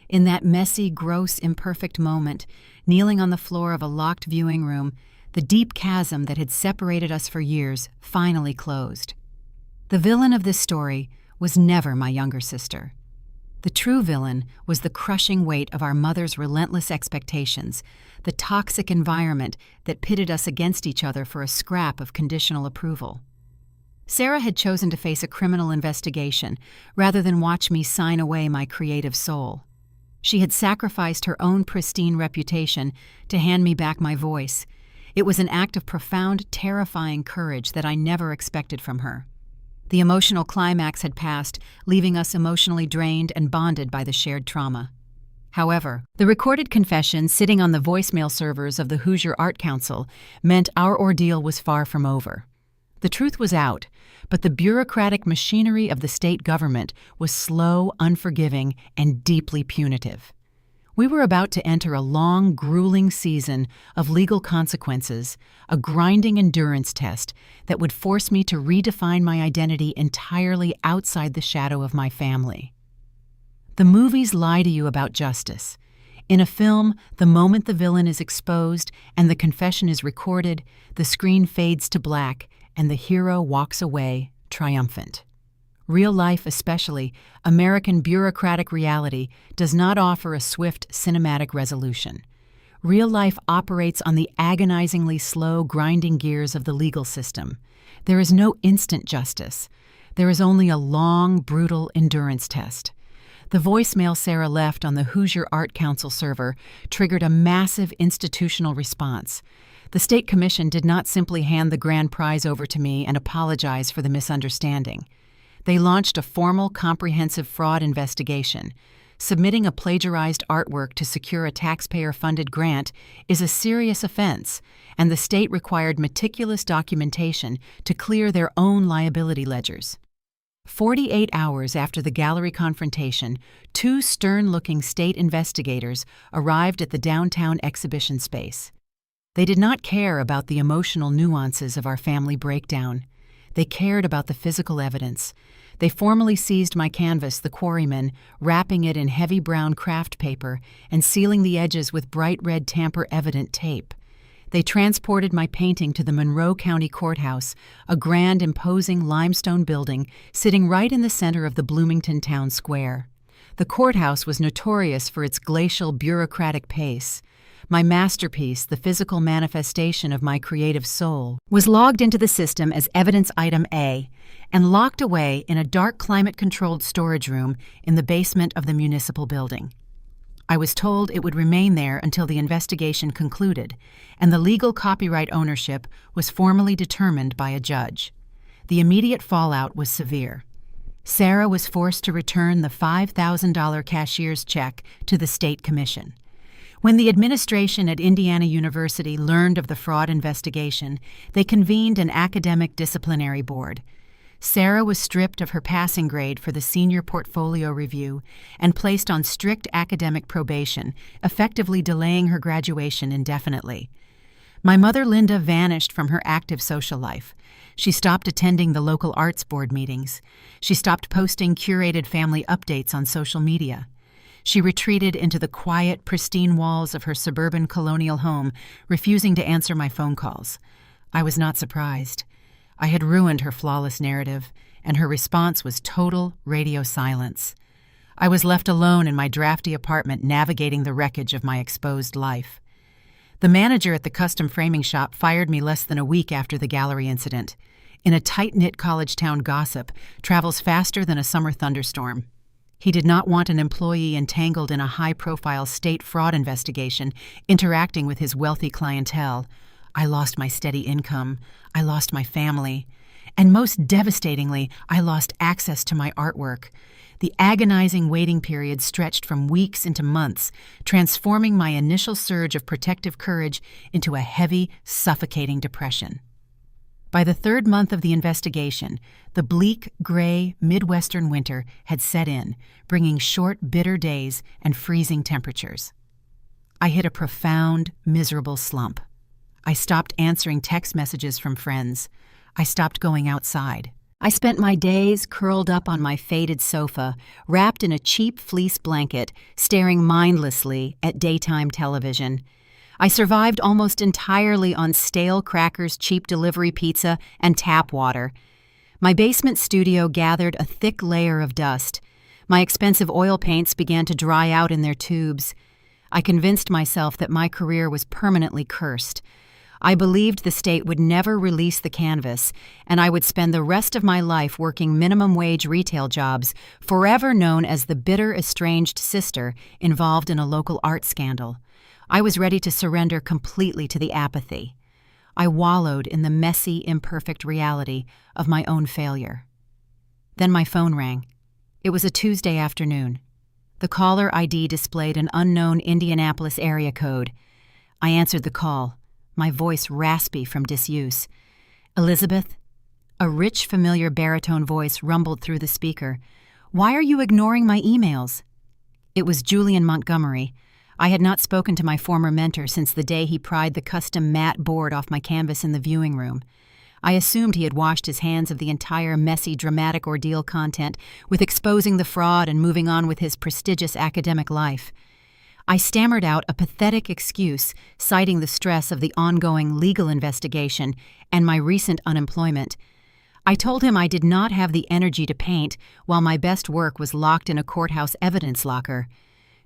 In that messy, gross, imperfect moment, kneeling on the floor of a locked viewing room, the deep chasm that had separated us for years finally closed. The villain of this story was never my younger sister. The true villain was the crushing weight of our mother's relentless expectations, the toxic environment that pitted us against each other for a scrap of conditional approval. Sarah had chosen to face a criminal investigation rather than watch me sign away my creative soul. She had sacrificed her own pristine reputation to hand me back my voice. It was an act of profound, terrifying courage that I never expected from her. The emotional climax had passed, leaving us emotionally drained and bonded by the shared trauma. However, the recorded confession sitting on the voicemail servers of the Hoosier Art Council meant our ordeal was far from over. The truth was out, but the bureaucratic machinery of the state government was slow, unforgiving, and deeply punitive. We were about to enter a long, grueling season of legal consequences, a grinding endurance test that would force me to redefine my identity entirely outside the shadow of my family. The movies lie to you about justice. In a film, the moment the villain is exposed and the confession is recorded, the screen fades to black and the hero walks away triumphant. Real life, especially American bureaucratic reality, does not offer a swift cinematic resolution. Real life operates on the agonizingly slow, grinding gears of the legal system. There is no instant justice. There is only a long, brutal endurance test. The voicemail Sarah left on the Hoosier Art Council server triggered a massive institutional response. The State Commission did not simply hand the grand prize over to me and apologize for the misunderstanding. They launched a formal, comprehensive fraud investigation. Submitting a plagiarized artwork to secure a taxpayer-funded grant is a serious offense, and the state required meticulous documentation to clear their own liability ledgers. 48 hours after the gallery confrontation, two stern-looking state investigators arrived at the downtown exhibition space. They did not care about the emotional nuances of our family breakdown. They cared about the physical evidence. They formally seized my canvas, The Quarrymen, wrapping it in heavy brown craft paper and sealing the edges with bright red tamper-evident tape. They transported my painting to the Monroe County Courthouse, a grand, imposing limestone building sitting right in the center of the Bloomington Town Square. The courthouse was notorious for its glacial, bureaucratic pace. My masterpiece, the physical manifestation of my creative soul, was logged into the system as Evidence Item A and locked away in a dark climate-controlled storage room in the basement of the municipal building. I was told it would remain there until the investigation concluded, and the legal copyright ownership was formally determined by a judge. The immediate fallout was severe. Sarah was forced to return the $5,000 cashier's check to the State Commission. When the administration at Indiana University learned of the fraud investigation, they convened an academic disciplinary board. Sarah was stripped of her passing grade for the senior portfolio review and placed on strict academic probation, effectively delaying her graduation indefinitely. My mother, Linda, vanished from her active social life. She stopped attending the local arts board meetings. She stopped posting curated family updates on social media. She retreated into the quiet, pristine walls of her suburban colonial home, refusing to answer my phone calls. I was not surprised. I had ruined her flawless narrative, and her response was total radio silence. I was left alone in my drafty apartment navigating the wreckage of my exposed life. The manager at the custom framing shop fired me less than a week after the gallery incident. In a tight-knit college town, gossip travels faster than a summer thunderstorm. He did not want an employee entangled in a high-profile state fraud investigation, interacting with his wealthy clientele. I lost my steady income. I lost my family. And most devastatingly, I lost access to my artwork. The agonizing waiting period stretched from weeks into months, transforming my initial surge of protective courage into a heavy, suffocating depression. By the third month of the investigation, the bleak, gray, Midwestern winter had set in, bringing short, bitter days and freezing temperatures. I hit a profound, miserable slump. I stopped answering text messages from friends. I stopped going outside. I spent my days curled up on my faded sofa, wrapped in a cheap fleece blanket, staring mindlessly at daytime television. I survived almost entirely on stale crackers, cheap delivery pizza, and tap water. My basement studio gathered a thick layer of dust. My expensive oil paints began to dry out in their tubes. I convinced myself that my career was permanently cursed. I believed the state would never release the canvas, and I would spend the rest of my life working minimum-wage retail jobs, forever known as the bitter, estranged sister involved in a local art scandal. I was ready to surrender completely to the apathy. I wallowed in the messy, imperfect reality of my own failure. Then my phone rang. It was a Tuesday afternoon. The caller ID displayed an unknown Indianapolis area code. I answered the call, my voice raspy from disuse. "Elizabeth?" A rich, familiar baritone voice rumbled through the speaker. "Why are you ignoring my emails?" It was Julian Montgomery. I had not spoken to my former mentor since the day he pried the custom matte board off my canvas in the viewing room. I assumed he had washed his hands of the entire messy, dramatic ordeal content with exposing the fraud and moving on with his prestigious academic life. I stammered out a pathetic excuse, citing the stress of the ongoing legal investigation and my recent unemployment. I told him I did not have the energy to paint while my best work was locked in a courthouse evidence locker.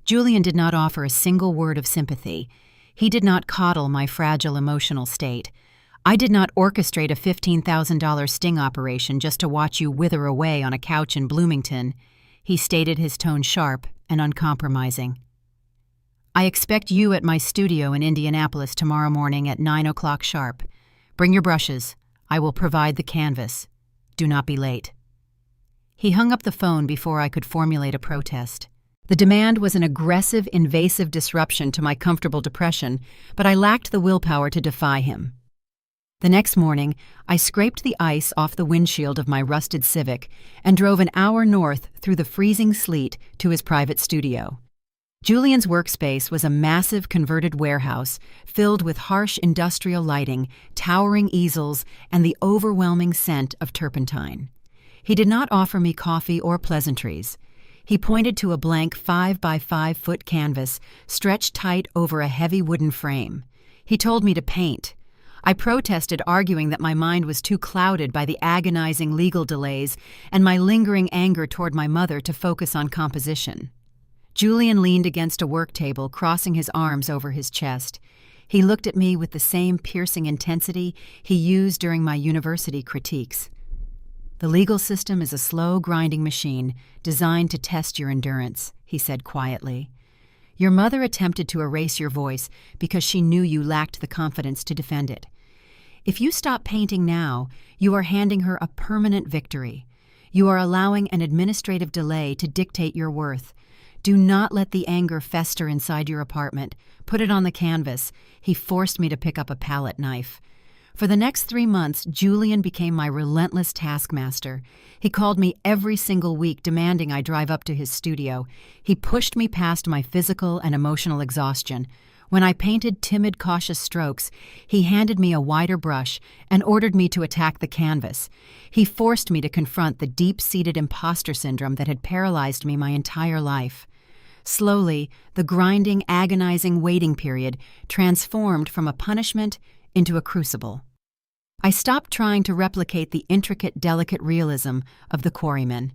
Julian did not offer a single word of sympathy. He did not coddle my fragile emotional state. I did not orchestrate a $15,000 sting operation just to watch you wither away on a couch in Bloomington. He stated, his tone sharp and uncompromising. "I expect you at my studio in Indianapolis tomorrow morning at 9 o'clock sharp. Bring your brushes. I will provide the canvas. Do not be late." He hung up the phone before I could formulate a protest. The demand was an aggressive, invasive disruption to my comfortable depression, but I lacked the willpower to defy him. The next morning, I scraped the ice off the windshield of my rusted Civic and drove an hour north through the freezing sleet to his private studio. Julian's workspace was a massive converted warehouse filled with harsh industrial lighting, towering easels, and the overwhelming scent of turpentine. He did not offer me coffee or pleasantries. He pointed to a blank 5 by 5 foot canvas stretched tight over a heavy wooden frame. He told me to paint. I protested, arguing that my mind was too clouded by the agonizing legal delays and my lingering anger toward my mother to focus on composition. Julian leaned against a work table, crossing his arms over his chest. He looked at me with the same piercing intensity he used during my university critiques. "The legal system is a slow, grinding machine designed to test your endurance," he said quietly. "Your mother attempted to erase your voice because she knew you lacked the confidence to defend it. If you stop painting now, you are handing her a permanent victory. You are allowing an administrative delay to dictate your worth. Do not let the anger fester inside your apartment. Put it on the canvas." He forced me to pick up a palette knife. For the next 3 months, Julian became my relentless taskmaster. He called me every single week, demanding I drive up to his studio. He pushed me past my physical and emotional exhaustion. When I painted timid, cautious strokes, he handed me a wider brush and ordered me to attack the canvas. He forced me to confront the deep-seated imposter syndrome that had paralyzed me my entire life. Slowly, the grinding, agonizing waiting period transformed from a punishment into a crucible. I stopped trying to replicate the intricate, delicate realism of the Quarrymen.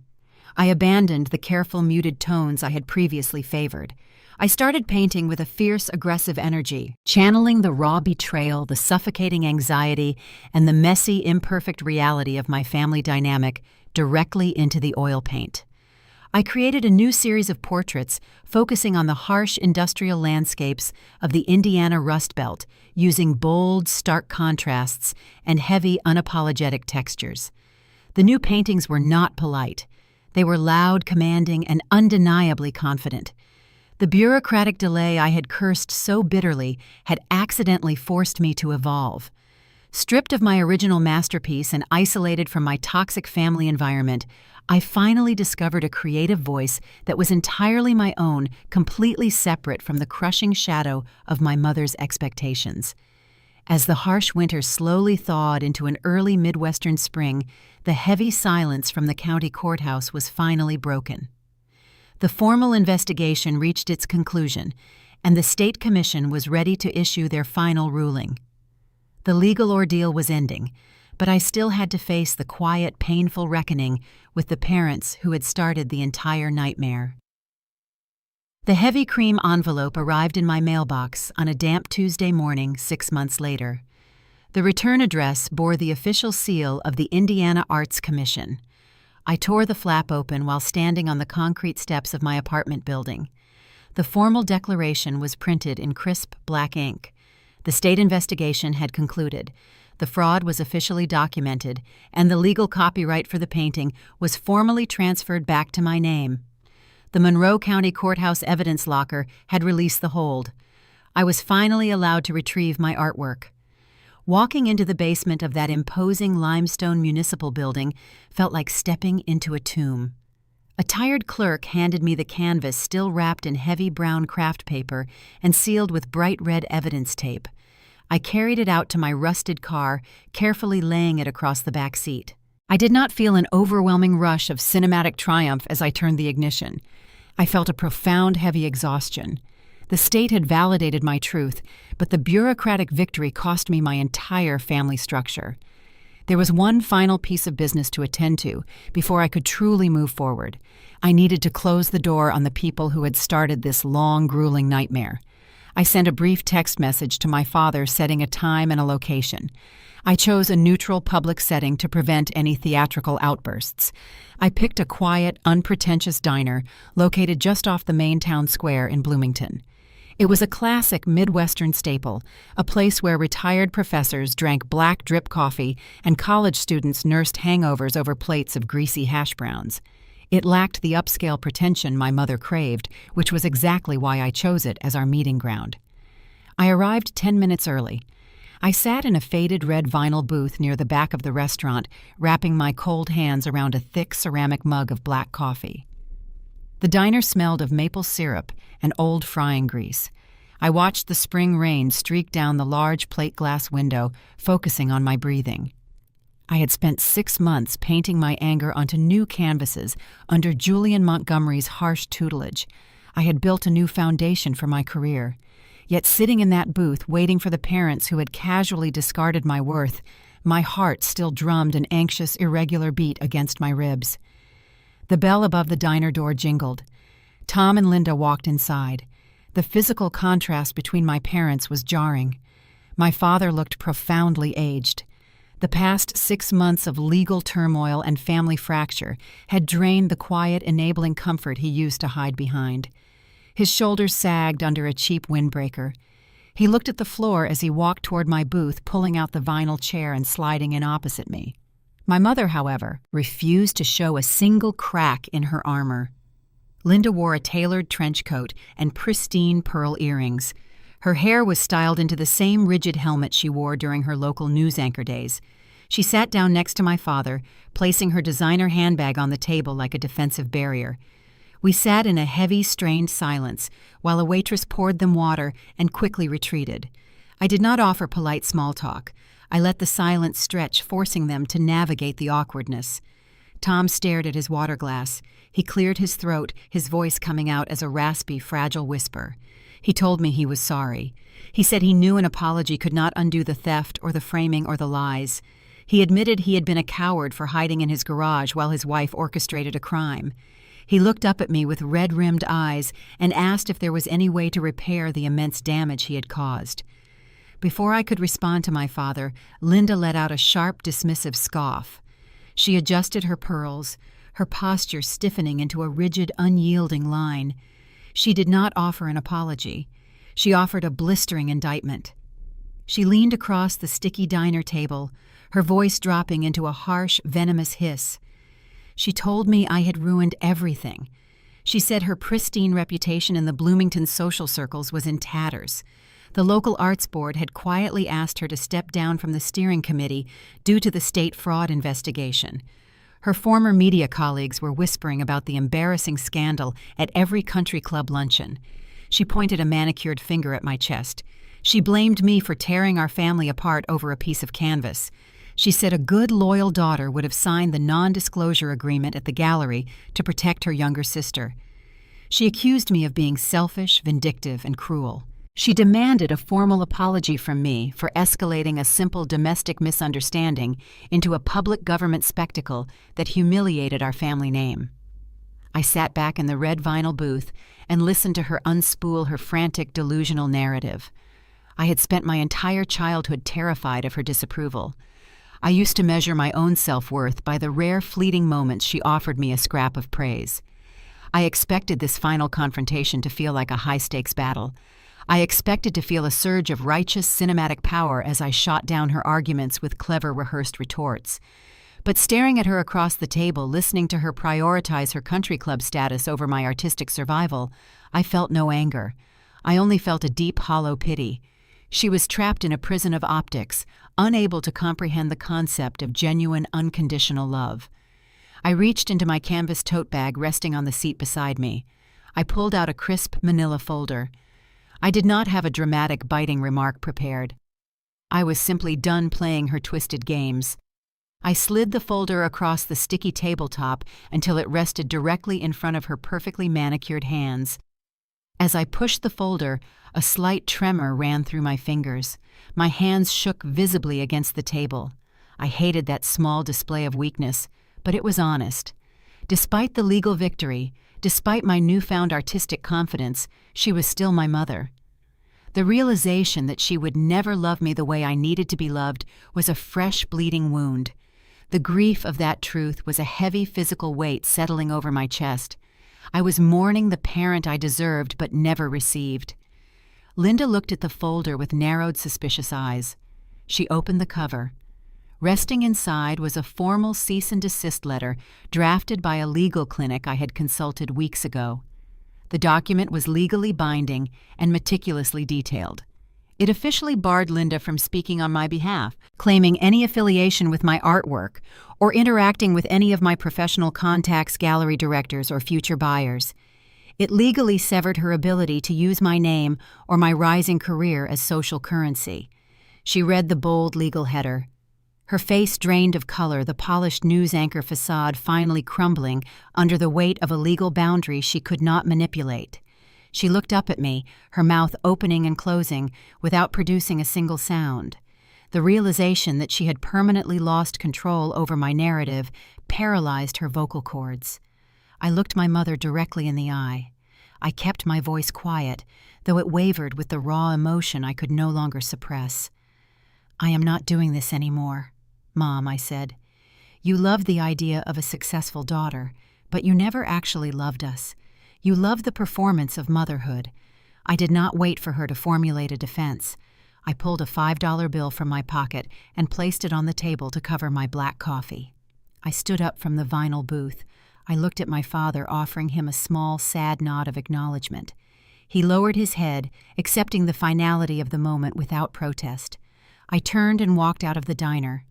I abandoned the careful, muted tones I had previously favored. I started painting with a fierce, aggressive energy, channeling the raw betrayal, the suffocating anxiety, and the messy, imperfect reality of my family dynamic directly into the oil paint. I created a new series of portraits focusing on the harsh industrial landscapes of the Indiana Rust Belt, using bold, stark contrasts and heavy, unapologetic textures. The new paintings were not polite. They were loud, commanding, and undeniably confident. The bureaucratic delay I had cursed so bitterly had accidentally forced me to evolve. Stripped of my original masterpiece and isolated from my toxic family environment, I finally discovered a creative voice that was entirely my own, completely separate from the crushing shadow of my mother's expectations. As the harsh winter slowly thawed into an early Midwestern spring, the heavy silence from the county courthouse was finally broken. The formal investigation reached its conclusion, and the state commission was ready to issue their final ruling. The legal ordeal was ending, but I still had to face the quiet, painful reckoning with the parents who had started the entire nightmare. The heavy cream envelope arrived in my mailbox on a damp Tuesday morning 6 months later. The return address bore the official seal of the Indiana Arts Commission. I tore the flap open while standing on the concrete steps of my apartment building. The formal declaration was printed in crisp black ink. The state investigation had concluded. The fraud was officially documented, and the legal copyright for the painting was formally transferred back to my name. The Monroe County Courthouse evidence locker had released the hold. I was finally allowed to retrieve my artwork. Walking into the basement of that imposing limestone municipal building felt like stepping into a tomb. A tired clerk handed me the canvas still wrapped in heavy brown craft paper and sealed with bright red evidence tape. I carried it out to my rusted car, carefully laying it across the back seat. I did not feel an overwhelming rush of cinematic triumph as I turned the ignition. I felt a profound, heavy exhaustion. The state had validated my truth, but the bureaucratic victory cost me my entire family structure. There was one final piece of business to attend to before I could truly move forward. I needed to close the door on the people who had started this long, grueling nightmare. I sent a brief text message to my father setting a time and a location. I chose a neutral public setting to prevent any theatrical outbursts. I picked a quiet, unpretentious diner located just off the main town square in Bloomington. It was a classic Midwestern staple, a place where retired professors drank black drip coffee and college students nursed hangovers over plates of greasy hash browns. It lacked the upscale pretension my mother craved, which was exactly why I chose it as our meeting ground. I arrived 10 minutes early. I sat in a faded red vinyl booth near the back of the restaurant, wrapping my cold hands around a thick ceramic mug of black coffee. The diner smelled of maple syrup and old frying grease. I watched the spring rain streak down the large plate glass window, focusing on my breathing. I had spent 6 months painting my anger onto new canvases under Julian Montgomery's harsh tutelage. I had built a new foundation for my career. Yet sitting in that booth, waiting for the parents who had casually discarded my worth, my heart still drummed an anxious, irregular beat against my ribs. The bell above the diner door jingled. Tom and Linda walked inside. The physical contrast between my parents was jarring. My father looked profoundly aged. The past 6 months of legal turmoil and family fracture had drained the quiet, enabling comfort he used to hide behind. His shoulders sagged under a cheap windbreaker. He looked at the floor as he walked toward my booth, pulling out the vinyl chair and sliding in opposite me. My mother, however, refused to show a single crack in her armor. Linda wore a tailored trench coat and pristine pearl earrings. Her hair was styled into the same rigid helmet she wore during her local news anchor days. She sat down next to my father, placing her designer handbag on the table like a defensive barrier. We sat in a heavy, strained silence while a waitress poured them water and quickly retreated. I did not offer polite small talk. I let the silence stretch, forcing them to navigate the awkwardness. Tom stared at his water glass. He cleared his throat, his voice coming out as a raspy, fragile whisper. He told me he was sorry. He said he knew an apology could not undo the theft or the framing or the lies. He admitted he had been a coward for hiding in his garage while his wife orchestrated a crime. He looked up at me with red-rimmed eyes and asked if there was any way to repair the immense damage he had caused. Before I could respond to my father, Linda let out a sharp, dismissive scoff. She adjusted her pearls, her posture stiffening into a rigid, unyielding line. She did not offer an apology. She offered a blistering indictment. She leaned across the sticky diner table, her voice dropping into a harsh, venomous hiss. She told me I had ruined everything. She said her pristine reputation in the Bloomington social circles was in tatters. The local arts board had quietly asked her to step down from the steering committee due to the state fraud investigation. Her former media colleagues were whispering about the embarrassing scandal at every country club luncheon. She pointed a manicured finger at my chest. She blamed me for tearing our family apart over a piece of canvas. She said a good, loyal daughter would have signed the non-disclosure agreement at the gallery to protect her younger sister. She accused me of being selfish, vindictive, and cruel. She demanded a formal apology from me for escalating a simple domestic misunderstanding into a public government spectacle that humiliated our family name. I sat back in the red vinyl booth and listened to her unspool her frantic, delusional narrative. I had spent my entire childhood terrified of her disapproval. I used to measure my own self-worth by the rare fleeting moments she offered me a scrap of praise. I expected this final confrontation to feel like a high-stakes battle. I expected to feel a surge of righteous cinematic power as I shot down her arguments with clever rehearsed retorts. But staring at her across the table, listening to her prioritize her country club status over my artistic survival, I felt no anger. I only felt a deep, hollow pity. She was trapped in a prison of optics, unable to comprehend the concept of genuine, unconditional love. I reached into my canvas tote bag resting on the seat beside me. I pulled out a crisp manila folder. I did not have a dramatic, biting remark prepared. I was simply done playing her twisted games. I slid the folder across the sticky tabletop until it rested directly in front of her perfectly manicured hands. As I pushed the folder, a slight tremor ran through my fingers. My hands shook visibly against the table. I hated that small display of weakness, but it was honest. Despite the legal victory, despite my newfound artistic confidence, she was still my mother. The realization that she would never love me the way I needed to be loved was a fresh, bleeding wound. The grief of that truth was a heavy physical weight settling over my chest. I was mourning the parent I deserved but never received. Linda looked at the folder with narrowed, suspicious eyes. She opened the cover. Resting inside was a formal cease and desist letter drafted by a legal clinic I had consulted weeks ago. The document was legally binding and meticulously detailed. It officially barred Linda from speaking on my behalf, claiming any affiliation with my artwork, or interacting with any of my professional contacts, gallery directors, or future buyers. It legally severed her ability to use my name or my rising career as social currency. She read the bold legal header. Her face drained of color, the polished news anchor facade finally crumbling under the weight of a legal boundary she could not manipulate. She looked up at me, her mouth opening and closing, without producing a single sound. The realization that she had permanently lost control over my narrative paralyzed her vocal cords. I looked my mother directly in the eye. I kept my voice quiet, though it wavered with the raw emotion I could no longer suppress. "I am not doing this anymore, Mom," I said. "You loved the idea of a successful daughter, but you never actually loved us. You loved the performance of motherhood." I did not wait for her to formulate a defense. I pulled a $5 bill from my pocket and placed it on the table to cover my black coffee. I stood up from the vinyl booth. I looked at my father, offering him a small, sad nod of acknowledgement. He lowered his head, accepting the finality of the moment without protest. I turned and walked out of the diner.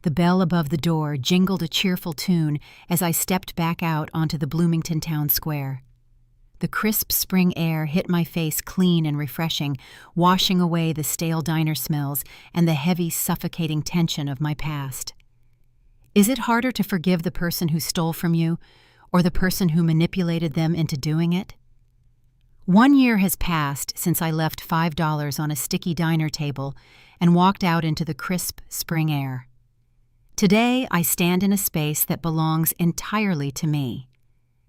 The bell above the door jingled a cheerful tune as I stepped back out onto the Bloomington town square. The crisp spring air hit my face clean and refreshing, washing away the stale diner smells and the heavy, suffocating tension of my past. Is it harder to forgive the person who stole from you, or the person who manipulated them into doing it? 1 year has passed since I left $5 on a sticky diner table and walked out into the crisp spring air. Today, I stand in a space that belongs entirely to me.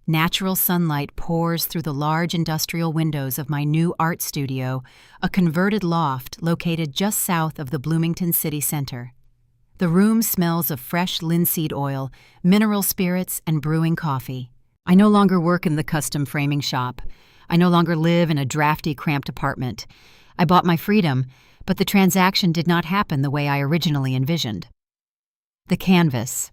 Natural sunlight pours through the large industrial windows of my new art studio, a converted loft located just south of the Bloomington city center. The room smells of fresh linseed oil, mineral spirits, and brewing coffee. I no longer work in the custom framing shop. I no longer live in a drafty, cramped apartment. I bought my freedom, but the transaction did not happen the way I originally envisioned. The canvas.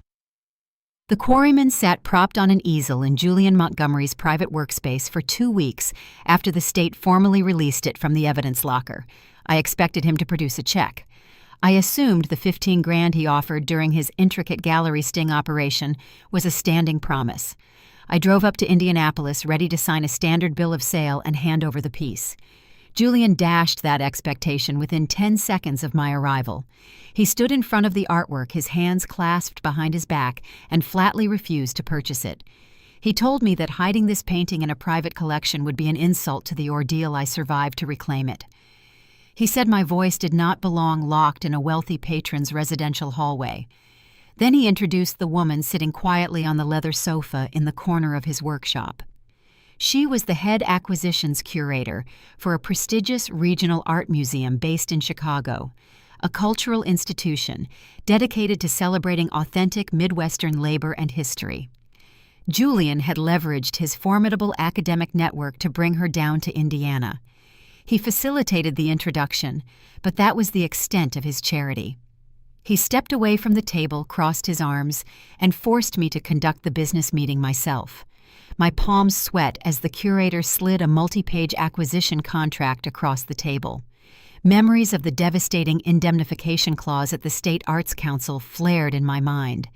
The Quarrymen sat propped on an easel in Julian Montgomery's private workspace for 2 weeks after the state formally released it from the evidence locker. I expected him to produce a check. I assumed the $15,000 he offered during his intricate gallery sting operation was a standing promise. I drove up to Indianapolis ready to sign a standard bill of sale and hand over the piece. Julian dashed that expectation within 10 seconds of my arrival. He stood in front of the artwork, his hands clasped behind his back, and flatly refused to purchase it. He told me that hiding this painting in a private collection would be an insult to the ordeal I survived to reclaim it. He said my voice did not belong locked in a wealthy patron's residential hallway. Then he introduced the woman sitting quietly on the leather sofa in the corner of his workshop. She was the head acquisitions curator for a prestigious regional art museum based in Chicago, a cultural institution dedicated to celebrating authentic Midwestern labor and history. Julian had leveraged his formidable academic network to bring her down to Indiana. He facilitated the introduction, but that was the extent of his charity. He stepped away from the table, crossed his arms, and forced me to conduct the business meeting myself. My palms sweat as the curator slid a multi-page acquisition contract across the table. Memories of the devastating indemnification clause at the State Arts Council flared in my mind.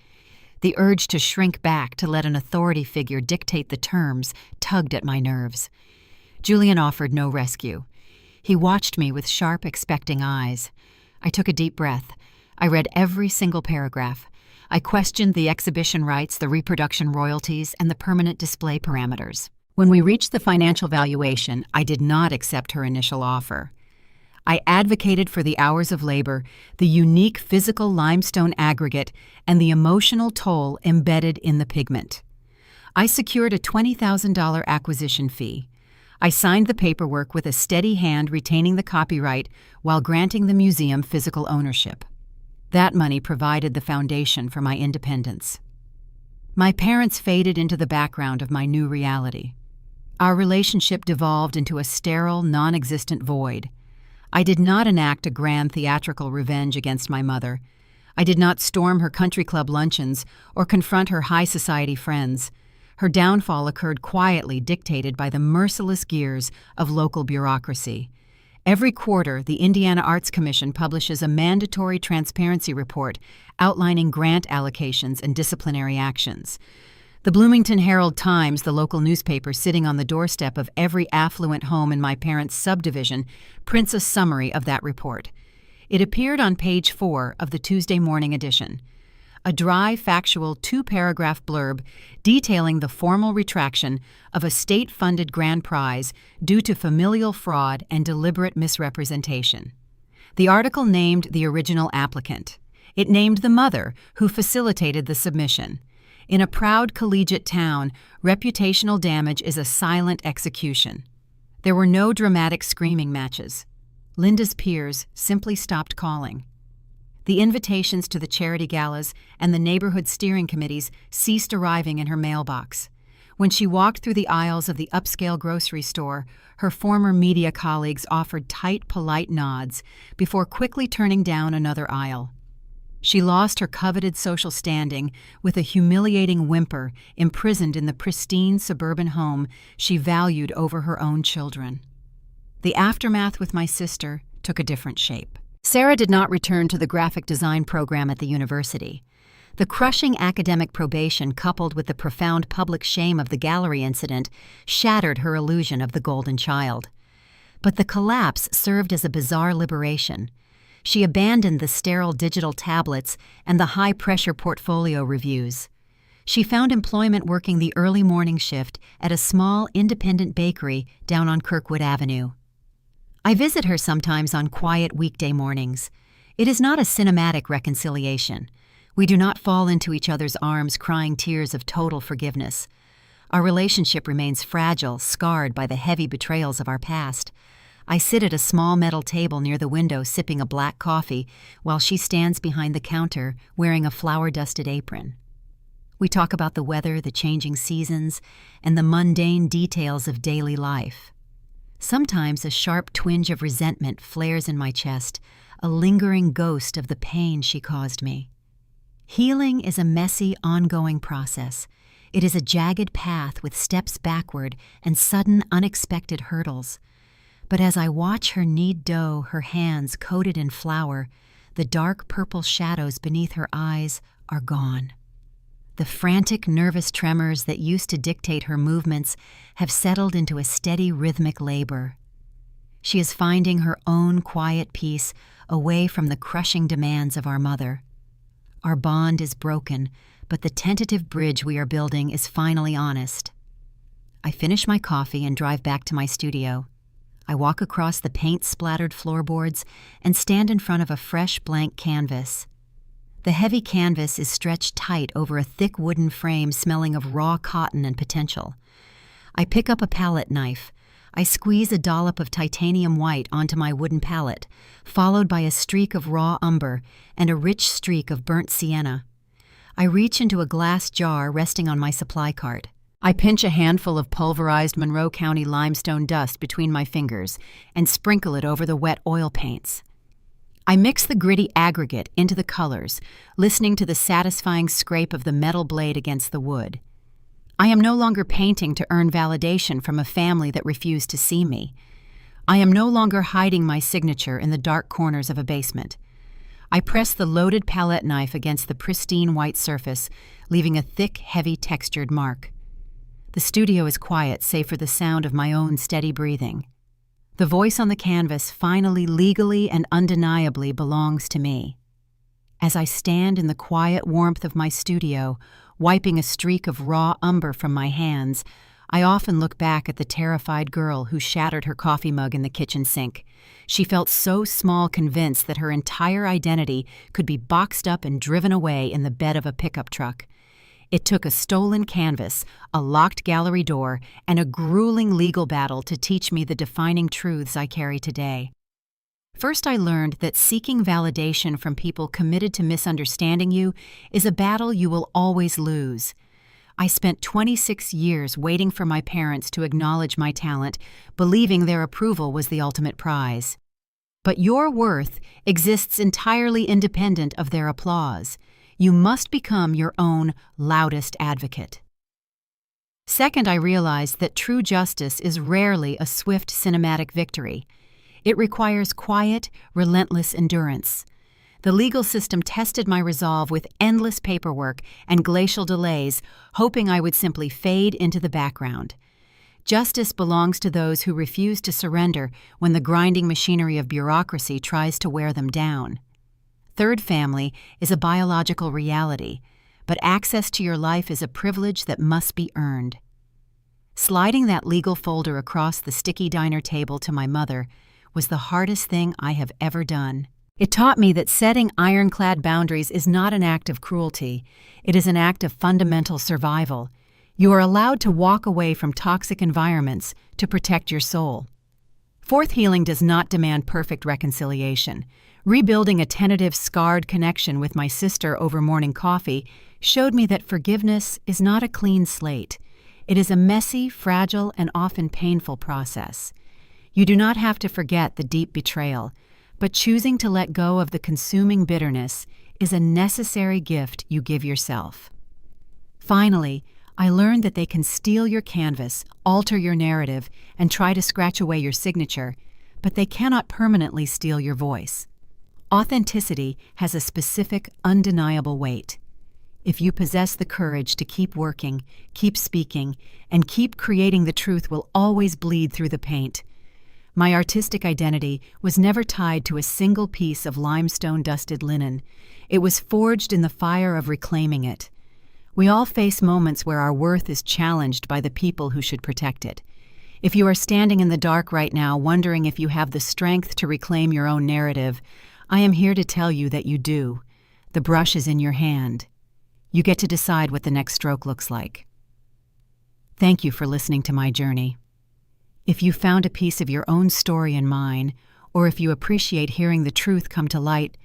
The urge to shrink back to let an authority figure dictate the terms tugged at my nerves. Julian offered no rescue. He watched me with sharp, expecting eyes. I took a deep breath. I read every single paragraph. I questioned the exhibition rights, the reproduction royalties, and the permanent display parameters. When we reached the financial valuation, I did not accept her initial offer. I advocated for the hours of labor, the unique physical limestone aggregate, and the emotional toll embedded in the pigment. I secured a $20,000 acquisition fee. I signed the paperwork with a steady hand, retaining the copyright while granting the museum physical ownership. That money provided the foundation for my independence. My parents faded into the background of my new reality. Our relationship devolved into a sterile, non-existent void. I did not enact a grand theatrical revenge against my mother. I did not storm her country club luncheons or confront her high society friends. Her downfall occurred quietly, dictated by the merciless gears of local bureaucracy. Every quarter, the Indiana Arts Commission publishes a mandatory transparency report outlining grant allocations and disciplinary actions. The Bloomington Herald-Times, the local newspaper sitting on the doorstep of every affluent home in my parents' subdivision, prints a summary of that report. It appeared on page 4 of the Tuesday morning edition. A dry, factual 2-paragraph blurb detailing the formal retraction of a state-funded grand prize due to familial fraud and deliberate misrepresentation. The article named the original applicant. It named the mother who facilitated the submission. In a proud collegiate town, reputational damage is a silent execution. There were no dramatic screaming matches. Linda's peers simply stopped calling. The invitations to the charity galas and the neighborhood steering committees ceased arriving in her mailbox. When she walked through the aisles of the upscale grocery store, her former media colleagues offered tight, polite nods before quickly turning down another aisle. She lost her coveted social standing with a humiliating whimper, imprisoned in the pristine suburban home she valued over her own children. The aftermath with my sister took a different shape. Sarah did not return to the graphic design program at the university. The crushing academic probation, coupled with the profound public shame of the gallery incident, shattered her illusion of the golden child. But the collapse served as a bizarre liberation. She abandoned the sterile digital tablets and the high-pressure portfolio reviews. She found employment working the early morning shift at a small, independent bakery down on Kirkwood Avenue. I visit her sometimes on quiet weekday mornings. It is not a cinematic reconciliation. We do not fall into each other's arms crying tears of total forgiveness. Our relationship remains fragile, scarred by the heavy betrayals of our past. I sit at a small metal table near the window sipping a black coffee while she stands behind the counter wearing a flour-dusted apron. We talk about the weather, the changing seasons, and the mundane details of daily life. Sometimes a sharp twinge of resentment flares in my chest, a lingering ghost of the pain she caused me. Healing is a messy, ongoing process. It is a jagged path with steps backward and sudden, unexpected hurdles. But as I watch her knead dough, her hands coated in flour, the dark purple shadows beneath her eyes are gone. The frantic, nervous tremors that used to dictate her movements have settled into a steady, rhythmic labor. She is finding her own quiet peace away from the crushing demands of our mother. Our bond is broken, but the tentative bridge we are building is finally honest. I finish my coffee and drive back to my studio. I walk across the paint-splattered floorboards and stand in front of a fresh, blank canvas. The heavy canvas is stretched tight over a thick wooden frame smelling of raw cotton and potential. I pick up a palette knife. I squeeze a dollop of titanium white onto my wooden palette, followed by a streak of raw umber and a rich streak of burnt sienna. I reach into a glass jar resting on my supply cart. I pinch a handful of pulverized Monroe County limestone dust between my fingers and sprinkle it over the wet oil paints. I mix the gritty aggregate into the colors, listening to the satisfying scrape of the metal blade against the wood. I am no longer painting to earn validation from a family that refused to see me. I am no longer hiding my signature in the dark corners of a basement. I press the loaded palette knife against the pristine white surface, leaving a thick, heavy, textured mark. The studio is quiet save for the sound of my own steady breathing. The voice on the canvas finally, legally, and undeniably belongs to me. As I stand in the quiet warmth of my studio, wiping a streak of raw umber from my hands, I often look back at the terrified girl who shattered her coffee mug in the kitchen sink. She felt so small, convinced that her entire identity could be boxed up and driven away in the bed of a pickup truck. It took a stolen canvas, a locked gallery door, and a grueling legal battle to teach me the defining truths I carry today. First, I learned that seeking validation from people committed to misunderstanding you is a battle you will always lose. I spent 26 years waiting for my parents to acknowledge my talent, believing their approval was the ultimate prize. But your worth exists entirely independent of their applause. You must become your own loudest advocate. Second, I realized that true justice is rarely a swift cinematic victory. It requires quiet, relentless endurance. The legal system tested my resolve with endless paperwork and glacial delays, hoping I would simply fade into the background. Justice belongs to those who refuse to surrender when the grinding machinery of bureaucracy tries to wear them down. Third, family is a biological reality, but access to your life is a privilege that must be earned. Sliding that legal folder across the sticky diner table to my mother was the hardest thing I have ever done. It taught me that setting ironclad boundaries is not an act of cruelty. It is an act of fundamental survival. You are allowed to walk away from toxic environments to protect your soul. Fourth, healing does not demand perfect reconciliation. Rebuilding a tentative, scarred connection with my sister over morning coffee showed me that forgiveness is not a clean slate. It is a messy, fragile, and often painful process. You do not have to forget the deep betrayal, but choosing to let go of the consuming bitterness is a necessary gift you give yourself. Finally, I learned that they can steal your canvas, alter your narrative, and try to scratch away your signature, but they cannot permanently steal your voice. Authenticity has a specific, undeniable weight. If you possess the courage to keep working, keep speaking, and keep creating, the truth will always bleed through the paint. My artistic identity was never tied to a single piece of limestone-dusted linen. It was forged in the fire of reclaiming it. We all face moments where our worth is challenged by the people who should protect it. If you are standing in the dark right now, wondering if you have the strength to reclaim your own narrative, I am here to tell you that you do. The brush is in your hand. You get to decide what the next stroke looks like. Thank you for listening to my journey. If you found a piece of your own story in mine, or if you appreciate hearing the truth come to light,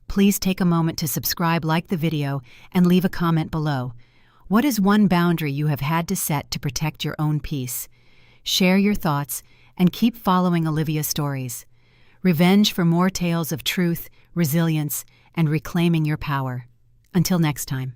please take a moment to subscribe, like the video, and leave a comment below. What is one boundary you have had to set to protect your own peace? Share your thoughts, and keep following Olivia Stories. Revenge for more tales of truth, resilience, and reclaiming your power. Until next time.